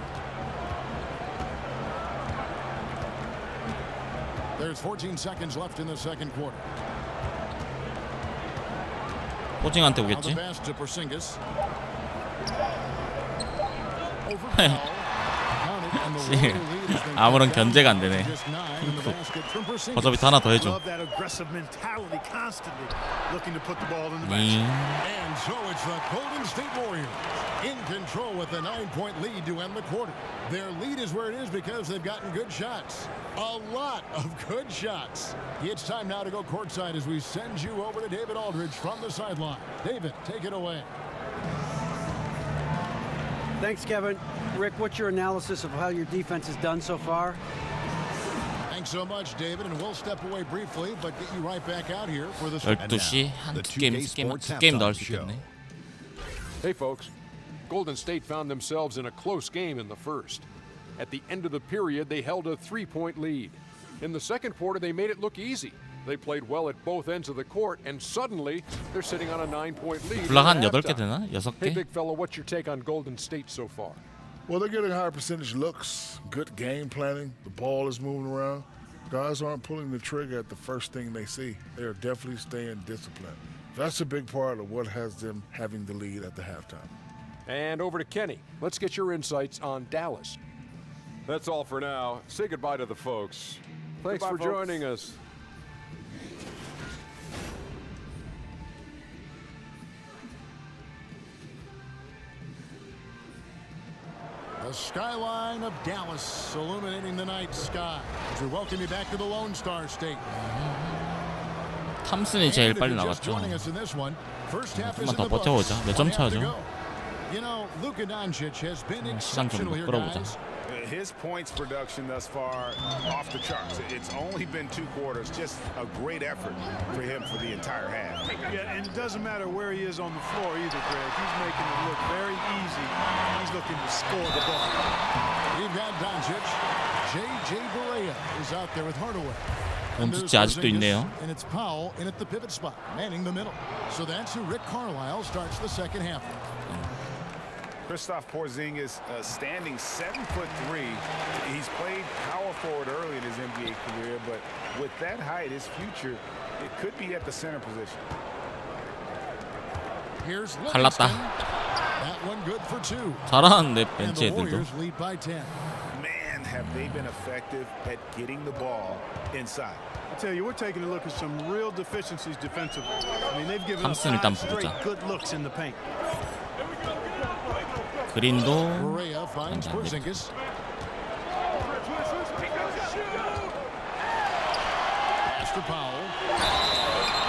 There's 14 seconds left in the second quarter. 포징한테 Now the 오겠지? pass to Porzingis. 아무런 견제가 안 되네. 버저비터 하나 더 해줘. Love that aggressive mentality, constantly looking to put the ball in the 네. basket. And so it's the Golden State Warriors in control with a 9-point lead to end the quarter. Their lead is where it is because they've gotten good shots. A lot of good shots. It's time now to go courtside as we send you over to David Aldridge from the sideline. David, take it away. Thanks, Kevin. Rick, what's your analysis of how your defense has done so far? Thanks so much, David, and we'll step away briefly, but get you right back out here for the 12시 한 두 게임 더 할 수 있겠네. Hey folks, Golden State found themselves in a close game in the first. At the end of the period, they held a 3-point lead. In the second quarter, they made it look easy. They played well at both ends of the court, and suddenly they're sitting on a 9-point lead. 블락 한 8개 되나? 6개? Hey, big fella, what's your take on Golden State so far? Well, they're getting higher percentage looks, good game planning. The ball is moving around. Guys aren't pulling the trigger at the first thing they see. They are definitely staying disciplined. That's a big part of what has them having the lead at the halftime. And over to Kenny. Let's get your insights on Dallas. That's all for now. Say goodbye to the folks. Thanks Goodbye, for joining us. The skyline of Dallas illuminating the night sky as we welcome you back to the Lone Star State. 탐슨이 제일 빨리 나갔죠. 조금만 더 버텨보자. 몇 점 차죠? 시간 좀 끌어보자. His points production thus far off the charts. It's only been 2 quarters. Just a great effort for him for the entire half. Yeah, and it doesn't matter where he is on the floor either, Greg. He's making it look very easy. He's looking to score the ball. We've got Doncic. J.J. Barea is out there with Hardaway. 원투치 아직도 있네요. And it's Powell in at the pivot spot, manning the middle. So that's who Rick Carlisle starts the second half with. Kristaps Porzingis standing 7'3". He's played power forward early in his NBA career, but with that height, his future, it could be at the center position. Here's 갈랐다. That one good for 2. 잘하는데 And 벤치 the 애들도. Warriors lead by 10. Man, have they been effective at getting the ball inside. I tell you, we're taking a look at some real deficiencies defensively. I mean, they've given up 탐슨 일단 5 straight 부르자. good looks in the paint. 그린도 Barea finds Porzingis. Pass to Powell.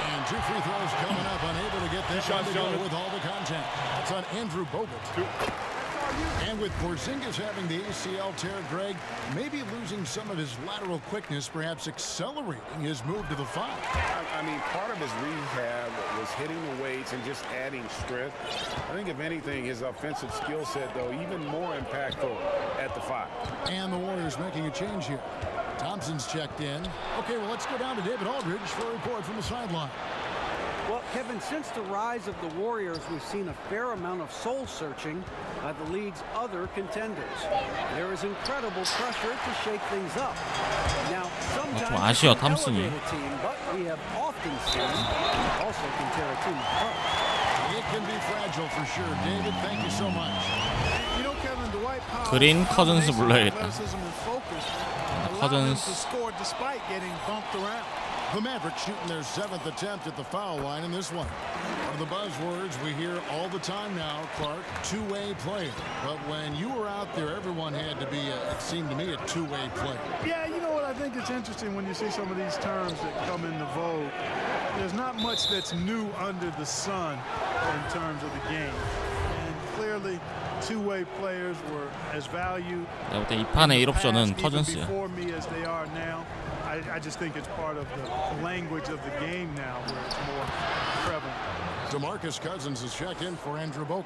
And 2 free throws coming up, unable to get that shot to go with all the contact. It's on Andrew Bogut. And with Porzingis having the ACL tear, Greg, maybe losing some of his lateral quickness, perhaps accelerating his move to the 5. I mean, part of his rehab was hitting the weights and just adding strength. I think, if anything, his offensive skill set, though, even more impactful at the 5. And the Warriors making a change here. Thompson's checked in. Okay, well, let's go down to David Aldridge for a report from the sideline. Well, Kevin, since the rise of the Warriors, we've seen a fair amount of soul-searching by the league's other contenders. There is incredible pressure to shake things up. Now, sometimes 아쉬워, it can 탐슨이. elevate a team, but we have often seen it also can tear a team apart. It can be fragile for sure. David, thank you so much. You know, Kevin, Dwight Powell, 그린 커즌스 불러야겠다. athleticism and focus allowed him to 커즌스 score despite getting bumped around. The Mavericks shooting their 7th attempt at the foul line in this one. One of the buzzwords we hear all the time now, Clark, two-way player. But when you were out there, everyone had to be, it seemed to me, a two-way player. Yeah, you know what? I think it's interesting when you see some of these terms that come into vogue. There's not much that's new under the sun in terms of the game. And clearly, two-way players were as valued 내가 볼 때 이 판의 1옵션은 커즌스야. before me as they are now. I just think it's part of the language of the game now where it's more prevalent. DeMarcus Cousins is checked in for Andrew Bogut.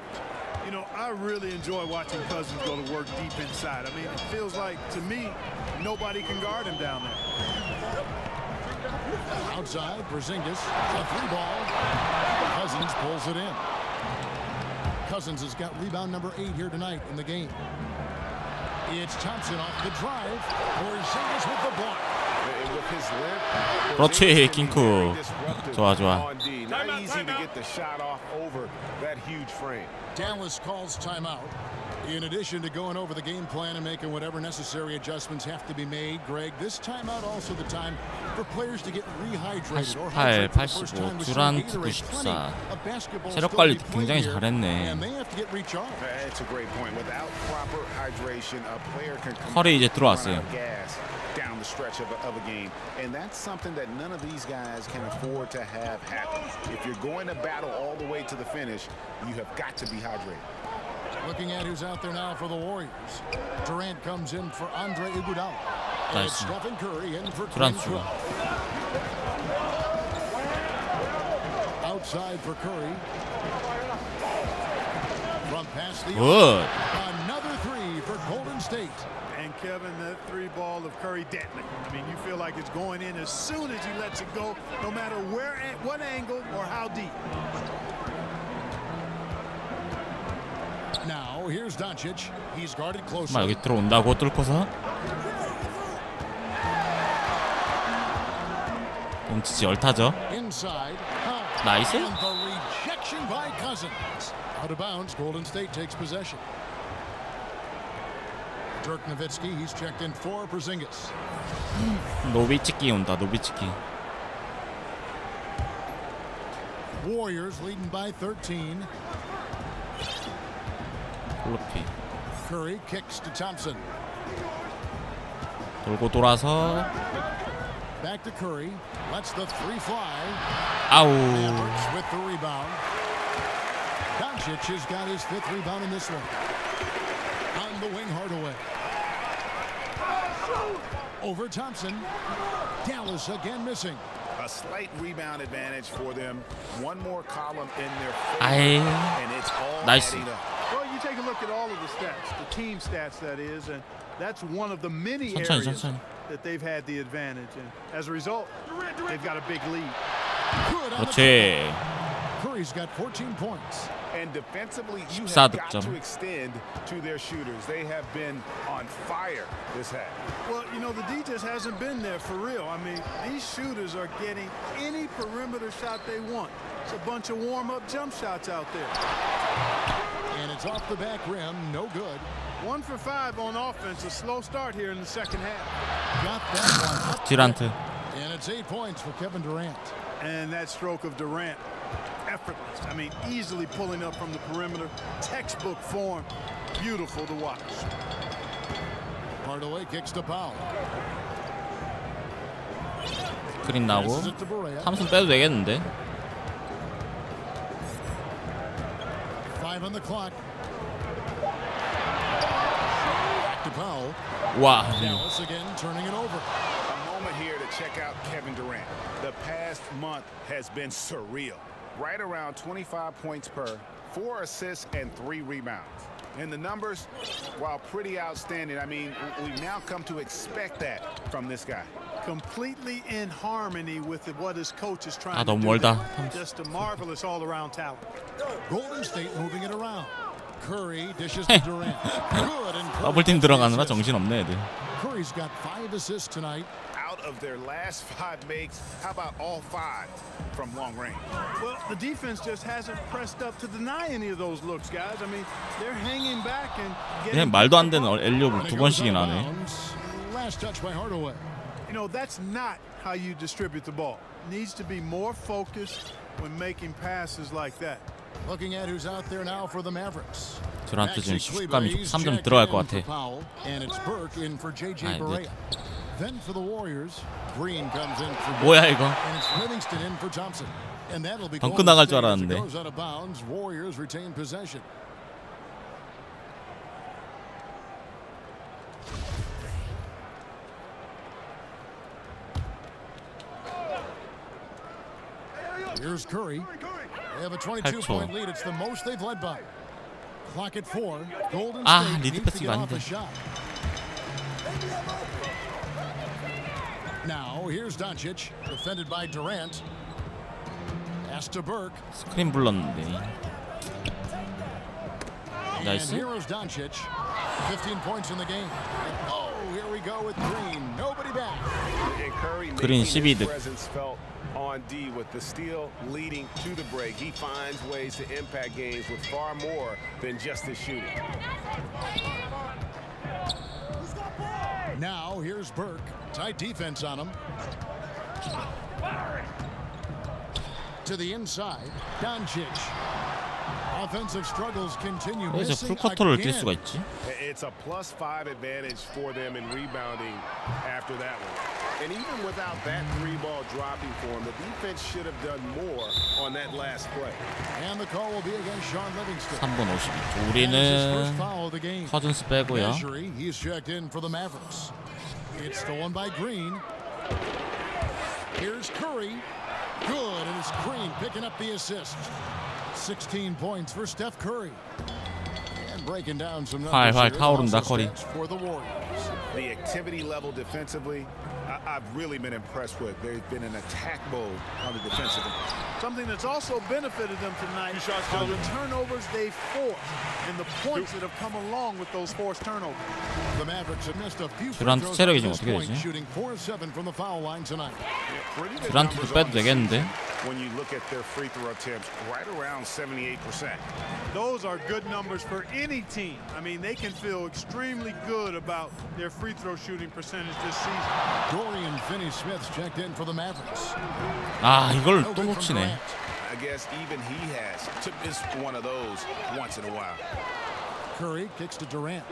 You know, I really enjoy watching Cousins go to work deep inside. I mean, it feels like, to me, nobody can guard him down there. Outside, Porzingis, a 3-ball. Cousins pulls it in. Cousins has got rebound number 8 here tonight in the game. It's Thompson off the drive. Porzingis with the block. 그렇지, 킹쿠. 좋아, 좋아. Not easy to get the shot off over that huge frame. Dallas calls timeout. In addition to going over the game plan and making whatever necessary adjustments have to be made, Greg, this timeout also the time for players to get rehydrated or 88, 85, 듀란트 94. 체력 관리 굉장히 잘했네. and they have to get recharged. That's a great point. Without proper hydration, a player can 컬이 이제 들어왔어요. gas down the stretch of a game, and that's something that none of these guys can afford to have happen. If you're going to battle all the way to the finish, you have got to be hydrated. Looking at who's out there now for the Warriors. Durant comes in for Andre Iguodala. And 나이스. Stephen Curry in for 듀란트. Clint Crook. Outside for Curry. From past the 굿. another three for Golden State. And Kevin, that three ball of Curry deadly. I mean, you feel like it's going in as soon as he lets it go, no matter where, at what angle, or how deep. Now here's Doncic. He's guarded closely. 정말 여기 들어온다고 뚫고서. dom치치 열타죠. Inside. 나이스. And the rejection by Cousins. Out of bounds. Golden State takes possession. Dirk Nowitzki, he's checked in for Porzingis. 노비치키 온다. 노비치키. Warriors leading by 13. 클로피. Curry kicks to Thompson. 돌고 돌아서. Back to Curry. Lets the three fly. 아우. Edwards with the rebound. Doncic has got his fifth rebound in this one. On the wing, Hardaway. Over Thompson. Dallas again missing. A slight rebound advantage for them. One more column in their 아이. and it's all 나이스. adding up. Well, you take a look at all of the stats, the team stats, that is, and that's one of the many 천천히, areas 천천히. that they've had the advantage. And as a result, they've got a big lead. Good on the 그렇지. Curry's got 14 points. And defensively, you 14 have got 득점. to extend to their shooters. They have been on fire this half. Well, you know, the D just hasn't been there for real. I mean, these shooters are getting any perimeter shot they want. It's a bunch of warm-up jump shots out there. And it's off the back rim, no good. 1 for 5 on offense. A slow start here in the second half. Got that one up. 듀란트. And it's 8 points for Kevin Durant. And that stroke of Durant, effortless. I mean, easily pulling up from the perimeter. Textbook form. Beautiful to watch. Hardaway kicks to Powell. 스크린 나오고. 탐슨 빼도 되겠는데. 5 on the clock. Back to Powell. 와. Dallas again turning it over. A moment here to check out Kevin Durant. The past month has been surreal. Right around 25 points per, 4 assists and 3 rebounds. And the numbers, while pretty outstanding, I mean, we've now come to expect that from this guy. Completely in harmony with what his coach is trying 아, to 너무 do. 멀다. Just a marvelous all-around talent. Golden State moving it around. Curry dishes to Durant. Good and 더블팀 들어가느라 정신없네 애들. Curry's got 5 assists tonight. Out of their last 5 makes, how about all 5 from long range? Well, the defense just hasn't pressed up to deny any of those looks, guys. I mean, they're hanging back and 그냥 getting. 말도 안 되는 엘리오브를 2번씩이나 하네. Last touch by Hardaway. You know, that's not how you distribute the ball. Needs to be more focused when making passes like that. Looking at who's out there now for the Mavericks. 듀란트 지금 슛감이 3점 들어갈 것 같아. And it's Burke in for JJ 아이, Barea. Then for the Warriors, Green comes in for 뭐야 이거? and it's Livingston in for Thompson. And that'll be 덩크 나갈 줄 Golden State as it 알았는데. goes out of bounds. Warriors retain possession. Here's Curry. They have a 22-point lead. It's the most they've led by. Clock at 4. Golden 아, State 리드 needs to get 패스가 off 아닌데. a shot. Now here's Doncic, defended by Durant. Pass to Burke. 스크린 불렀는데. And 나이스. here's Doncic. 15 points in the game. Oh, here we go with Green. Nobody back. And Curry 그린 making his 12득. presence felt on D with the steal leading to the break. He finds ways to impact games with far more than just his shooting. Now here's Burke. Tight defense on him. To the inside. Doncic. Offensive struggles continue. 왜 이제 풀커터를 뛸 수가 있지? It's a +5 advantage for them in rebounding after that one. And even without that 3-ball dropping for him, the defense should have done more on that last play. And the call will be against Sean Livingston. 3분 52. 우리는 커즌스 빼고요. He's checked in for the Mavericks. It's stolen by Green. Here's Curry. Good, and it's Green picking up the assist. 16 points for Steph Curry. And breaking down some numbers here. 타오른다 커리. For the Warriors. The activity level defensively, I've really been impressed with. They've been in attack mode on the defensive end. Something that's also benefited them tonight are the turnovers they forced and the points that have come along with those forced turnovers. The Mavericks have missed a few 듀란트 체력이 지금 어떻게 되지? shooting 4-7 from the foul line tonight. 듀란트도 빼도 되겠는데? When you look at their free throw attempts, right around 78%. Those are good numbers for any team. I mean, they can feel extremely good about their free throw shooting percentage this season. Dorian Finney-Smith's checked in for the Mavericks. 아, 이걸 또 놓치네. I guess even he has to miss one of those once in a while. Curry kicks to Durant.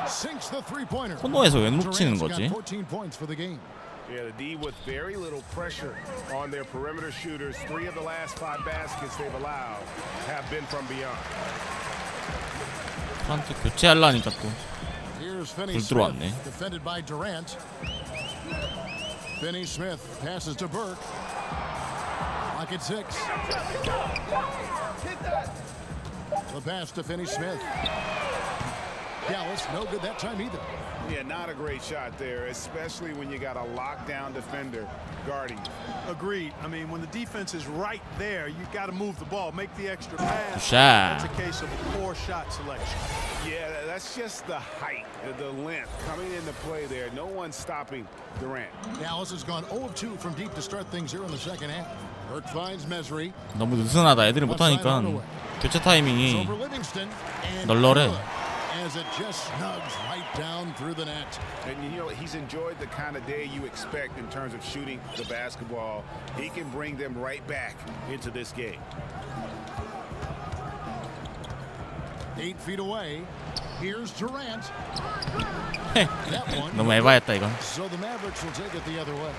Sinks the three-pointer. 코너에서 왜 놓치는 거지? 14 points for the game. Yeah, the D with very little pressure on their perimeter shooters. 3 of the last 5 baskets they've allowed have been from beyond. 프란트 교체하려니까 또 불 들어왔네. Defended by Durant. Finney-Smith passes to Burke. Lock at 6. The pass to Finney-Smith. Dallas, no good that time either. Yeah, not a great shot there, especially when you got a lockdown defender guarding you. Agreed. I mean, when the defense is right there, you got to move the ball, make the extra pass. Shot. That's a case of a poor shot selection. Yeah, that's just the height, the length coming into play there. No one's stopping Durant. Dallas has gone 0 of 2 from deep to start things here in the second half. Burke finds Mesri. 너무 느슨하다. 애들이 못하니까 교체 타이밍이 널널해. As it just snugs right down through the net. And you know, he's enjoyed the kind of day you expect in terms of shooting the basketball. He can bring them right back into this game. 8 feet away. Here's Durant. That one. 너무 에바였다 이건. So the Mavericks will take it the other way.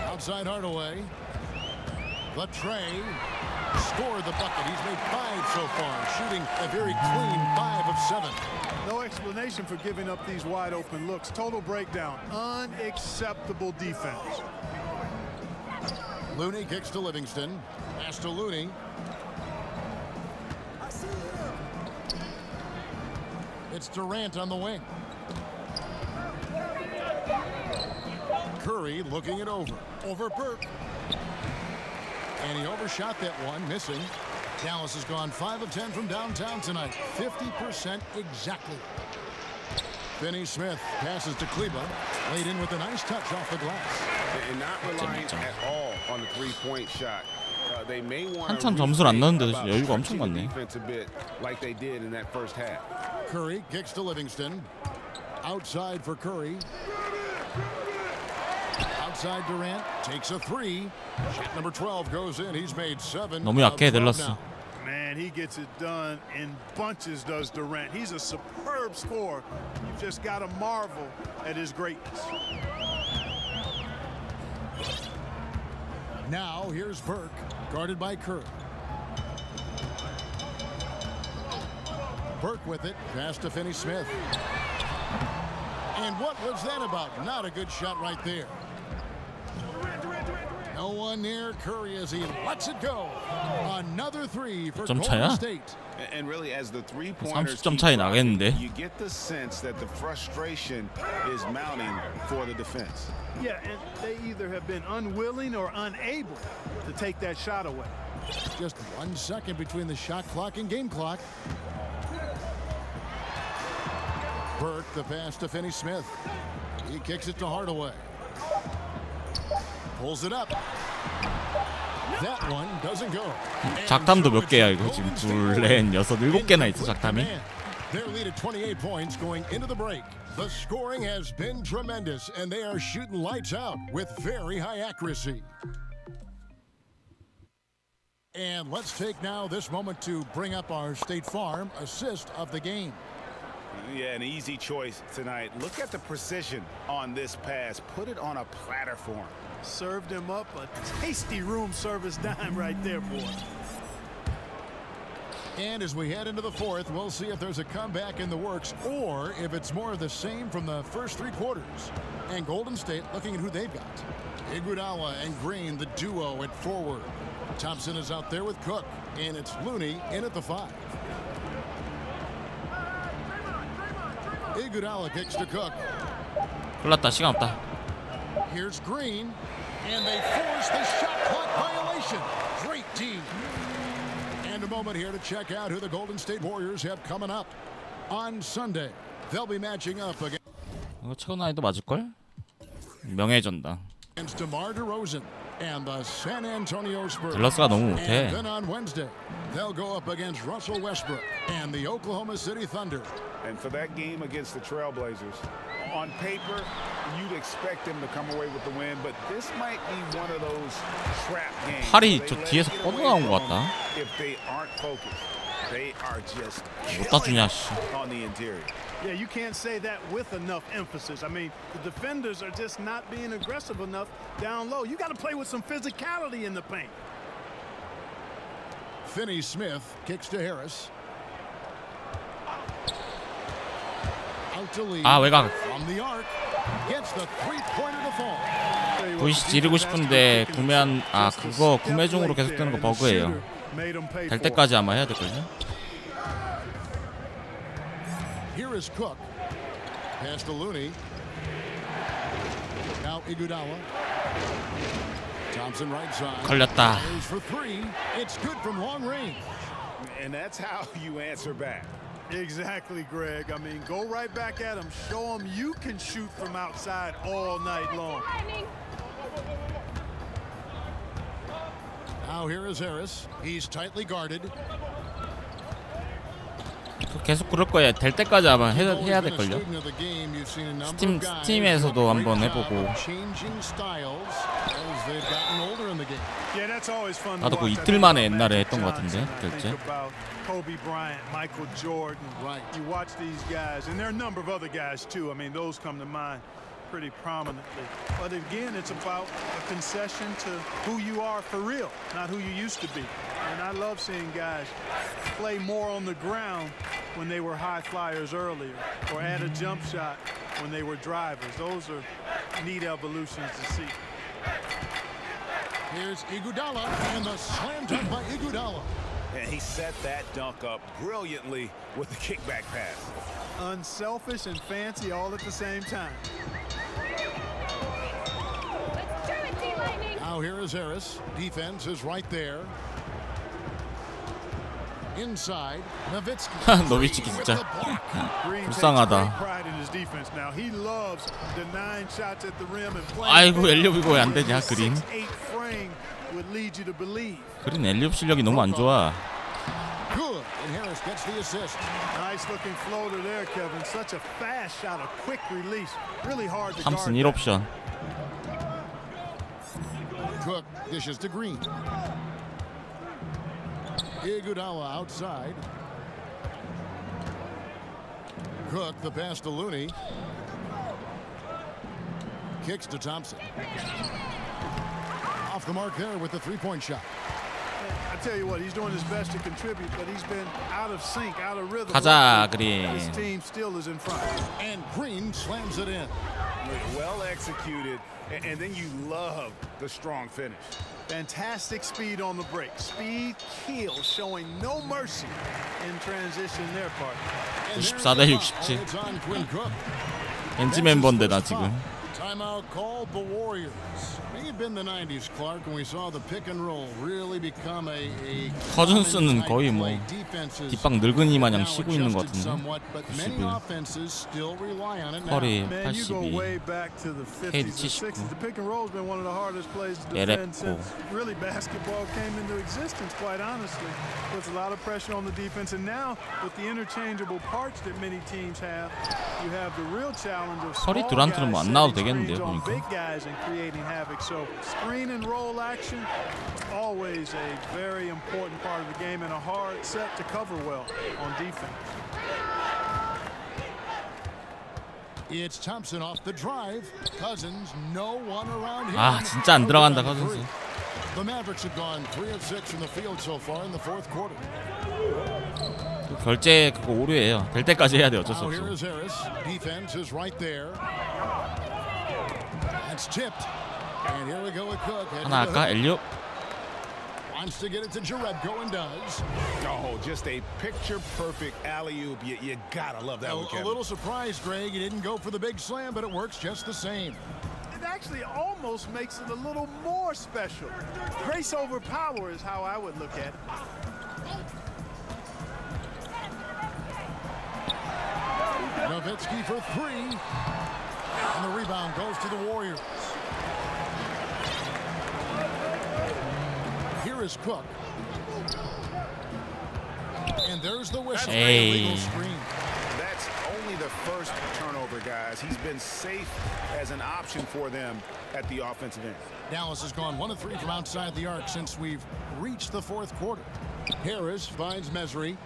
Outside Hardaway. The tray. Scored the bucket. He's made 5 so far, shooting a very clean 5 of 7. No explanation for giving up these wide open looks. Total breakdown. Unacceptable defense. Looney kicks to Livingston. Pass to Looney. It's Durant on the wing. Curry looking it over. Over Burke. And he overshot that one, missing. Dallas has gone 5 of 10 from downtown tonight. 50% exactly. Finney-Smith passes to Kleba. Laid in with a nice touch off the glass. And not relying at all on the three-point shot. They may want 한참 점수를 안 넣는데도 여유가 엄청 많네. defense a bit like they did in that first half. Curry kicks to Livingston. Outside for Curry. Outside Durant takes a 3. Shot number 12 goes in. He's made 7. 너무 약해 델러스. Man, he gets it done in bunches, does Durant. He's a superb scorer. You've just got to marvel at his greatness. Now here's Burke, guarded by Curry. Burke with it, pass to Finney-Smith. And what was that about? Not a good shot right there. No one near Curry as he lets it go. Another 3 for Golden State. And really, as the three-pointers 30점 차이 나겠는데. you get the sense that the frustration is mounting for the defense. Yeah, and they either have been unwilling or unable to take that shot away. Just 1 second between the shot clock and game clock. Burke, the pass to Finney-Smith. He kicks it to Hardaway. Pulls it up. That one doesn't go. 작탐도 몇 개야 이거 지금? 2, 4, 6, 7개나 있어 작탐이. Their lead at 28 points going into the break. The scoring has been tremendous, and they are shooting lights out with very high accuracy. And let's take now this moment to bring up our State Farm assist of the game. Yeah, an easy choice tonight. Look at the precision on this pass. Put it on a platter for him. Served him up a tasty room service dime right there, boy. And as we head into the fourth, we'll see if there's a comeback in the works or if it's more of the same from the first three quarters. And Golden State looking at who they've got. Iguodala and Green, the duo at forward. Thompson is out there with Cook, and it's Looney in at the 5. Iguodala kicks to Cook. 골랐다. 시간 없다. Here's Green, and they force the shot clock violation. Great team. And a moment here to check out who the Golden State Warriors have coming up. On Sunday, they'll be matching up against 이거 최고 난이도 맞을걸? 명예의전당. DeMar DeRozan and the San Antonio Spurs. 댈러스가 너무 못해. And then on Wednesday, they'll go up against Russell Westbrook and the Oklahoma City Thunder. And for that game against the Trailblazers, on paper, you'd expect them to come away with the win, but this might be one of those trap games. 팔이 저 뒤에서 뻗어나온 것 같다. If they aren't focused, they are just 어디다 주냐, 씨. on the interior. Yeah, you can't say that with enough emphasis. I mean, the defenders are just not being aggressive enough down low. You got to play with some physicality in the paint. Finney-Smith kicks to Harris. Out to Lee. 외곽. From the arc. Gets the three-pointer to fall. VC 지르고 싶은데 그거 구매 중으로 계속 뜨는 거 버그예요. 될 때까지 아마 해야 될걸요? Here is Cook. Pass to Looney. Now Iguodala. Thompson right side. 걸렸다. For 3. It's good from long range. And that's how you answer back. Exactly, Greg. I mean, go right back at him. Show him you can shoot from outside all night long. Now here is Harris. He's tightly guarded. 계속 그럴 거야. 될 때까지 아마 해야 될걸요? 스팀에서도 한번 해보고. 나도 그 이틀 만에 옛날에 했던 것 같은데, 결제. Kobe Bryant, Michael Jordan. Right. You watch these guys, and there are a number of other guys too. I mean, those come to mind pretty prominently. But again, it's about a concession to who you are for real, not who you used to be. And I love seeing guys play more on the ground when they were high flyers earlier, or add a jump shot when they were drivers. Those are neat evolutions to see. Here's Iguodala, and the slam dunk by Iguodala. And he set that dunk up brilliantly with the kickback pass. Unselfish and fancy all at the same time. Now here is Harris. Defense is right there. Inside, Nowitzki. 노비치키 진짜 불쌍하다. 아이고 엘리옵 이거 왜 안 되냐 그린. 그린 엘리옵 실력이 너무 안 좋아. Good, and Harris gets the assist. Nice looking floater there, Kevin. Such a fast shot, a quick release. Really hard to 탐슨 guard. 1옵션. Cook dishes to Green. Iguodala outside. Cook the pass to Looney. Kicks to Thompson. Off the mark there with the three-point shot. I tell you what, he's doing his best to contribute, but he's been out of sync, out of rhythm. 가자, 그린. His team still is in front. And Green slams it in. Well executed, and then you love the strong finish. Fantastic speed on the break. Speed kills, showing no mercy in transition their part. 94대 67. 벤치 멤버인데 나 지금. Timeout called the Warriors. May have been the 90s, Clark, when we saw the pick and roll really become a 커즌스는 거의 뭐 뒷방 늙은이 마냥 쉬고 있는 것 같은데. 91, 커리 82, KD 79, 예레코. Really, basketball came into existence, quite honestly. Puts a lot of pressure on the defense, and now with the interchangeable parts that many teams have, you have the real challenge of 커리 듀란트는 뭐 안 나와도 되겠네. 잘하는데요 on 보니까. big guys and creating havoc. So screen and roll action, always a very important part of the game and a hard set to cover well on defense. It's Thompson off the drive. Cousins, no one around him. 아 진짜 안 들어간다 커즌스. The Mavericks have gone 3 of 6 from the field so far in the fourth quarter. 결제 그거 오류예요. 될 때까지 해야 돼 어쩔 수 Now 없어. here is Harris. Defense is right there. That's tipped. And here we go with Cook. 하나 할까 엘리오? Wants to get it to Jerebko and does. Oh, just a picture-perfect alley-oop. You gotta love that one, A Kevin. little surprised, Greg. He didn't go for the big slam, but it works just the same. It actually almost makes it a little more special. Grace over power is how I would look at it. Nowitzki for 3. And the rebound goes to the Warriors. Here is Cook. And there's the whistle. Hey. That's only the first turnover, guys. He's been safe as an option for them at the offensive end. Dallas has gone 1 of 3 from outside the arc since we've reached the fourth quarter. Harris finds Mesri.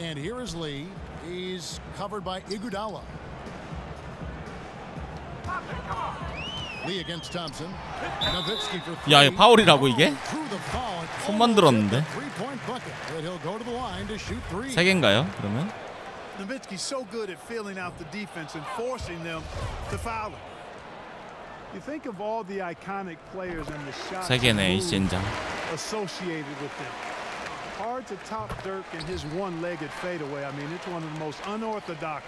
And here is Lee. He's covered by Iguodala. Lee against Thompson. Nowitzki for 3. 야 이거 파울이라고 이게? Through the foul. 손만 들었는데. 3-point bucket. But he'll go to the line to shoot 3. 세 개인가요? 그러면? Nowitzki's so good at filling out the defense and forcing them to foul him. You think of all the iconic players and the shots 세 개네 HJTV. associated with them. Hard to top Dirk and his one-legged fadeaway. I mean, it's one of the most unorthodox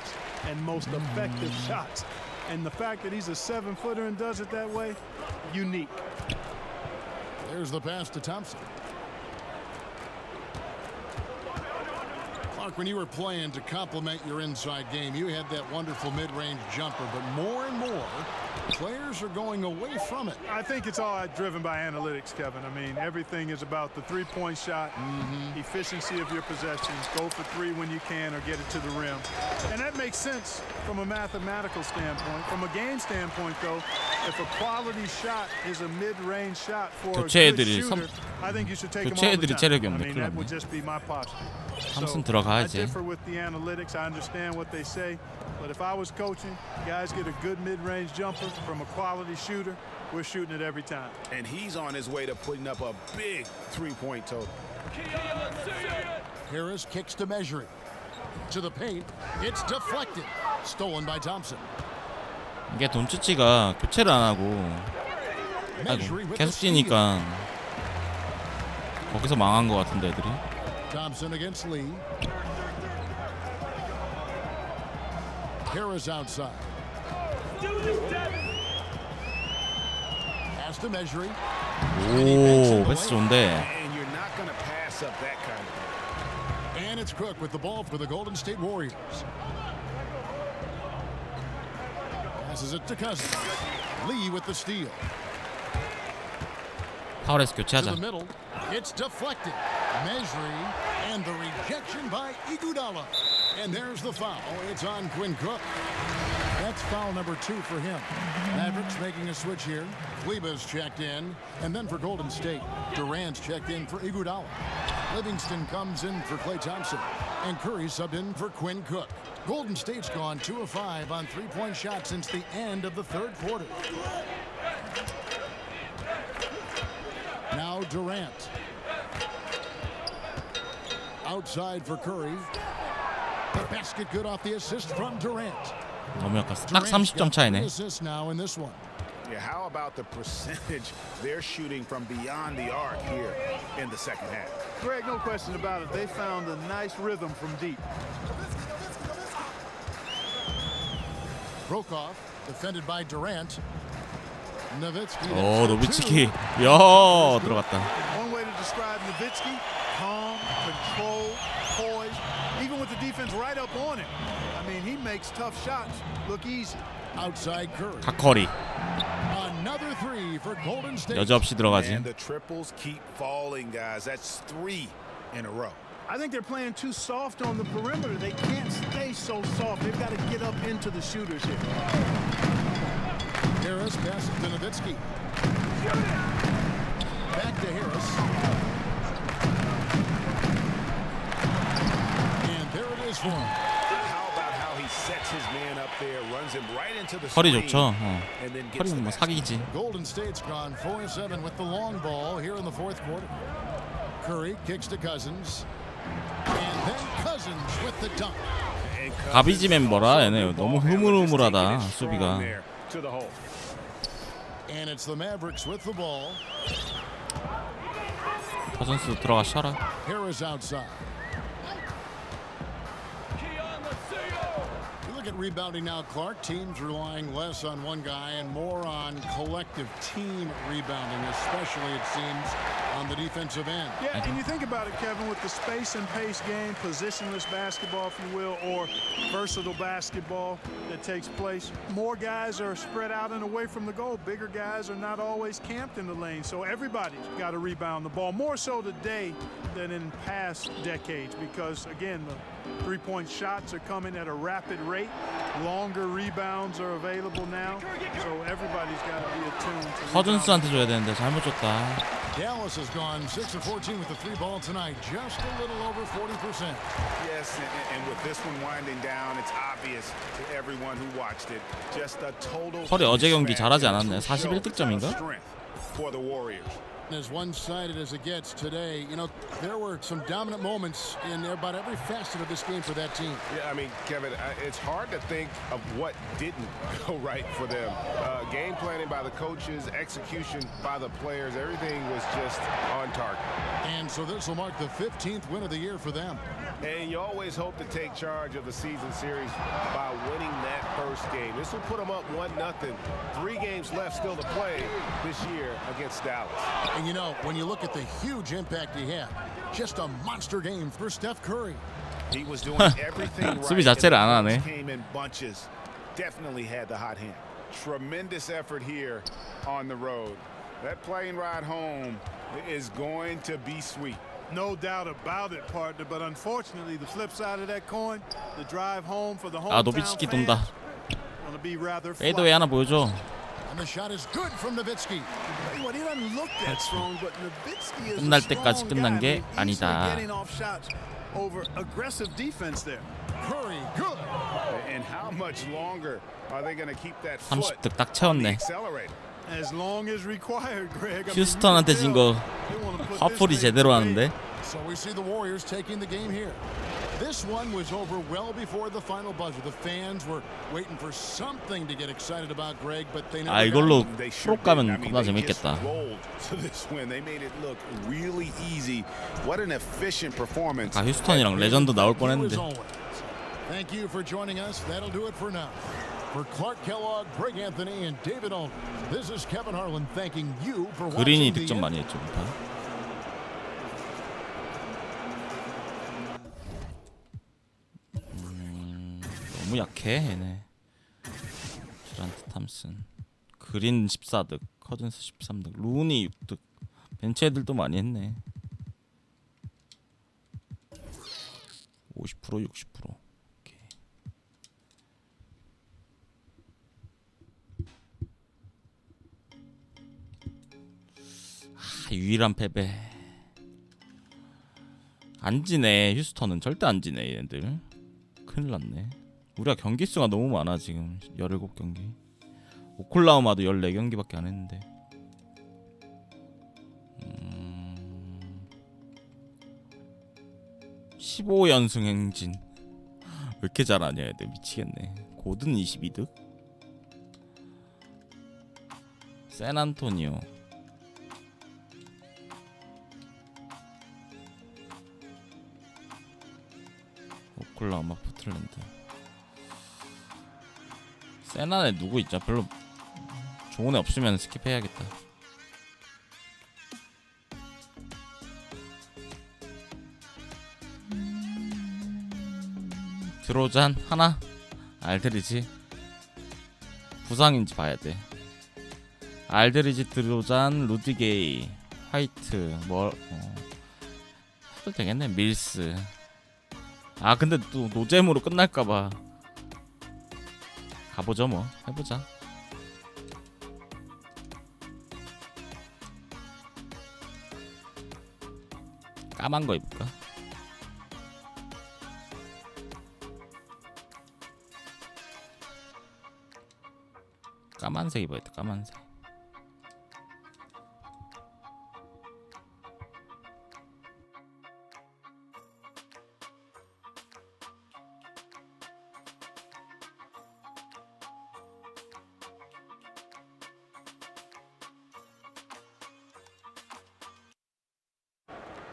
and most effective shots. And the fact that he's a 7-footer and does it that way, unique. There's the pass to Thompson. Clark, when you were playing to complement your inside game, you had that wonderful mid-range jumper, but more and more, players are going away from it. I think it's all driven by analytics, Kevin. I mean, everything is about the three-point shot, efficiency of your possessions, go for 3 when you can or get it to the rim. And that makes sense from a mathematical standpoint. From a game standpoint, though, if a quality shot is a mid-range shot for a good shooter, I think you should take them all the time. I mean, that would just be my posture. 탐슨 I 들어가야지. differ with the analytics. I understand what they say. But if I was coaching, guys get a good mid-range jumper from a quality shooter, we're shooting it every time. And he's on his way to putting up a big 3-point total. Harris kicks to Mesri. To the paint. It's deflected. Stolen by Thompson. 이게 돈치치가 교체를 안 하고 아이고, 계속 뛰니까 거기서 망한 것 같은데 애들이. Thompson against Lee. Harris outside. Pass to Mesri. 오, 패스 좋은데. And you're not going to pass up that kind of. And it's Cook with the ball for the Golden State Warriors. Passes it to Cousins. Lee with the steal. 파울에서 To 교체하자. the middle. It's deflected. Mesri and the rejection by Iguodala. And there's the foul. It's on Quinn Cook. That's foul number 2 for him. Mavericks making a switch here. Kleba's checked in. And then for Golden State, Durant's checked in for Iguodala. Livingston comes in for Klay Thompson. And Curry subbed in for Quinn Cook. Golden State's gone 2 of 5 on 3-point shots since the end of the third quarter. Now Durant. Outside for Curry. The basket good off the assist from Durant. 너무 약했어. 딱 30점 차이네. Assist now in this one. Yeah, how about the percentage they're shooting from beyond the arc here in the second half? Greg, no question about it. They found a nice rhythm from deep. Brokoff, defended by Durant. Nowitzki. 오, 노비치키. 야, 들어갔다. One way to describe Nowitzki, calm, control, poised, even with the defense right up on him. I mean, he makes tough shots look easy. Outside Curry. 각커리. Another 3 for Golden State. 여지없이 들어가지. And the triples keep falling, guys. That's 3 in a row. I think they're playing too soft on the perimeter. They can't stay so soft. They've got to get up into the shooters here. Harris passes to Nowitzki. Back to Harris. And there it is for him. How about how he sets his man up there, runs him right into the 허리 screen, 좋죠. and then gets 허리는 뭐 사기지. Golden State's gone 4-7 with the long ball here in the fourth quarter. Curry kicks to Cousins. And then Cousins with the dunk. 가비지 멤버라 얘네 너무 흐물흐물하다 수비가. And it's the Mavericks with the ball. 커즌스 들어가 쉬어라. Harris outside. Look at rebounding now, Clark. Teams relying less on one guy and more on collective team rebounding, especially it seems on the defensive end. Yeah, and you think about it, Kevin, with the space and pace game, positionless basketball, if you will, or versatile basketball that takes place, more guys are spread out and away from the goal. Bigger guys are not always camped in the lane, so everybody's got to rebound the ball, more so today than in past decades, because, again, the three-point shots are coming at a rapid rate. Longer rebounds are available now, so everybody's got to be attuned to. 커즌스한테 줘야 되는데 잘못 줬다. Dallas has gone 6 of 14 with the three ball tonight, just a little over 40%. Yes, and with this one winding down, it's obvious to everyone who watched it. Just a total. 커리 어제 경기 잘하지 않았나요? 41득점인가? For the Warriors. As one-sided as it gets today, you know, there were some dominant moments in about every facet of this game for that team. Yeah, I mean, Kevin, it's hard to think of what didn't go right for them. Game planning by the coaches, execution by the players, everything was just on target. And so this will mark the 15th win of the year for them. And you always hope to take charge of the season series by winning that first game. This will put them up 1-0. 3 games left still to play this year against Dallas. And you know, when you look at the huge impact he had, just a monster game for Steph Curry. He was doing everything right. 수비 자체를 안 하네. Came in bunches. Definitely had the hot hand. Tremendous effort here on the road. That plane ride home is going to be sweet. No doubt about it, partner. But unfortunately, the flip side of that coin, the drive home for the 아 hometown 노비츠키 fans, 돈다. gonna be rather 페이드웨이 하나 보여줘. And the shot is good from Nowitzki. Well, he doesn't look that strong, but Nowitzki is 끝날 a 때까지 strong 끝난 guy. 게 아니다. Getting off shots over aggressive defense there. Curry, good. And how much longer are they going to keep that foot 30득 딱 on the 채웠네. accelerator? As long as required, Greg. 휴스턴한테 진 거 화풀이 제대로 하는데. So we see the Warriors taking the game here. This one was over well before the final buzzer. The fans were waiting for something to get excited about, Greg, but they never 아 이걸로 got it. 프로 가면 겁나 재밌겠다. To this win, they made it look really easy. What an efficient performance. 아 휴스턴이랑 레전드 나올 뻔했는데. Thank you for joining us. That'll do it for now. For Clark Kellogg, Greg Anthony, and David Aldridge, this is Kevin Harlan thanking you for 그린이 watching the 득점 많이 했죠. 너무 약해 얘네. 드란트 탐슨 그린 14득 커즌스 13득 루니 6득 벤치 애들도 많이 했네. 50% 60%. 오케이. 아, 유일한 패배. 안 지네. 휴스턴은 절대 안 지네 얘네들. 큰일 났네. 우리가 경기 수가 너무 많아 지금. 17경기. 오클라호마도 14경기밖에 안 했는데. 15연승 행진. 왜 이렇게 잘하냐 애들. 미치겠네. 고든 22득. 샌안토니오 오클라호마 포틀랜드. 샌안에 누구 있죠? 별로 좋은 애 없으면 스킵해야겠다. 드로잔 하나? 알드리지 부상인지 봐야돼. 알드리지, 드로잔, 루디게이, 화이트 해도 되겠네. 밀스. 아 근데 또 노잼으로 끝날까봐. 가보죠 뭐. 해보자. 까만 거 입을까? 까만색 입어야겠다. 까만색.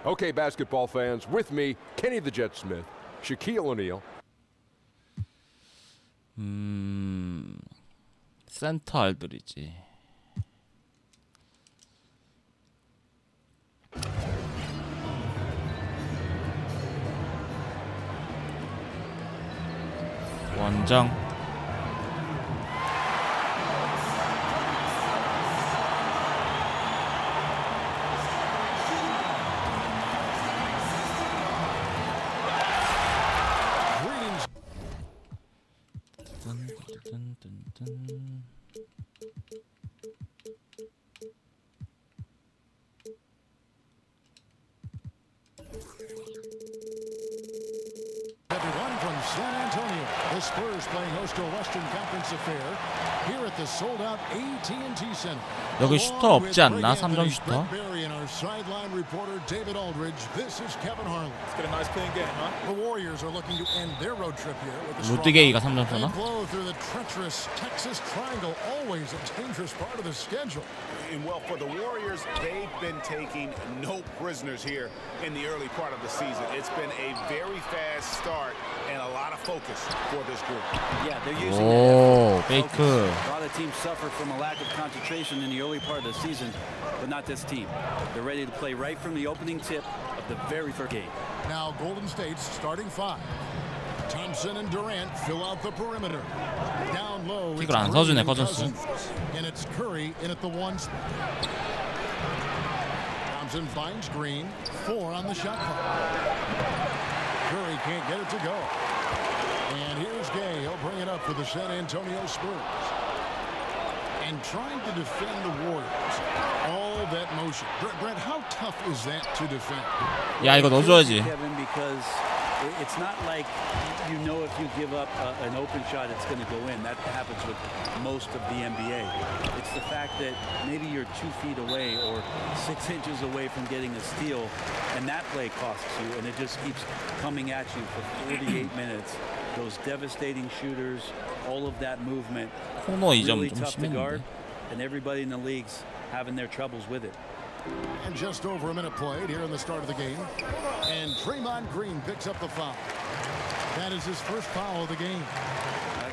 Okay, basketball fans, with me, Kenny the Jet Smith, Shaquille O'Neal. 센터 알들이지. 원정. Everyone from San Antonio, the Spurs playing host to a Western Conference affair here at the sold-out AT&T Center. 여기 슈터 없지 않나? 3점 슈터? Our sideline reporter David Aldridge. This is Kevin Harlan. It's been a nice clean game, huh? The Warriors are looking to end their road trip here with a 루디게이가 3점 쏘나? blow through the treacherous Texas Triangle, always a dangerous part of the schedule. And well, for the Warriors, they've been taking no prisoners here in the early part of the season. It's been a very fast start and a lot of focus for this group. Yeah, they're using 오, that 페이크. A lot of teams suffer from a lack of concentration in the early part of the season, but not this team. They're ready to play right from the opening tip of the very first game. Now Golden State's starting five. Thompson and Durant fill out the perimeter. Down low, it's 킥을 안 서주네, Curry and 커졌어. Cousins. And it's Curry in at the one. Thompson finds Green. 4 on the shot clock. Curry can't get it to go. And here's Gay. He'll bring it up for the San Antonio Spurs. And trying to defend the Warriors. All that motion. Brett, how tough is that to defend? 야, 이거 넣어줘야지. Kevin, because it's not like you know if you give up an open shot it's going to go in. That happens with most of the NBA. It's the fact that maybe you're 2 feet away or 6 inches away from getting a steal, and that play costs you, and it just keeps coming at you for 48 minutes. Those devastating shooters, all of that movement, 코너 2점 really 좀 tough to guard, 심했는데. and everybody in the league's having their troubles with it. And just over a minute played here in the start of the game. And Draymond Green picks up the foul. That is his first foul of the game.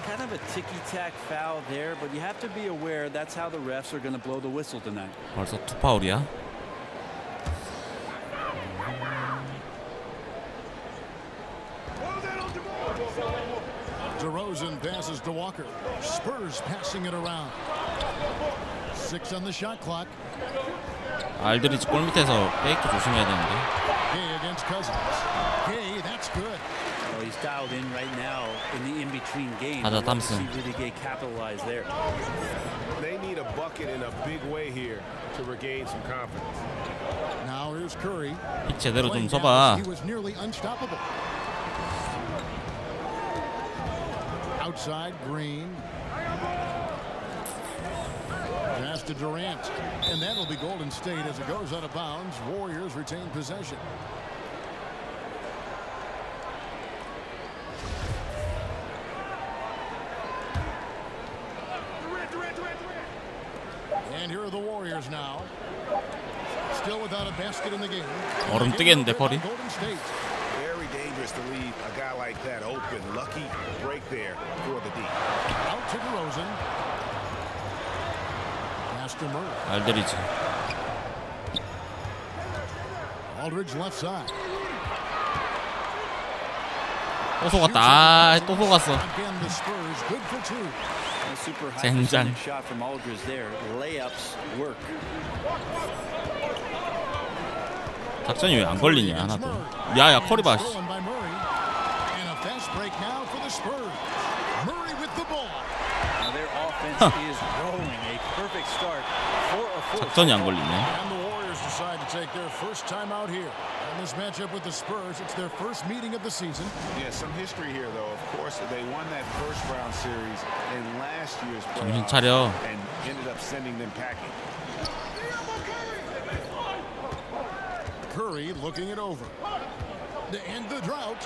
Kind of a ticky-tack foul there, but you have to be aware that's how the refs are going to blow the whistle tonight. 벌써 2파울이야? DeRozan passes to Walker. Spurs passing it around. 6 on the shot clock. 알드리지 골 밑에서 페이크 조심해야 되는데. Gay against Cousins. Gay, that's good. Well, he's dialed in right now in the in-between game. 하자 탐슨. See really Gay capitalize there. They need a bucket in a big way here to regain some confidence. Now here's Curry. 픽 제대로 좀 서봐. He was nearly unstoppable. Outside Green. Pass to Durant. And that'll be Golden State as it goes out of bounds. Warriors retain possession. And here are the Warriors now. Still without a basket in the game. 얼음 뜨겠는데 펄이. Golden State. Very dangerous to leave a guy like that open. Lucky break there for the D. Out to DeRozan. Pass to Murray. 알드리지. Aldridge left side. 또 속았다. 아, 또 속았어. Again, the Spurs good for 2. A super high 젠장. percentage shot from Aldridge there. Layups work. 작전이 왜 안 걸리냐 하나도. 야야 커리 봐. 작전이 안 걸리네. Decide to take their first time out here. In this matchup with the Spurs, it's their first meeting of the season. Yeah, some history here, though. Of course, they won that first round series in last year's 정신 playoffs 차려. and ended up sending them packing. Curry looking it over to end the drought,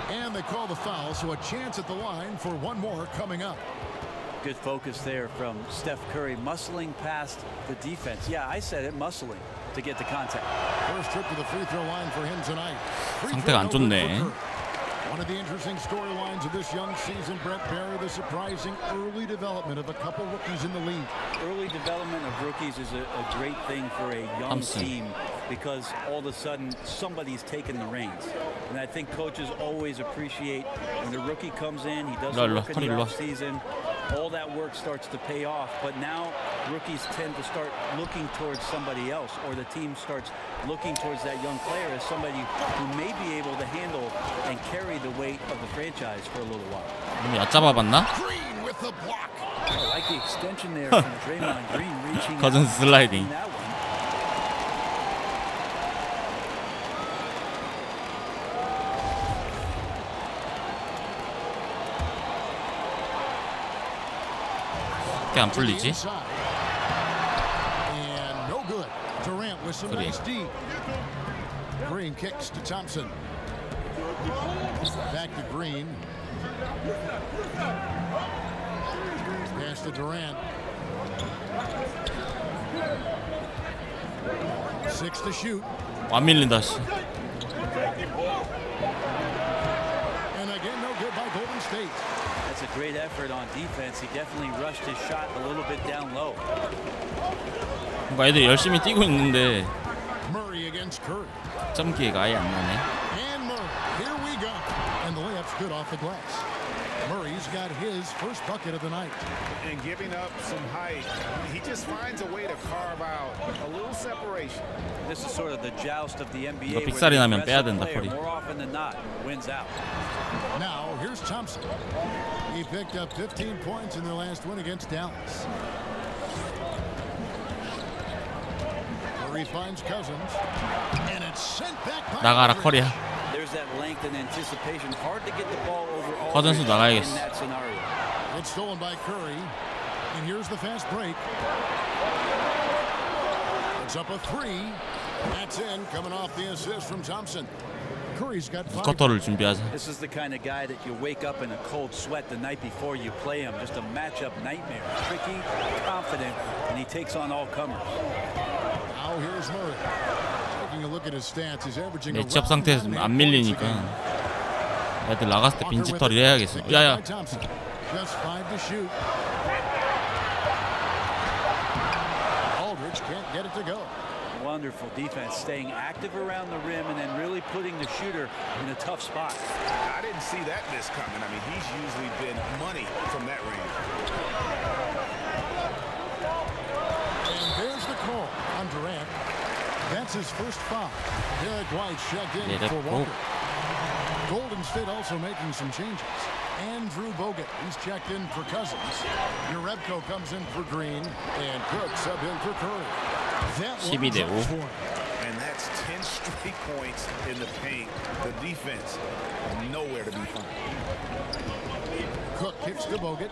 and they call the foul, so a chance at the line for one more coming up. Good focus there from Steph Curry, muscling past the defense. Yeah, I said it, muscling to get the contact. First trip to the free throw line for him tonight. 상태가 안 좋네. One of the interesting storylines of this young season, Brett Barry, the surprising early development of a couple rookies in the league. Early development of rookies is a great thing for a young team because all of a sudden somebody's taking the reins. And I think coaches always appreciate when the rookie comes in, he does the work in the offseason, all that work starts to pay off. But now rookies tend to start looking towards somebody else, or the team starts looking towards that young player as somebody who may be able to handle and carry the weight of the franchise for a little while. 얕잡아봤나? I like the extension there from Draymond Green reaching 거전 슬라이딩. 안 풀리지? And no good. Durant with some nice deep. Green kicks to Thompson. Back to Green. Pass to Durant. 6 to shoot. 안 밀린다 씨. And again, no good by Golden State. That's a great effort on defense. He definitely rushed his shot a little bit down low. 뭔가 애들이 열심히 뛰고 있는데 Murray against Curry. 점 기회가 아예 안 나네. And Murray, here we go. And the layup's good off the glass. Murray's got his first bucket of the night. And giving up some height, he just finds a way to carve out a little separation. This is sort of the joust of the NBA. 이거 빅살이 나면 빼야 된다 커리. More often than not, wins out. Now here's Thompson. He picked up 15 points in their last win against Dallas. Murray finds Cousins, and it's sent back by 나가라 커리야. There's that length and anticipation. Hard to get the ball over all 커전스 in 나가야겠어. that scenario. It's stolen by Curry, and here's the fast break. It's up a 3. That's in, coming off the assist from Thompson. Curry's got 5. 쿼터를 준비하자. This is the kind of guy that you wake up in a cold sweat the night before you play him. Just a matchup nightmare. Tricky, confident, and he takes on all comers. Now here's Murray. Taking a look at his stats, he's averaging 매치업 상태에서 안 밀리니까 애들 나갔을 때 빈집털이 해야겠어. 야야. Just 5 to shoot. Aldridge can't get it to go. Wonderful defense, staying active around the rim and then really putting the shooter in a tough spot. I didn't see that miss coming. I mean, he's usually been money from that range. And there's the call on Durant. That's his first foul. Derek White checked in for Walker. Golden State also making some changes. Andrew Bogut, he's checked in for Cousins. Urebko comes in for Green, and Cook sub in for Curry. 12대 5. And that's 10 straight points in the paint. The defense, nowhere to be found. Cook kicks to Bogut.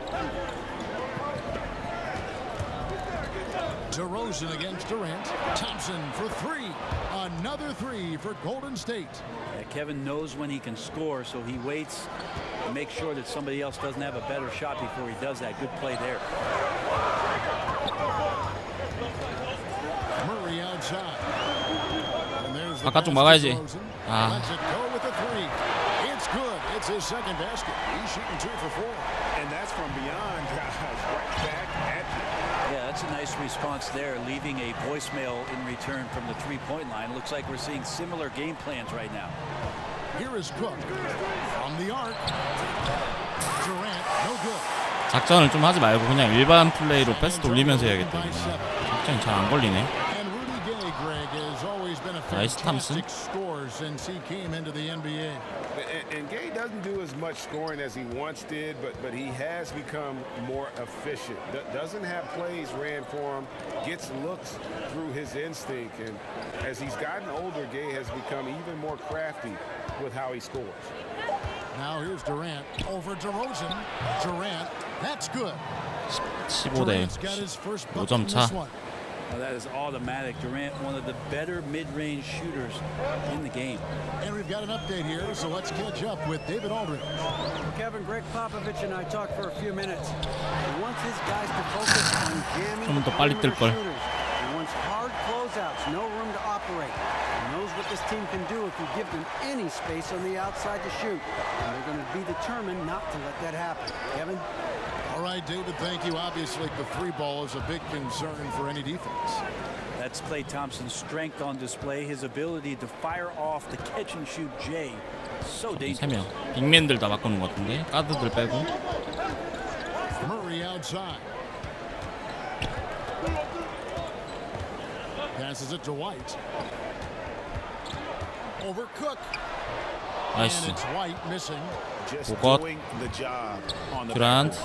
DeRozan against Durant. Thompson for 3. Another 3 for Golden State. Yeah, Kevin knows when he can score, so he waits to make sure that somebody else doesn't have a better shot before he does that. Good play there. Murray outside. And there's the 바깥쪽 막아야지. 아. Let's go with the 3. It's good. It's his second basket. He's shooting 2 for 4. And that's from beyond, guys. Right back at you. Yeah, that's a nice response there, leaving a voicemail in return from the three-point line. Looks like we're seeing similar game plans right now. Here is Cook from the arc. Durant, no good. 작전을 좀 하지 말고 그냥 일반 플레이로 패스 돌리면서 해야겠다. 작전이 잘 안 걸리네. And Rudy Gay, Greg, has always been a 나이스 탐슨. scores since he came into the NBA. And Gay doesn't do as much scoring as he once did, but he has become more efficient. Doesn't have plays ran for him, gets looks through his instinct, and as he's gotten older, Gay has become even more crafty with how he scores. Now here's Durant over DeRozan. Durant, that's good. 15대 5점 차. Well, that is automatic. Durant, one of the better mid-range shooters in the game. And we've got an update here, so let's catch up with David Aldridge. Kevin, Greg Popovich and I talked for a few minutes. He wants his guys to focus on jamming the perimeter shooters. He wants hard closeouts, no room to operate. He knows what this team can do if you give them any space on the outside to shoot. And they're going to be determined not to let that happen. Kevin? All right, David, thank you. Obviously, the three ball is a big concern for any defense. That's Klay Thompson's strength on display, his ability to fire off the catch and shoot J. So dangerous. 3명. 빅맨들 다 바꾸는 것 같은데. 가드들 빼고. Murray outside. Passes it to White. Over Cook. 나이스. And it's White missing. 보것. 듀란트.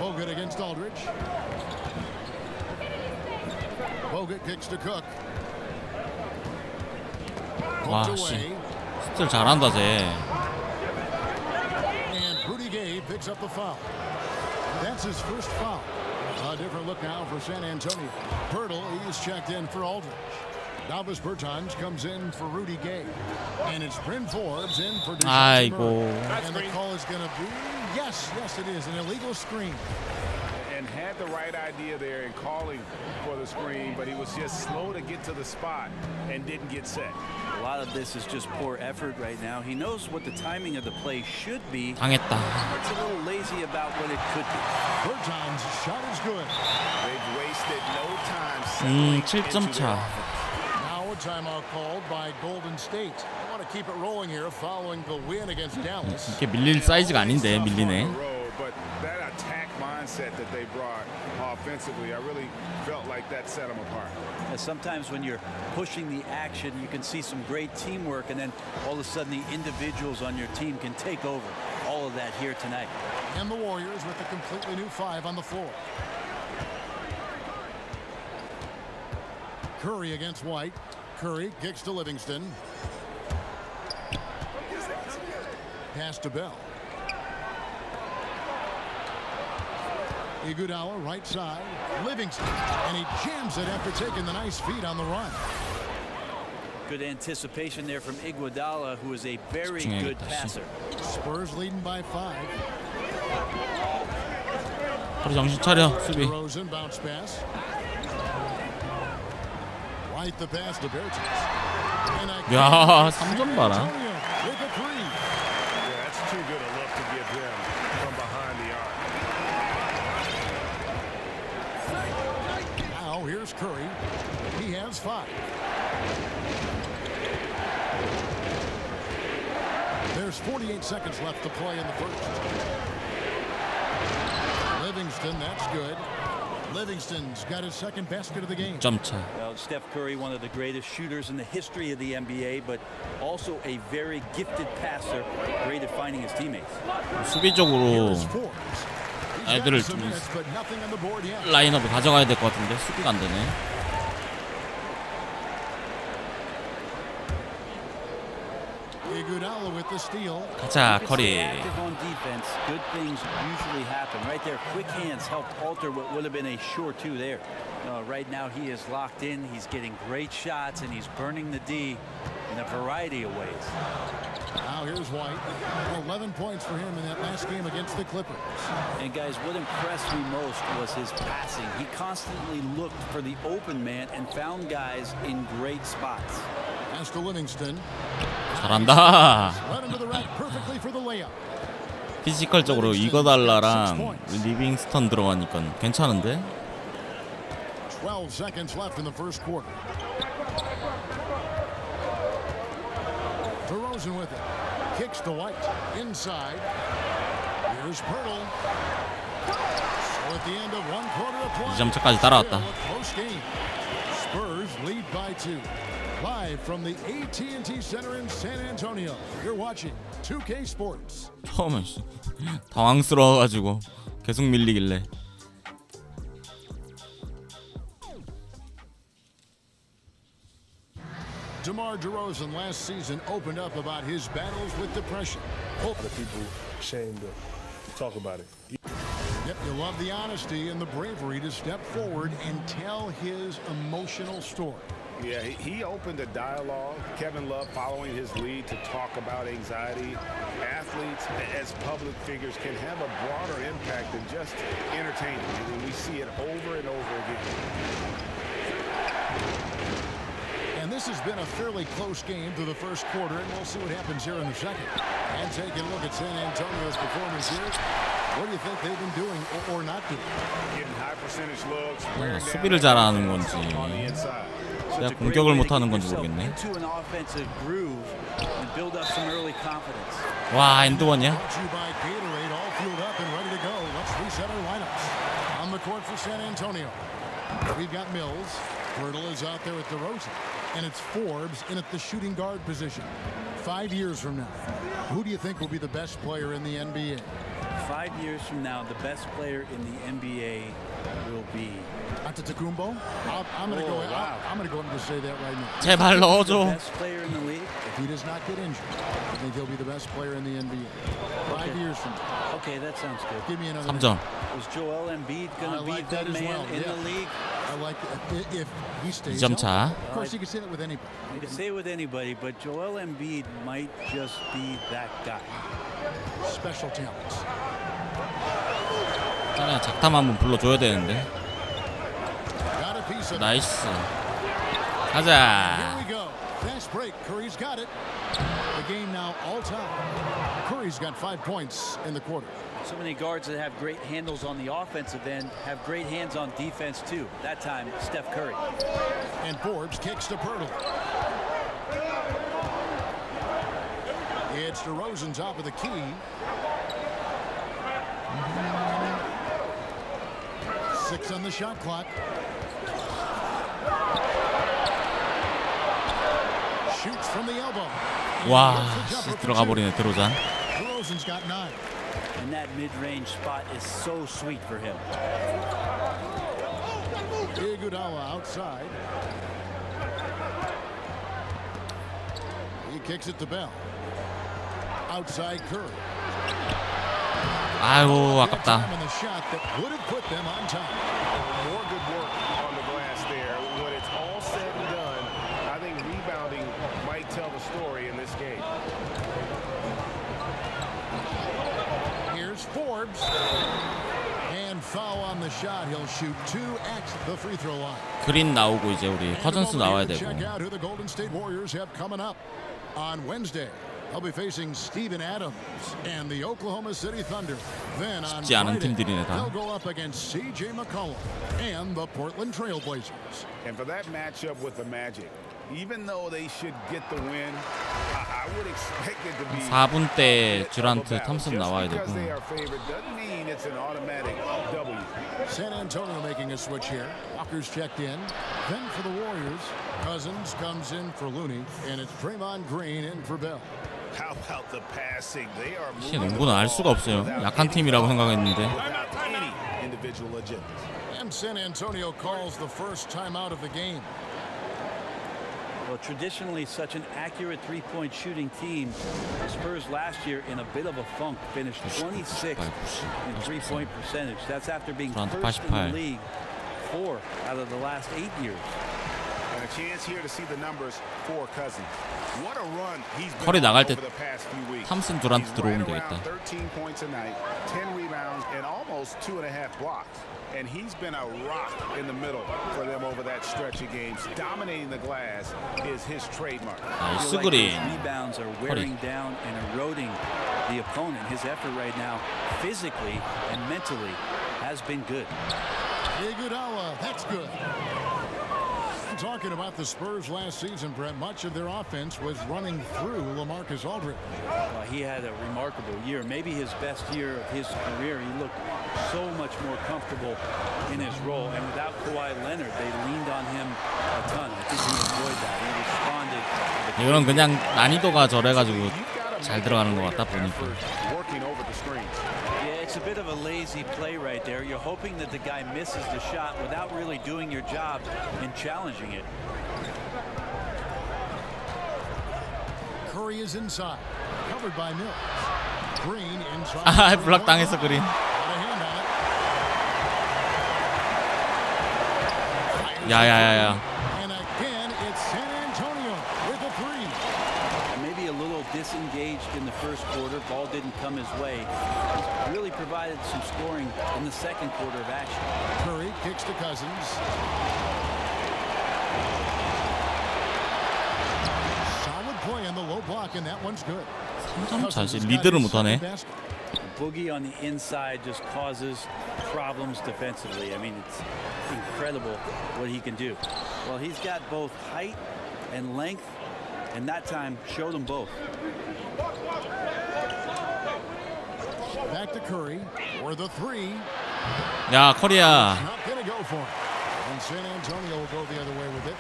Bogut against Aldridge. Bogut kicks to Cook. 와, 씨. 스틸 잘한다 쟤. And Rudy Gay picks up the foul. That's his first foul. A different look now for San Antonio. Pirtle, he's checked in for Aldridge. Davis Bertans comes in for Rudy Gay. And it's Bryn Forbes in for DeJounte Murray. And the call is going to be, yes, it is, an illegal screen. And had the right idea there in calling for the screen, but he was just slow to get to the spot and didn't get set. A lot of this is just poor effort right now. He knows what the timing of the play should be. 당했다. It's a little lazy about what it could be. Bertans' shot is good. They've wasted no time. 7점 차. Now a timeout called by Golden State. I want to keep it rolling here following the win against Dallas. 이게 밀릴 사이즈가 아닌데 밀리네. But that attack mindset that they brought offensively, I really felt like that set them apart. Sometimes when you're pushing the action, you can see some great teamwork, and then all of a sudden the individuals on your team can take over. All of that here tonight. And the Warriors with a completely new five on the floor. Curry against White. Curry kicks to Livingston. Pass to Bell. Iguodala right side. Livingston. And he jams it after taking the nice feed on the run. Good anticipation there from Iguodala, who is a very good passer. Spurs leading by 5. 바로 정신 차려 수비. DeRozan bounce pass. White the pass to Bertans. 야, 3점 봐라. With a 3. Yeah, that's too good a look to give him from behind the arc. Now here's Curry. He has 5. There's 48 seconds left to play in the first. Livingston, that's good. Livingston's got his second basket of the game. 점 차. Well, Steph Curry, one of the greatest shooters in the history of the NBA, but also a very gifted passer, great at finding his teammates. 수비적으로 애들을 좀 라인업을 가져가야 될 것 같은데 수비가 안 되네. Iguodala with the steal. 가자, 커리. Active on defense, good things usually happen. Right there, quick hands helped alter what would have been a sure 2 there. Right now he is locked in. He's getting great shots, and he's burning the D in a variety of ways. Now here's White. 11 points for him in that last game against the Clippers. And guys, what impressed me most was his passing. He constantly looked for the open man and found guys in great spots. Pass to Livingston. 잘한다. Led him to the rack perfectly for the layup. 피지컬적으로 이거달라랑 리빙스턴 들어가니까 괜찮은데? 12 seconds left in the first quarter. DeRozan with it. Kicks to White. Inside. Here's Pirtle. So At the end of one quarter of play. 2점 차까지 따라왔다. Close game. Spurs lead by 2. Live from the AT&T Center in San Antonio. You're watching 2K Sports. 처음에 당황스러워가지고 계속 밀리길래. DeMar DeRozan last season opened up about his battles with depression. Hope that people ashamed to talk about it. Yep, you love the honesty and the bravery to step forward and tell his emotional story. Yeah, he opened a dialogue. Kevin Love following his lead to talk about anxiety. Athletes as public figures can have a broader impact than just entertaining. And we see it over and over again. And this has been a fairly close game through the first quarter, and we'll see what happens here in the second. And taking a look at San Antonio's performance here, what do you think they've been doing or not doing? Getting high percentage looks. 수비를 잘하는 건지 내가 공격을 못하는 건지 모르겠네. 와, 엔드원이야? On the court for San Antonio. We've got Mills. Hurdle is out there at DeRozan. And it's Forbes in at the shooting guard position. 5 years from now, who do you think will be the best player in the NBA? 5 years from now, the best player in the NBA will be Antetokounmpo? I'm going to go. Wow. I'm going to go and just say that right now. 제발 넣어줘. Best player in the league. If he does not get injured, I think he'll be the best player in the NBA. 5 years from now. Okay, that sounds good. Give me another. 3점. Was Joel Embiid going to be that the as man well. in the league? I like it if he stays. 2점 차. Of course, you can say that with anybody. You can say it with anybody, but Joel Embiid might just be that guy. Special talents. 그냥 작담 한번 불러줘야 되는데. Got a piece of 나이스. Here 가자. we go. Fast break. Curry's got it. The game now all time. Curry's got 5 points in the quarter. So many guards that have great handles on the offensive end have great hands on defense too. That time, Steph Curry. And Forbes kicks to Pirtle. It's DeRozan top of the key. Six on the shot clock. Shoots from the elbow. 와, 들어가 버리네 드로잔. DeRozan's got 9. And that mid-range spot is so sweet for him. Iguodala outside. He kicks it to Bell. Outside Curry. 아이고 아깝다. And the shot that would have put them on top. More good work on the glass there. When it's all said and done, I think rebounding might tell the story in this game. Here's Forbes. And foul on the shot. He'll shoot 2 at the free throw line. 그린 나오고 이제 우리 커즌스 나와야 되고. Check out who the Golden State Warriors have coming up on Wednesday. They'll be facing Steven Adams and the Oklahoma City Thunder. Then on 쉽지 않은 Friday, 팀들이네 다. they'll go up against CJ McCollum and the Portland Trail Blazers. And for that matchup with the Magic, even though they should get the win, I would expect it to be 4분 때 듀란트, 탐슨 나와야 되고. because they are favored doesn't mean it's an automatic W. San Antonio making a switch here. Walker's checked in. Then for the Warriors, Cousins comes in for Looney, and it's Draymond Green in for Bell. How about the passing? They are 사실 농구는 알 수가 없어요. 약한 팀이라고 생각했는데. without any individual agendas. And San Antonio calls the first timeout of the game. Well, traditionally such an accurate three-point shooting team, the Spurs last year in a bit of a funk finished 26th in three-point percentage. That's after being first in the league 4 out of the last 8 years. And a chance here to see the numbers for Cousins. What a run he's been 커리 나갈 때 over the past few weeks. 탐슨 듀란트 He's 들어오면 right 되겠다. around 13 points a night, 10 rebounds, and almost 2.5 blocks. And he's been a rock in the middle for them over that stretch of games. Dominating the glass is his trademark. 나이스 그린. Rebounds are wearing down and eroding the opponent. His effort right now, physically and mentally, has been good. Iguodala, that's good. Talking about the Spurs last season, Brett, much of their offense was running through LaMarcus Aldridge. He had a remarkable year, maybe his best year of his career. He looked so much more comfortable in his role. And without Kawhi Leonard, they leaned on him a ton. I think he enjoyed that. He responded. 이거는 그냥 난이도가 저래가지고 잘 들어가는 것 같다 보니까. Yeah, it's a bit of a lazy play right there. You're hoping that the guy misses the shot without really doing your job in challenging it. Curry is inside, covered by Mills. Green inside. 아, 블락 당했어 그린. 야야야야. And again, it's San Antonio with a three. Maybe a little disengaged in the first quarter. Ball didn't come his way. He's really provided some scoring in the second quarter of action. Curry kicks to Cousins. Solid play on the low block, and that one's good. 3점 차지 리드를 못하네. Boogie on the inside just causes problems defensively. I mean, it's incredible what he can do. Well, he's got both height and length, and that time showed them both. Back to Curry for the three. 야, 커리야. Not gonna go for it. And San Antonio will go the other way with it.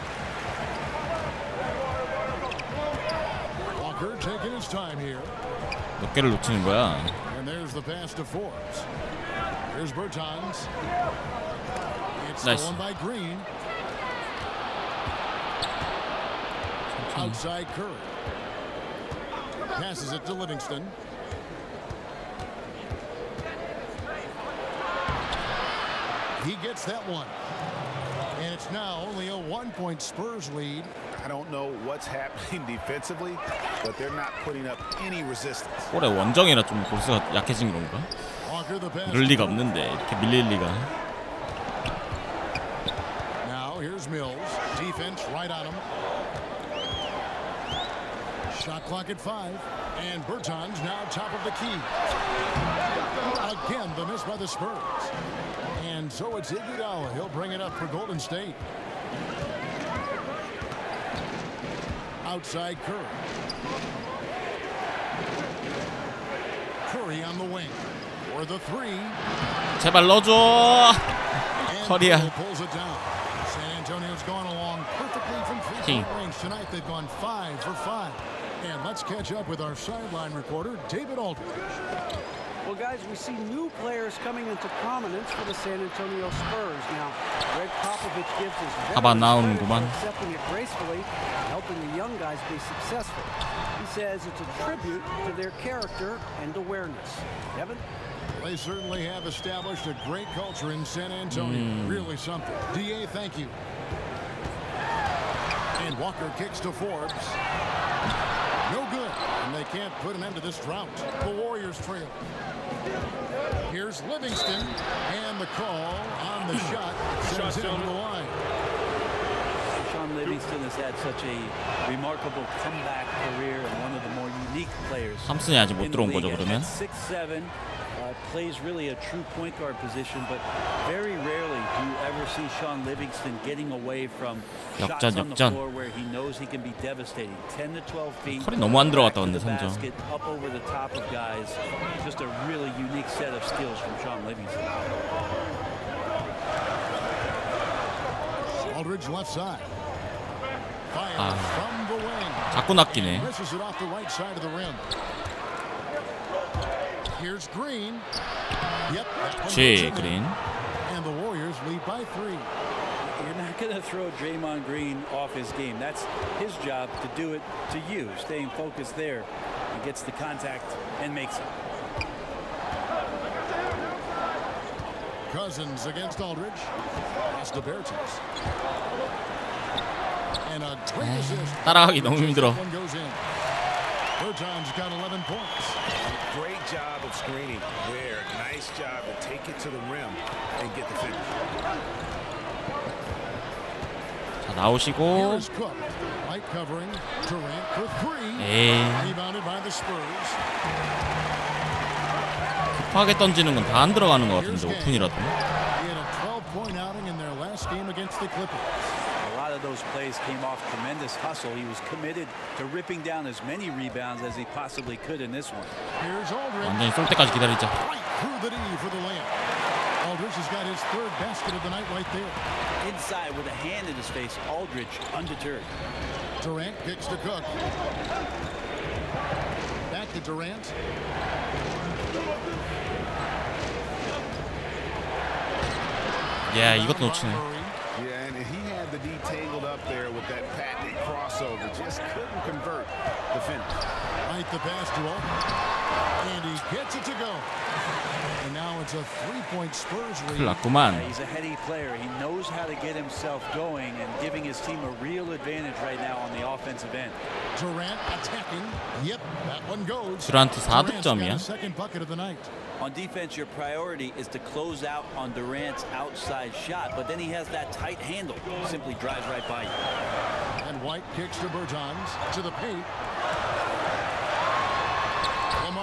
Walker taking his time here. 몇 개를 놓치는 거야? And there's the pass to Forbes. Here's Bertans. It's Nice. stolen by Green. Outside Curry. Passes it to Livingston. He gets that one. And it's now only a 1-point Spurs lead. I don't know what's happening defensively, but they're not putting up any resistance. 올해 원정이라 좀 볼스가 약해진 건가? Walker the pass. 이럴 리가 없는데 이렇게 밀릴 리가. Now here's Mills. Defense right on him. Shot clock at 5. And Bertans now top of the key. Again, the miss by the Spurs. And so it's Iguodala. He'll bring it up for Golden State. Outside Curry. Curry on the wing. For the three. 제발 넣어줘. 커리야. Pulls it down. San Antonio's gone along perfectly from three-point range tonight. They've gone 5 for 5. And let's catch up with our sideline reporter, David Aldridge. Well, guys, we see new players coming into prominence for the San Antonio Spurs. Now, Greg Popovich gives his veterans credit for accepting it gracefully, helping the young guys be successful. He says it's a tribute to their character and awareness. Kevin? They certainly have established a great culture in San Antonio. Really something. DA, thank you. And Walker kicks to Forbes. No good. And they can't put an end to this drought. The Warriors trail. Here's Livingston. And the call on the shot sends him to the line. Sean Livingston has had such a remarkable comeback career and one of the more unique players. 탐슨이 아직 못 들어온 거죠, 그러면? 6'7", plays really a true point guard position, but very rarely do you ever see Sean Livingston getting away from shots on the floor where he knows he can be devastating. 10 to 12 feet. 커리 너무 안 들어갔다 근데 3점. Up over the top of guys. Just a really unique set of skills from Sean Livingston. Aldridge left side. Fire from the wing. 자꾸 낚이네. Misses it off the right side of the rim. Here's Green. Yep. Green. And the Warriors lead by 3. You're not going to throw Draymond Green off his game. That's his job to do it to you. Staying focused there. He gets the contact and makes it. Cousins against Aldridge. Pass to Bertans. And a great assist. 따라가기 너무 힘들어. One goes in. Bertans got 11 points. Great job of screening there. Nice job to take it to the rim and get the finish. 자, 나오시고. Here's Cook. Light covering. Durant for 3. Rebounded by the Spurs. 급하게 던지는 건 다 안 들어가는 것 같은데 오픈이라도. He had a 12-point outing in their last game against the Clippers. A lot of those plays came off tremendous hustle. He was committed to ripping down as many rebounds as he possibly could in this one. Here's Aldridge. 완전히 쏠 때까지 기다리자. Right through the D for the layup. his third basket of the night right there. Inside with a hand in his face, Aldridge undeterred. Durant kicks to Cook. Back to Durant. 야, 이것도 놓치네. Yeah, and he had the D tangled up there with that patented crossover. Just couldn't convert the finish. Right the pass to him. And he gets it to go. And now it's a three-point Spurs lead. 큰일 났구만. He's a heady player. He knows how to get himself going and giving his team a real advantage right now on the offensive end. Durant attacking. Yep, that one goes. 듀란트 4득점이야. Second bucket of the night. On defense, your priority is to close out on Durant's outside shot, but then he has that tight handle. Simply drives right by you. And White kicks to Bertans to the paint.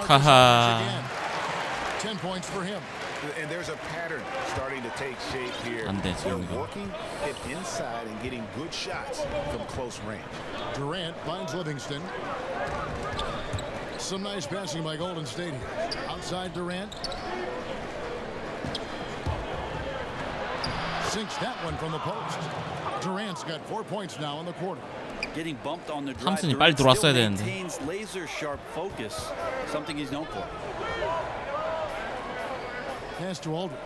Haha. 10 points for him. And there's a pattern starting to take shape here. They're working it inside and getting good shots from close range. Durant finds Livingston. Some nice passing by Golden State here. Outside Durant. Sinks that one from the post. Durant's got 4 points now in the quarter. Getting bumped on the drive. 탐슨이 빨리 들어왔어야 Durant 되는데. maintains laser sharp focus, something he's known for. Pass to Aldridge.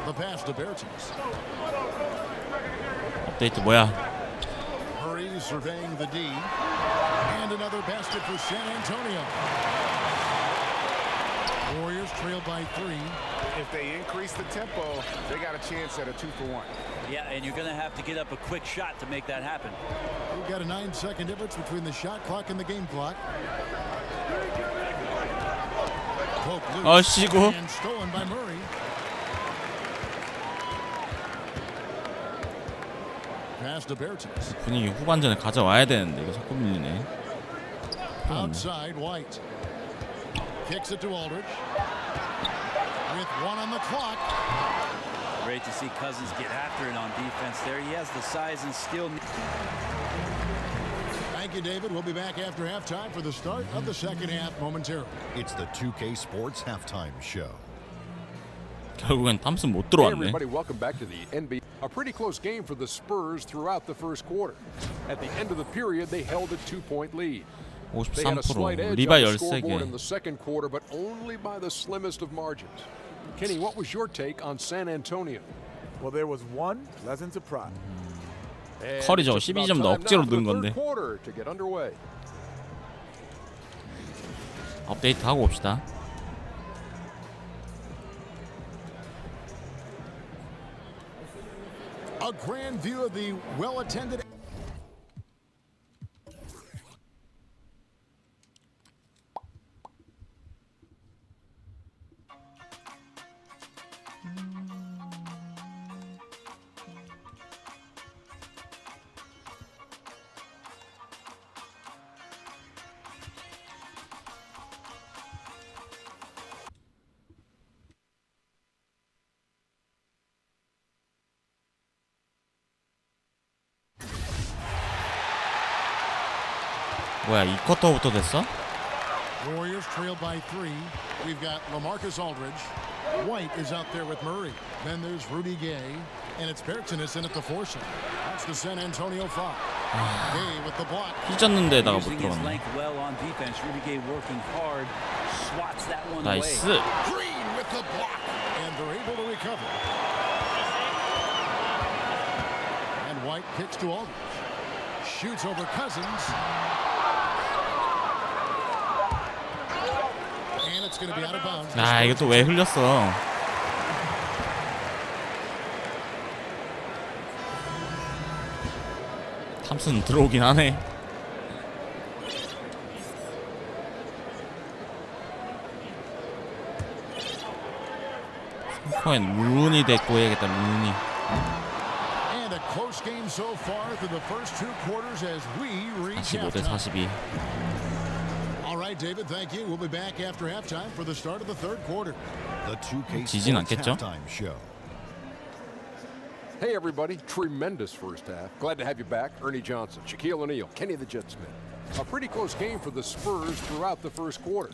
The pass to Bertans. 업데이트 뭐야? Murray surveying the D. And another basket for San Antonio. Warriors trailed by 3. If they increase the tempo, they got a chance at a 2-for-1. Yeah, and you're going to have to get up a quick shot to make that happen. We've got a 9-second difference between the shot clock and the game clock. 아이고. And stolen by Murray. Pass to Bertans. 분위기 후반전에 가져와야 되는데 이거 자꾸 밀리네. Outside White. Kicks it to Aldridge. With 1 on the clock. Great to see Cousins get after it on defense there. He has the size and skill. Thank you, David. We'll be back after halftime for the start of the second half momentarily. It's the 2K Sports Halftime Show. 결국엔 탐슨 못 Hey 들어왔네. everybody, welcome back to the NBA. A pretty close game for the Spurs throughout the first quarter. At the end of the period, they held a 2-point lead. They had a slight 53%. edge 리바 on the scoreboard in 13개. the second quarter, but only by the slimmest of margins. Kenny, what was your take on San Antonio? Well, there was one pleasant surprise. 커리 저거 12점도 억지로 넣은 건데. Quarter to get underway. 업데이트 하고 옵시다. A grand view of the well-attended. 뭐야, 이 쿼터부터 됐어? Warriors trailed by 3. We've got LaMarcus Aldridge. White is out there with Murray. Then there's Rudy Gay. And it's Bertans in at the foursome. That's the San Antonio foul. Gay with the block. 휘졌는데다가 못 Using his 들어갔네. length well on defense. Rudy Gay working hard. Swats that one 나이스. away. Green with the block. And they're able to recover. And White kicks to Aldridge. Shoots over Cousins. And it's going to be out of bounds. 아, 이거 또 왜 흘렸어? 탐슨 들어오긴 하네. 컴포엔 루니 데리고 해야겠다. 루니. And a close game so far through the first 2 quarters as we reach 45대 42. All right, David, thank you. We'll be back after halftime for the start of the third quarter. The 2K 지진 Sports 않겠죠? Halftime Show. Hey everybody, tremendous first half. Glad to have you back. Ernie Johnson, Shaquille O'Neal, Kenny the Jet Smith. A pretty close game for the Spurs throughout the first quarter.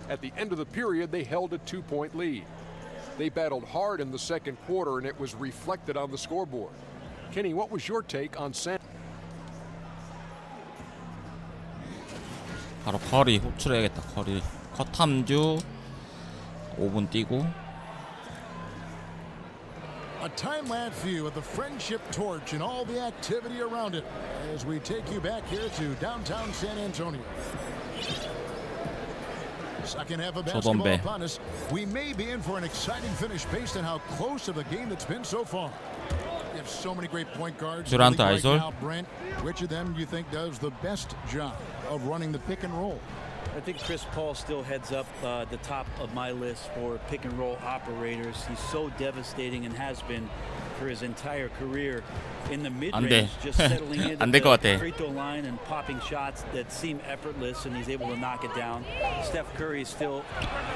At the end of the period, they held a 2-point lead. They battled hard in the second quarter, and it was reflected on the scoreboard. Kenny, what was your take on San? 바로 커리 호출해야겠다. 커리 컷함주 5분 뛰고. A time-lapse view of the Friendship Torch and all the activity around it as we take you back here to downtown San Antonio. Second half of basketball upon us. We may be in for an exciting finish based on how close of a game it's been so far. You have so many great point guards. Durant right Isol. now, Brent, which of them do you think does the best job of running the pick and roll? I think Chris Paul still heads up the top of my list for pick and roll operators. He's so devastating and has been for his entire career in the mid-range, just settling into the free throw line and popping shots that seem effortless, and he's able to knock it down. Steph Curry is still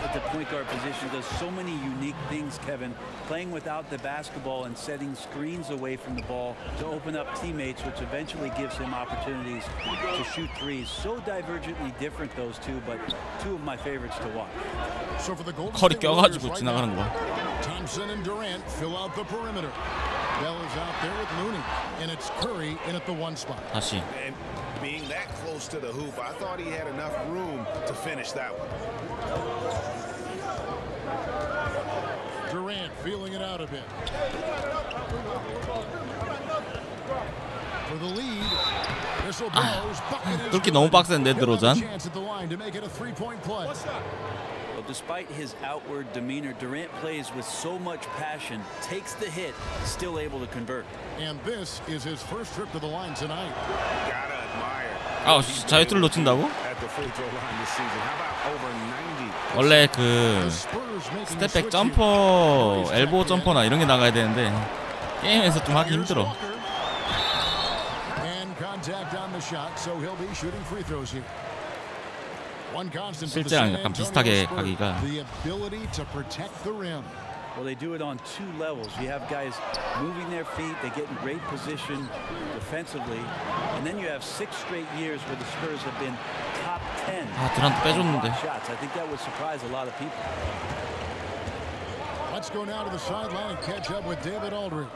at the point guard position, does so many unique things, Kevin, playing without the basketball and setting screens away from the ball to open up teammates, which eventually gives him opportunities to shoot threes. So divergently different, those two, but two of my favorites to watch. So for the 커리 껴가지고 지나가는 거. Thompson and Durant fill out the perimeter. Bell is out there with Looney, and it's Curry in at the one spot. 다시. And being that close to the hoop, I thought he had enough room to finish that one. Durant feeling it out a bit. For the lead. Whistle blows. Bucket is 뚫기 너무 빡센데 들어오잔. chance at the line to make it a three-point play. Well, despite his outward demeanor, Durant plays with so much passion, takes the hit, still able to convert. And this is his first trip to the line tonight. Gotta admire. 아, 자유투를 놓친다고? At the free throw line this season. How about over 90? 원래 그 스텝백 점퍼, 엘보 점퍼나 이런 게 나가야 되는데 게임에서 좀 하기 힘들어. And contact on the shot, so he'll be shooting free throws here. 실제랑 약간 비슷하게 가기가. The ability to protect the rim. Well, they do it on two levels. You have guys moving their feet, they get in great position defensively, and then you have 6 straight years where the Spurs have been top 10. 아, 드란트 빼줬는데. Shots. I think that would surprise a lot of people. Let's go now to the sideline and catch up with David Aldridge.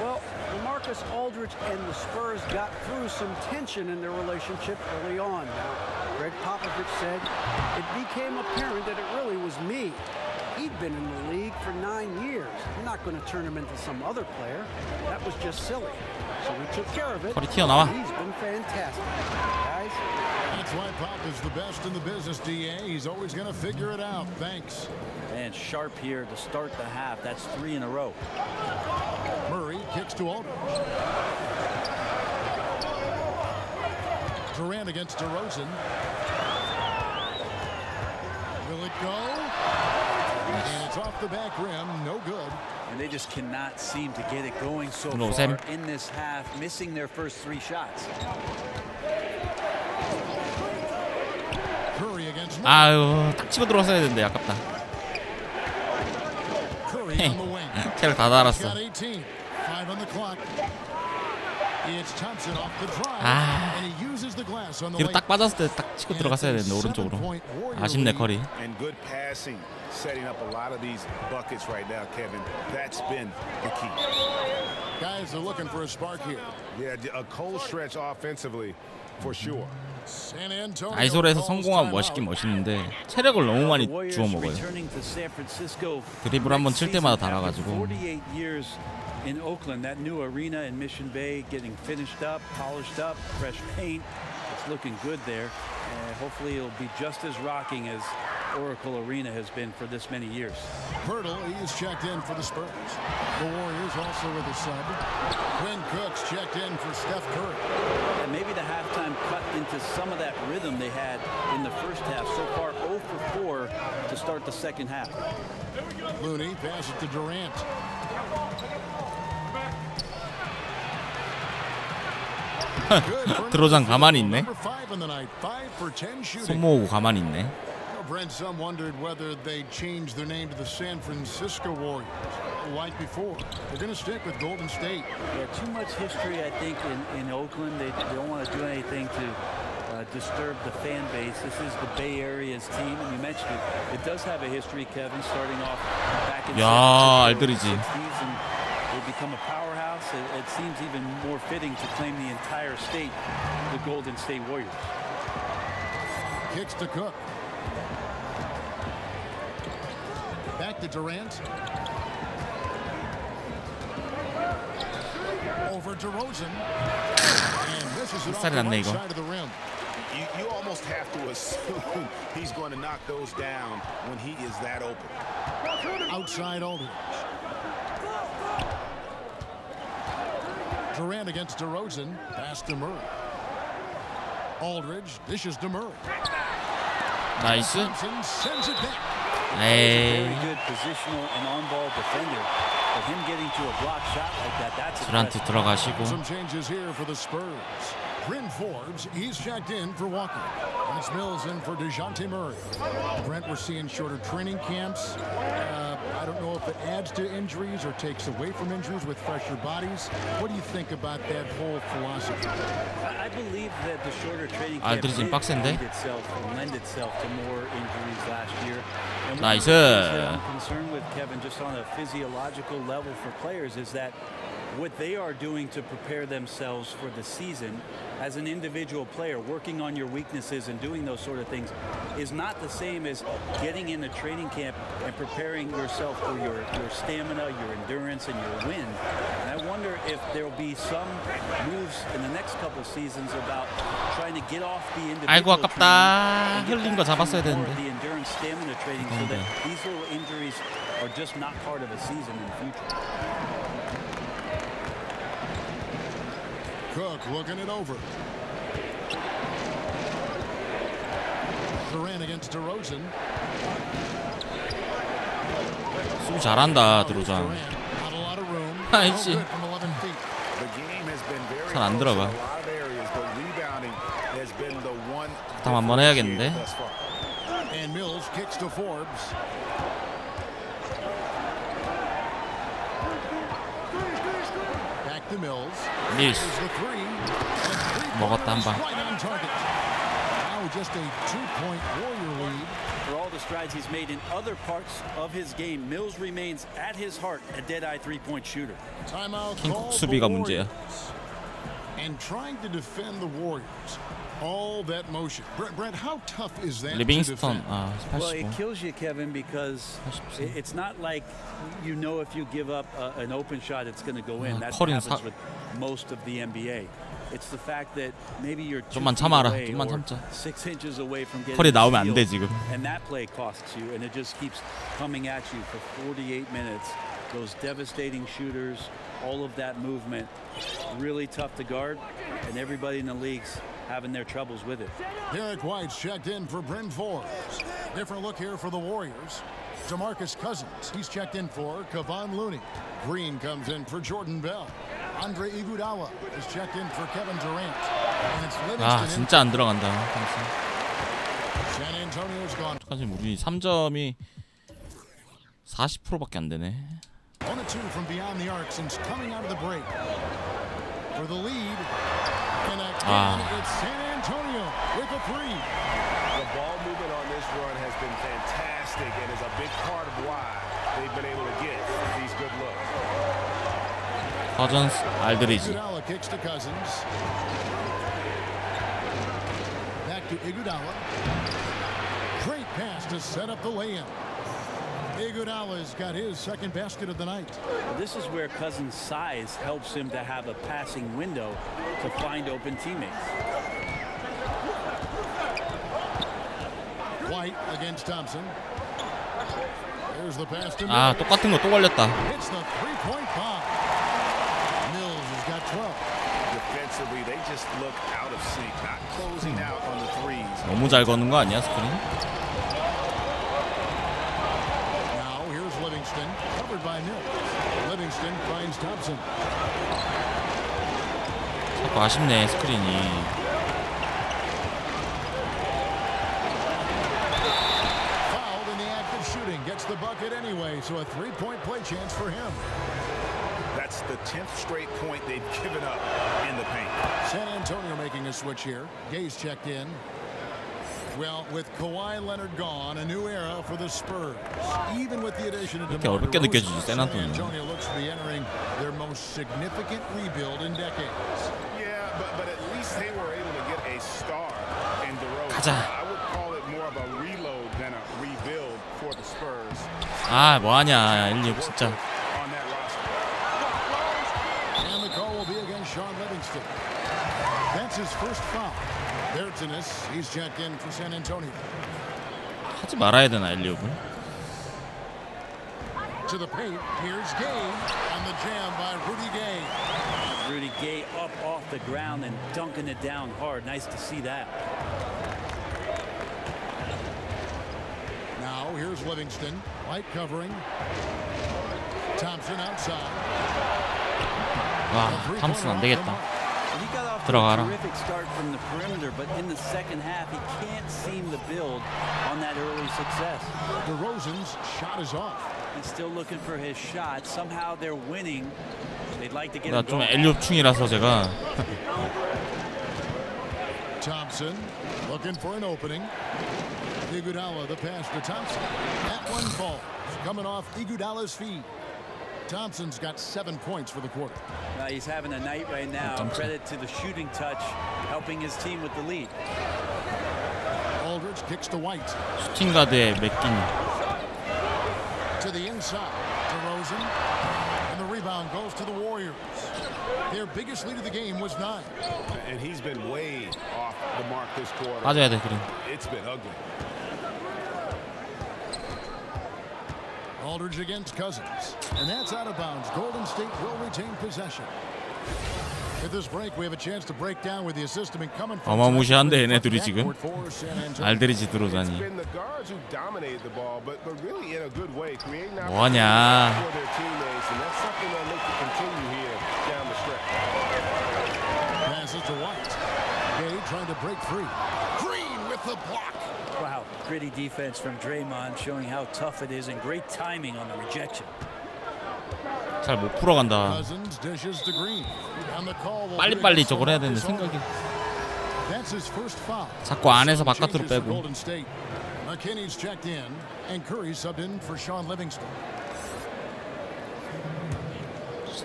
Well, LaMarcus Aldridge and the Spurs got through some tension in their relationship early on. Now, Greg Popovich said it became apparent that it really was me. He'd been in the league for 9 years. I'm not going to turn him into some other player. That was just silly. So we took care of it. 허리 튀어나와. He's been fantastic. Guys. That's why Pop is the best in the business, DA. He's always going to figure it out. Thanks. And sharp here to start the half. That's 3 in a row. Murray kicks to Aldridge. Durant against DeRozan. Will it go? And it's off the back rim. No good. And they just cannot seem to get it going so far in this half, missing their first 3 shots. Curry against 아유, 딱 치고 들어왔어야 되는데 아깝다. Curry on the wing. 캐럴 다 달았어. Got 18. 5 on the clock. It's Thompson off the drive. And he uses the glass on the 뒤로 딱 빠졌을 때 딱 치고 들어갔어야 되는데 오른쪽으로. 아쉽네 커리. And good passing, setting up a lot of these buckets right now, Kevin. That's been the key. Guys are looking for a spark here. Yeah, a cold stretch offensively, for sure. San Antonio. 아이솔에서 성공하면 멋있긴 멋있는데 체력을 너무 많이 주워 먹어요. 드리블 한번 칠 때마다 달아가지고. 48 years in Oakland, that new arena in Mission Bay getting finished up, polished up, fresh paint. It's looking good there. And hopefully it'll be just as rocking as Oracle Arena has been for this many years. Hurdle, he's checked in for the Spurs. The Warriors also with a sub. Quinn Cook's checked in for Steph Curry. And maybe the halftime cut into some of that rhythm they had in the first half. So far 0 for 4 to start the second half. Looney passes to Durant. 드로잔 가만히 있네. 손 모으고 가만히 있네. Brent, some wondered whether they changed their name to the San Francisco Warriors like before. They're going to stick with Golden State. Yeah, too much history, I think, in Oakland. They don't want to do anything to disturb the fan base. This is the Bay Area's team, and you mentioned it. It does have a history, Kevin, starting off back in the 60s, and they become a powerhouse. It seems even more fitting to claim the entire state, the Golden State Warriors. Kicks to Cook. Back to Durant. Over to Rosen. And misses it off the right side of the rim. You almost have to assume he's going to knock those down when he is that open. Outside Aldridge. Durant against DeRozan. Pass to Murray. Aldridge dishes to Murray. 나이스. Sends it back. Very good positional and on-ball defender. But him getting to a block shot like that, that's 드란트 들어가시고. Some changes here for the Spurs. Bryn Forbes, he's checked in for Walker. Lance Mills in for DeJounte Murray. Brent, we're seeing shorter training camps. I don't know if it adds to injuries or takes away from injuries with fresher bodies. What do you think about that whole philosophy? I believe that the shorter training camp lend itself to more injuries last year. And one of the things that I'm concerned with, Kevin, just on a physiological level for players, is that what they are doing to prepare themselves for the season as an individual player, working on your weaknesses and doing those sort of things, is not the same as getting in a training camp and preparing yourself for your stamina, your endurance, and your wind. And I wonder if there will be some moves in the next couple seasons about trying to get off the individual 아이고 아깝다. 흘린 거 잡았어야 training, 되는데. the endurance stamina training, so that these little injuries are just not part of a season in the future. Cook looking it over. Durant against DeRozan. 수비 잘한다 드로잔. 아이씨. 잘 안 들어가. 다 한번 해야겠는데. And Mills kicks to Forbes. Back to Mills. 밀스. 먹었다 한 방. Now just a 2-point Warrior lead. For all the strides he's made in other parts of his game, Mills remains at his heart a dead-eye three-point shooter. 킹콕 수비가 문제야. And trying to defend the Warriors. All that motion. Brent, how tough is that? 리빙스턴. Well, it kills you, Kevin, because it's not like you know if you give up an open shot, it's going to go in. That's what happens with most of the NBA. It's the fact that maybe you're 2 좀만 feet 참아라. away 좀만 or 참자. 6 inches away from getting 컬이 나오면 안 the 돼 steal, 지금. and that play costs you, and it just keeps coming at you for 48 minutes. Those devastating shooters, all of that movement, really tough to guard, and everybody in the league's having their troubles with it. Derek White's checked in for Bryn Forbes. Different look here for the Warriors. DeMarcus Cousins, he's checked in for Kevon Looney. Green comes in for Jordan Bell. Andre Iguodala is checked in for Kevin Durant. And it's 아 Livingston 진짜 안 들어간다. San Antonio's gone. 사실 우리 3점이 40%밖에 안 되네. 1-2 from beyond the arc since coming out of the break. For the lead. And again, it's San Antonio with a three. The ball movement on this run has been fantastic and is a big part of why they've been able to get these good looks. 커즌스, 알드리지. Iguodala kicks to Cousins. Back to Iguodala. Great pass to set up the lay-in. Iguodala's got his second basket of the night. This is where Cousins' size helps him to have a passing window to find open teammates. White against Thompson. Here's the pass to 아, 똑같은 거 또 걸렸다. It's the three-point bomb. Mills has got 12. Defensively, they just look out of sync, not closing out on the threes. 너무 잘 거는 거 아니야, 스크린? Now here's Livingston, covered by Mills. Livingston finds Thompson. 자꾸 아쉽네, 스크린이. Gets the bucket anyway, so a three-point play chance for him. That That's the 10th straight point they've given up in the paint. San Antonio making a switch here. Gay's checked in. Well, with Kawhi Leonard gone, a new era for the Spurs. Even with the addition of DeMar DeRozan, San Antonio looks to be entering their most significant rebuild in decades. Yeah, but at least they were able to get a star in DeRozan. I would call it more of a reload than a rebuild for the Spurs. 아, 뭐하냐, 엘리업 진짜. And the call will be against Sean Livingston. That's his first foul. Bertines, he's checked in for San Antonio. 하지 말아야 되나, 엘리업을? To the paint, here's Gay on the jam by Rudy Gay. Rudy Gay up off the ground and dunking it down hard. Nice to see that. Now here's Livingston, light covering. Thompson outside. 와, 탐슨 안 되겠다. He got off to a terrific start from the perimeter, but in the second half, he can't seem to build on that early success. DeRozan's shot is off. He's still looking for his shot. Somehow they're winning. They'd like to get 나 him 좀 going. 엘리업충이라서 제가. Thompson looking for an opening. Iguodala the pass to Thompson. That one falls, coming off Iguodala's feet. Thompson's got 7 points for the quarter. He's having a night right now. Credit to the shooting touch, helping his team with the lead. Aldridge kicks to White. 슈팅 가드에 맥긴. To the inside, DeRozan, and the rebound goes to the Warriors. Their biggest lead of the game was 9. And he's been way off the mark this quarter. 빠져야 돼, 그래. It's been ugly. Aldridge against Cousins, and that's out of bounds. Golden State will retain possession. At this break, we have a chance to break down with the assistant coming from. 어마무시한데 얘네들이 지금. 알드리지 들어오자니. 뭐하냐. Passes to White. Gay trying to break free. Green with the block. Wow, gritty defense from Draymond, showing how tough it is, and great timing on the rejection. 잘 못 풀어간다. Cousins dishes to Green. And the call will 빨리빨리 저걸 해야 되는데 생각이. That's his first foul. 자꾸 안에서 바깥으로 빼고. Golden State. McKinney's checked in, and Curry subbed in for Sean Livingston.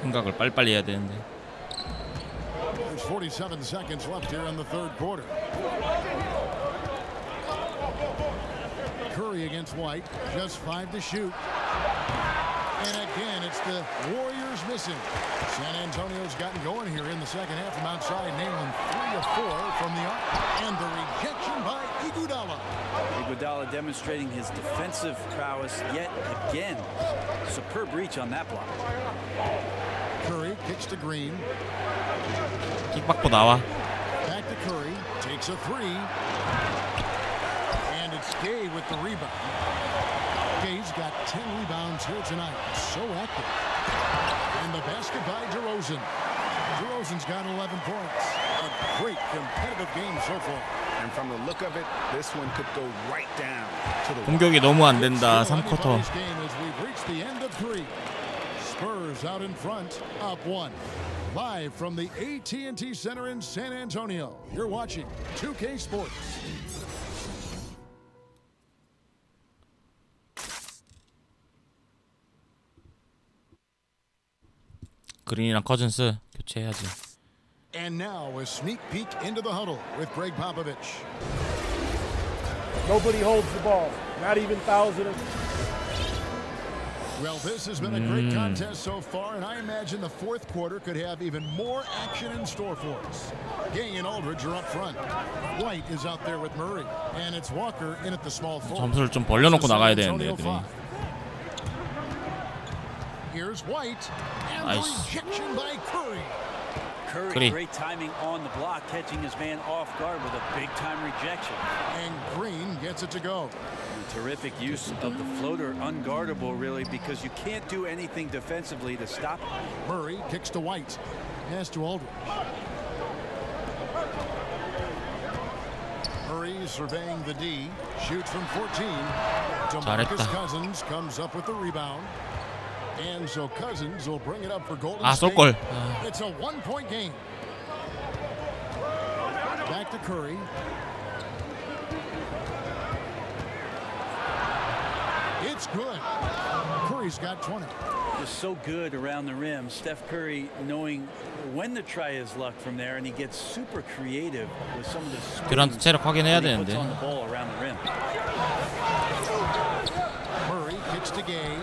생각을 빨리빨리 해야 되는데. There's 47 seconds left here in the third quarter. Curry against White, just 5 to shoot. And again, it's the Warriors missing. San Antonio's gotten going here in the second half from outside, nailing 3 of 4 from the arc. And the rejection by Iguodala. Iguodala demonstrating his defensive prowess yet again. Superb reach on that block. Curry kicks to Green. 킥 받고 나와. Back to Curry, takes a 3. And it's Gay with the rebound. Gay's got 10 rebounds here tonight. So active. And the basket by DeRozan. DeRozan's got 11 points. A great competitive game so far. And from the look of it, this one could go right down to the 공격이 너무 안 된다. 3쿼터. This game as we've reached the end of 3. Spurs out in front, up 1. Live from the AT&T Center in San Antonio. You're watching 2K Sports. 그린이랑 커즌스 교체해야지. And now a sneak peek into the huddle with Greg Popovich. Nobody holds the ball, not even fouls it. Well, this has been a great contest so far, and I imagine the fourth quarter could have even more action in store for us. Gay and Aldridge are up front. White is out there with Murray, and it's Walker in at the small forward. 점수를 좀 벌려놓고 나가야 되는데 애들이. Here's White, and the rejection by Curry. Curry, great timing on the block, catching his man off guard with a big-time rejection. And Green gets it to go. Terrific use of the floater, unguardable really, because you can't do anything defensively to stop it. Murray kicks to White, pass to Aldridge. Murray surveying the D, shoots from 14. DeMarcus Cousins comes up with the rebound. And so Cousins will bring it up for Golden 아, State. 쏠걸. It's a one-point game. Back to Curry. It's good. Curry's got 20. Just so good around the rim. Steph Curry knowing when to try his luck from there, and he gets super creative with some of the 듀란트 체력 확인해야 that he puts 되는데. on the ball around the rim. Murray kicks to Gay.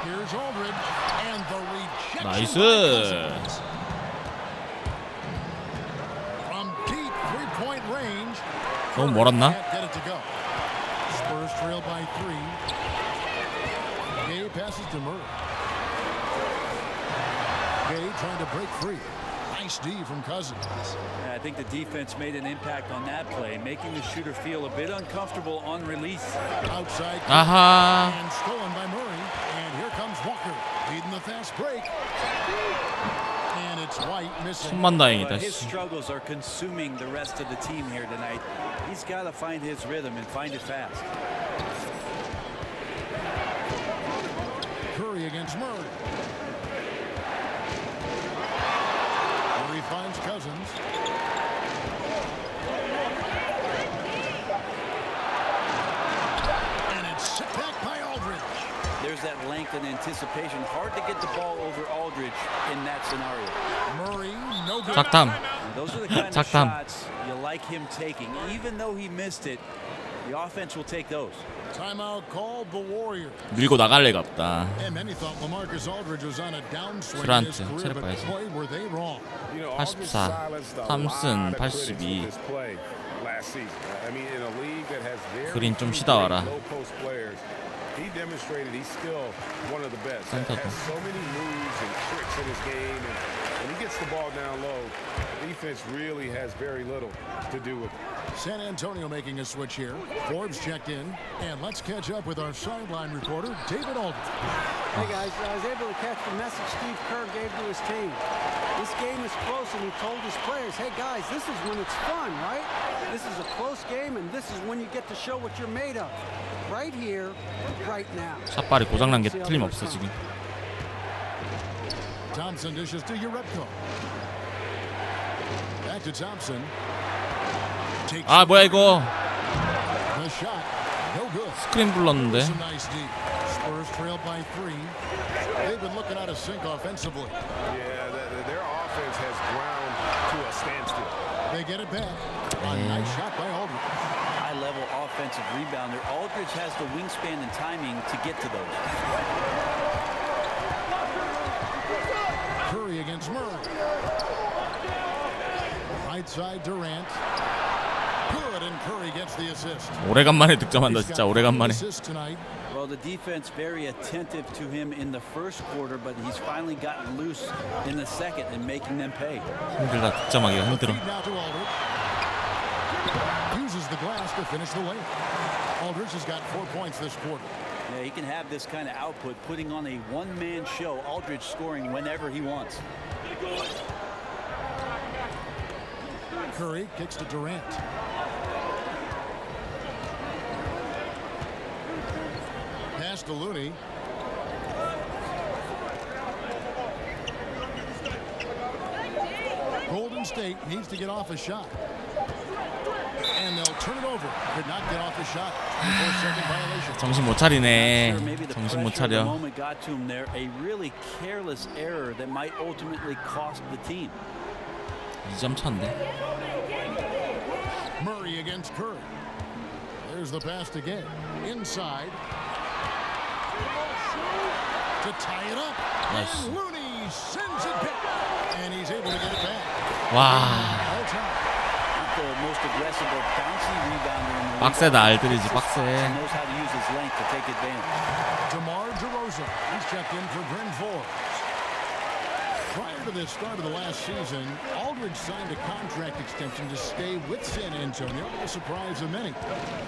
Here's Aldridge, and the rejection 나이스. by Cousins. From deep three-point range. 너무 멀었나? Can't get it to go. Spurs trail by 3. Gay passes to Murray. Gay trying to break free. Nice D from Cousins. Yeah, I think the defense made an impact on that play, making the shooter feel a bit uncomfortable on release. Outside. 아하. And stolen by Murray. And here comes Walker leading the fast break. And it's White missing. 천만다행이다. His struggles are consuming the rest of the team here tonight. He's got to find his rhythm and find it fast. Curry against Murray. Murray finds Cousins. And it's set back by Aldridge. There's that length and anticipation. Hard to get the ball over Aldridge in that scenario. Murray, no good. 작탐. Those are the kind of 작탐. shots you like him taking. Even though he missed it, the offense will take those. Timeout called the Warriors. 밀고 나갈 리가 없다. And many thought LaMarcus Aldridge was on a downswing in 듀란트 his career, 체력 but 봐야지. boy, were they wrong. 84, 탐슨 82. 그린 좀 쉬다 와라. He demonstrated he's still one of the best. 센터도. Has so many moves and tricks in his game, and when he gets the ball down low, defense really has very little to do with it. San Antonio making a switch here. Forbes checked in, and let's catch up with our sideline reporter, David Aldridge. Hey guys, I was able to catch the message Steve Kerr gave to his team. This game is close, and he told his players, hey guys, this is when it's fun, right? This is a close game, and this is when you get to show what you're made of. Right here, right now. 샷발이 고장난 게 틀림없어 지금. Thompson dishes to Urebko. Back to Thompson. 아 뭐야 이거. The shot, no good. 스크린 불렀는데. Some nice D. Spurs trail by 3. They've been looking out of sync offensively. Yeah, their offense has ground to a standstill. They get it back. A nice shot by Aldridge. High-level offensive rebounder. Aldridge has the wingspan and timing to get to those. Curry against Murray. Right side Durant. Good, and Curry gets the assist. 오래간만에 득점한다 진짜 오래간만에. Well, the defense very attentive to him in the first quarter, but he's finally gotten loose in the second and making them pay. 힘들다 득점하기가 힘들어. Uses the glass to finish the layup. Aldridge has got 4 points this quarter. Yeah, he can have this kind of output, putting on a one-man show. Aldridge scoring whenever he wants. Curry kicks to Durant. Pass to Looney. Golden State needs to get off a shot. And they'll turn it over. Could not get off the shot. 24-second violation. 정신 못 차리네. 정신 못 차려. Moment got to him there. A really careless error that might ultimately cost the team. 2점 차인데. Murray against Curry. There's the pass to Gay. Inside. To tie it up. Nice. And Looney sends it back. And he's able to get it back. 와. The most aggressive or bouncy rebounder in the league. 빡세다 알들이지 빡세. Knows how to use his length to take advantage. DeMar DeRozan. He's checked in for Bryn Forbes. Prior to the start of the last season, Aldridge signed a contract extension to stay with San Antonio, to the surprise of many.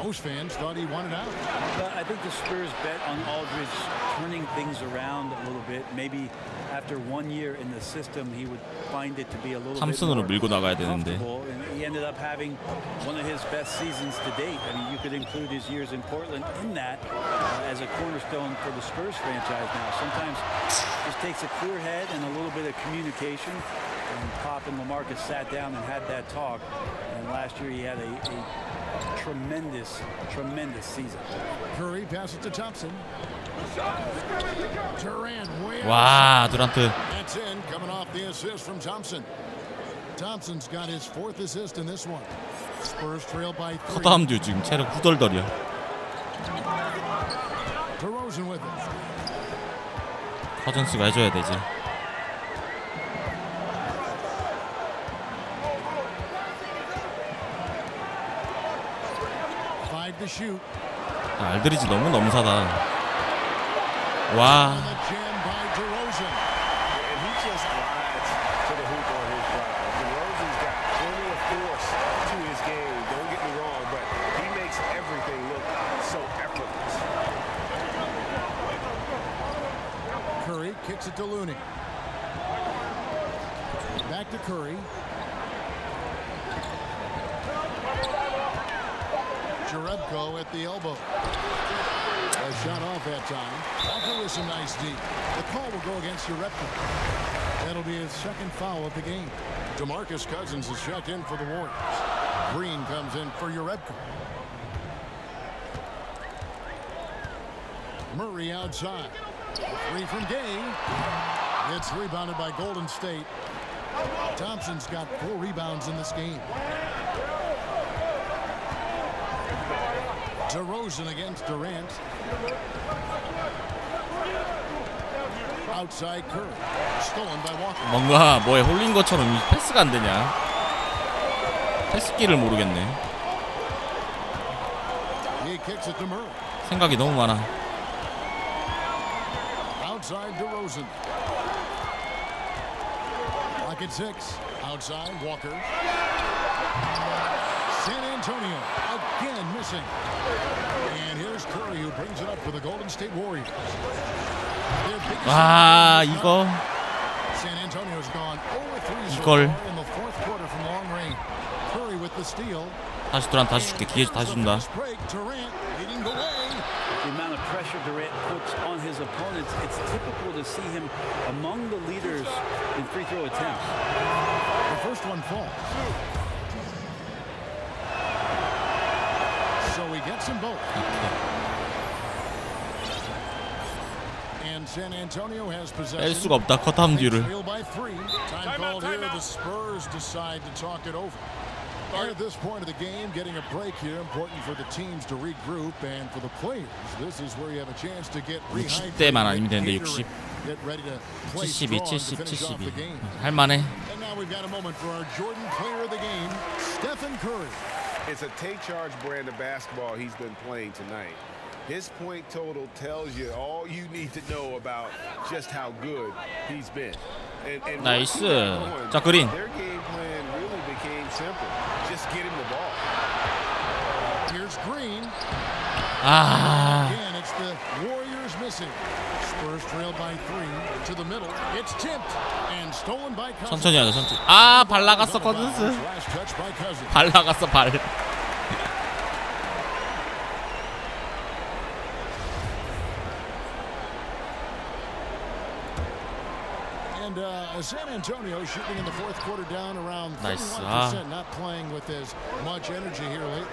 Most fans thought he wanted out. But I think the Spurs bet on Aldridge turning things around a little bit. Maybe after 1 year in the system, he would find it to be a little bit 탐슨으로 more 밀고 나가야 되는데. comfortable. And he ended up having one of his best seasons to date. I mean, you could include his years in Portland in that as a cornerstone for the Spurs franchise now. Sometimes it just takes a clear head and a little bit of communication. And Pop and LaMarcus sat down and had that talk. And last year he had a tremendous season. Curry passes to Thompson. Durant way 와, 두란트. That's in, coming off the assist from Thompson. Thompson's got his 4th assist in this one. Spurs trail by 3. 커다함도 지금 체력 후덜덜이야. DeRozan with it. 커즌스가 해줘야 되지. To shoot. 알드리지 너무 넘사다. 와. And he just glides to the hoop on his drive. DeRozan's got plenty of force to his game. Don't get me wrong, but he makes everything look so effortless. Curry kicks it to Looney. Back to Curry. Jerebko at the elbow. A shot off that time. Walker with some nice D. The call will go against Jerebko. That'll be his 2nd foul of the game. DeMarcus Cousins is checked in for the Warriors. Green comes in for Jerebko. Murray outside. 3 from Gay. It's rebounded by Golden State. Thompson's got 4 rebounds in this game. DeRozan against Durant. Outside Curry. Stolen by Walker. 뭔가 뭐에 홀린 것처럼 패스가 안 되냐? 패스기를 모르겠네. He kicks it to Murray. 생각이 너무 많아. Outside DeRozan. Pocket 6. Outside Walker. San Antonio again missing. And here's Curry who brings it up for the Golden State Warriors. 와, 이거. San Antonio's gone 0-3 so 이걸. far in the 4th quarter from long range. Curry with the steal. 다시 두란트 다시 줄게. 기회 다시 준다. Durant leading the way. The amount of pressure Durant puts on his opponents, it's typical to see him among the leaders in free throw attempts. The first one falls. So he gets them both. And San Antonio has possession. 뺄 수가 없다. 컷함 듀를. By 3. Time called here. The Spurs decide to talk it over. And at this point of the game, getting a break here, important for the teams to regroup, and for the players, this is where you have a chance to get 60대만 아니면 되는데 60. 72, 70, 72. 할만해. And now we've got a moment for our Jordan player of the game, Stephen Curry. It's a take-charge brand of basketball he's been playing tonight. His point total tells you all you need to know about just how good he's been. And 나이스. 자, 그린. Their game plan really became simple. Just get him the ball. Here's Green. 아. Again, it's the Warriors missing. Spurs trailed by 3 to the middle. It's tipped and stolen by Cousins. 천천히 하자, 천천히. 아, 발 나갔어, 커즌스. Last touch by Cousins. 발 나갔어, 발. And San Antonio shooting in the 4th quarter down around 31%, Nice. not playing with as much energy here lately.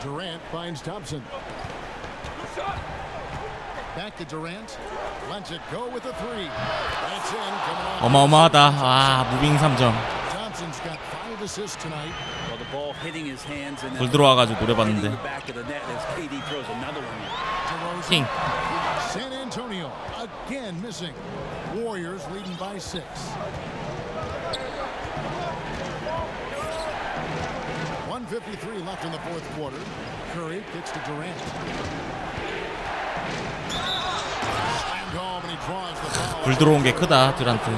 Durant finds Thompson. Back to Durant. Lets it go with a 3. That's in. Coming off. 어마어마하다. 아, 무빙 3점. Thompson's got 5 assists tonight. Well, the ball hitting his hands and 불 들어와가지고 노래 hitting 봤는데. the back of the net as KD throws another one in. 킹. San Antonio again missing. Warriors leading by 6. .153 left in the 4th quarter. Curry kicks to Durant. Slammed 불 들어온 게 크다 듀란트.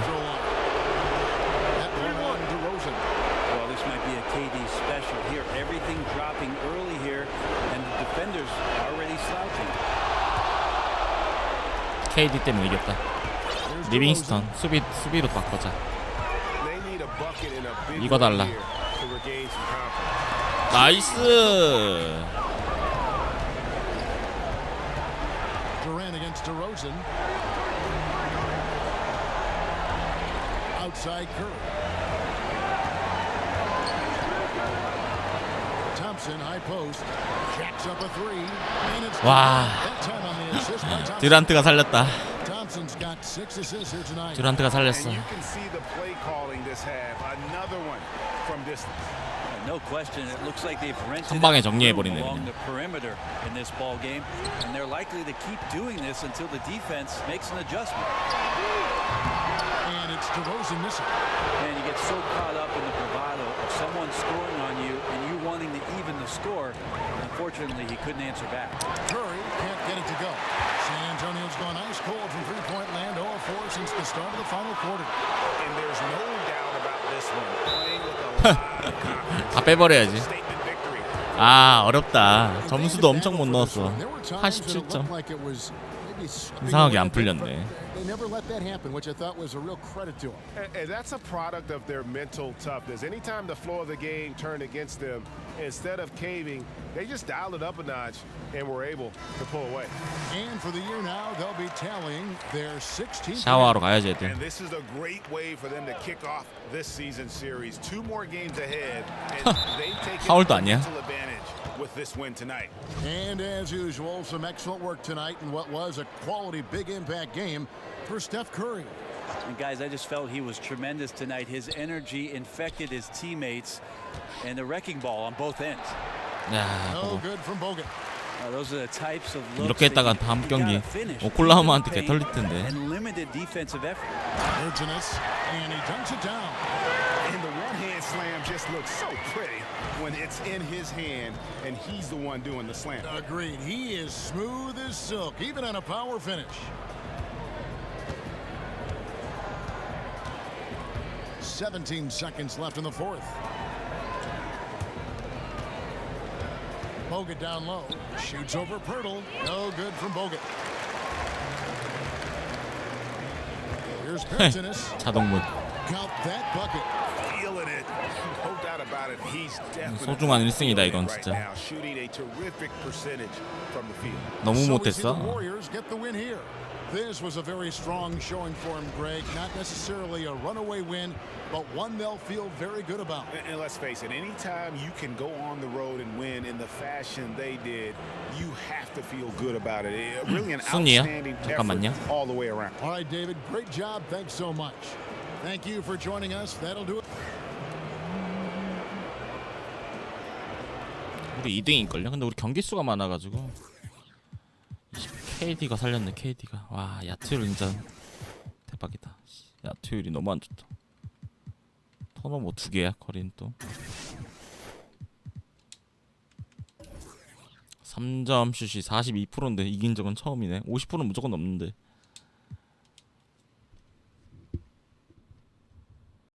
Well, this might be a KD special here. Everything dropping early here, and the defenders already slouching. KD 때문에 이겼다. 리빙스턴 수비로 바꿔자. 이거 달라. 나이스. Durant against DeRozan. Outside Curry. Thompson high post. Jacks up a three. And it's 와. that time on the assist by Thompson. 듀란트가 살렸다. Thompson's got 6 assists here tonight. 듀란트가 살렸어. And you can see the play calling this half. Another one from distance. No question, it looks like they've rented 한 방에 정리해버리네, along 그냥. the perimeter in this ball game, and they're likely to keep doing this until the defense makes an adjustment. And it's DeRozan missing. And you get so caught up in the bravado of someone scoring on you and you wanting to even the score. Unfortunately, he couldn't answer back. Curry can't get it to go. San Antonio's gone ice cold from three-point land, 0-4 since the start of the final quarter. And there's no doubt about this one. Playing with a lot of confidence. 다 빼버려야지. 아 어렵다. 점수도 엄청 못 넣었어. 87점. 이상하게 안 풀렸네. They never let that happen, which I thought was a real credit to them. And that's a product of their mental toughness. Anytime the floor of the game turned against them, instead of caving, they just dialed it up a notch and were able to pull away. And for the year now, they'll be tallying their 16th. 샤워하러 가야지 애들. And this is a great way for them to kick off this season series. 2 more games ahead, and they've taken 파울도 아니야. mental advantage with this win tonight. And as usual, some excellent work tonight in what was a quality big impact game for Steph Curry. And guys, I just felt he was tremendous tonight. His energy infected his teammates, and the wrecking ball on both ends. 야, No good from Bogut. Those are the types of 이렇게 했다가 다음 경기 오클라호마한테 개털릴 텐데. and limited defensive effort. Urgenous, and he dunks it down. And the one-hand slam just looks so pretty when it's in his hand and he's the one doing the slam. Agreed. He is smooth as silk, even on a power finish. 17 seconds left in the fourth. Bogut down low. Shoots over Pirtle. No good from Bogut. Here's Pertinis. 자동문. Count that bucket. Feeling it. No doubt about it. He's definitely 소중한 1승이다 이건 right 진짜. now, shooting a terrific percentage from the field. 너무 So we see the 못했어. Warriors get the win here. This was a very strong showing for him, Greg. Not necessarily a runaway win, but one they'll feel very good about. And let's face it, anytime you can go on the road and win in the fashion they did, you have to feel good about it. Really an 순이야? outstanding 잠깐만요. effort all the way around. All right, David, great job. Thanks so much. Thank you for joining us. That'll do it. 우리 2등일걸요? 근데 우리 경기 수가 많아가지고 KD가 살렸네. KD가 와 야투율 진짜 대박이다. 야투율이 너무 안 좋다. 턴오버 2개야 커린 또 3점 슛이 42%인데 이긴 적은 처음이네. 50%는 무조건 넘는데